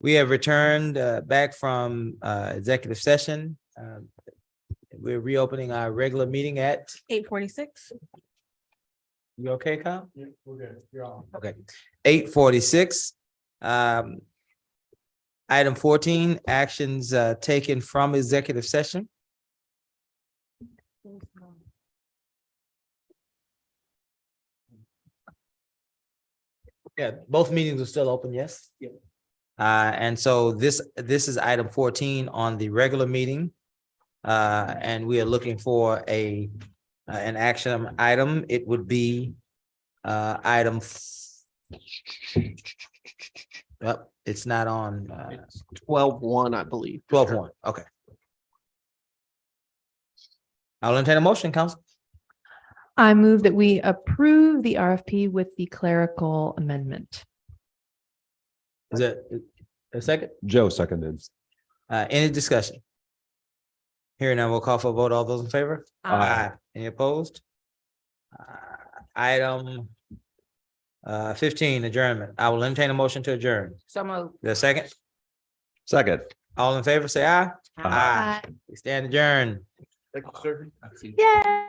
We have returned back from executive session. We're reopening our regular meeting at, 8:46. you okay, Kyle? Yeah, we're good. You're on. Okay, 8:46. Item 14, actions taken from executive session. Yeah, both meetings are still open, yes? Yeah. And so this is item 14 on the regular meeting. And we are looking for an action item. It would be item. Yep, it's not on 12-1, I believe. 12-1. Okay. I'll entertain a motion, council. I move that we approve the RFP with the clerical amendment. Is it a second? Joe seconded. Any discussion? Hearing none, we'll call for a vote. All those in favor? Aye. Any opposed? Item 15, adjournment. I will entertain a motion to adjourn. So moved. The second, Second. all in favor, say aye. Aye. We stand adjourned. Thank you, sir. Yay!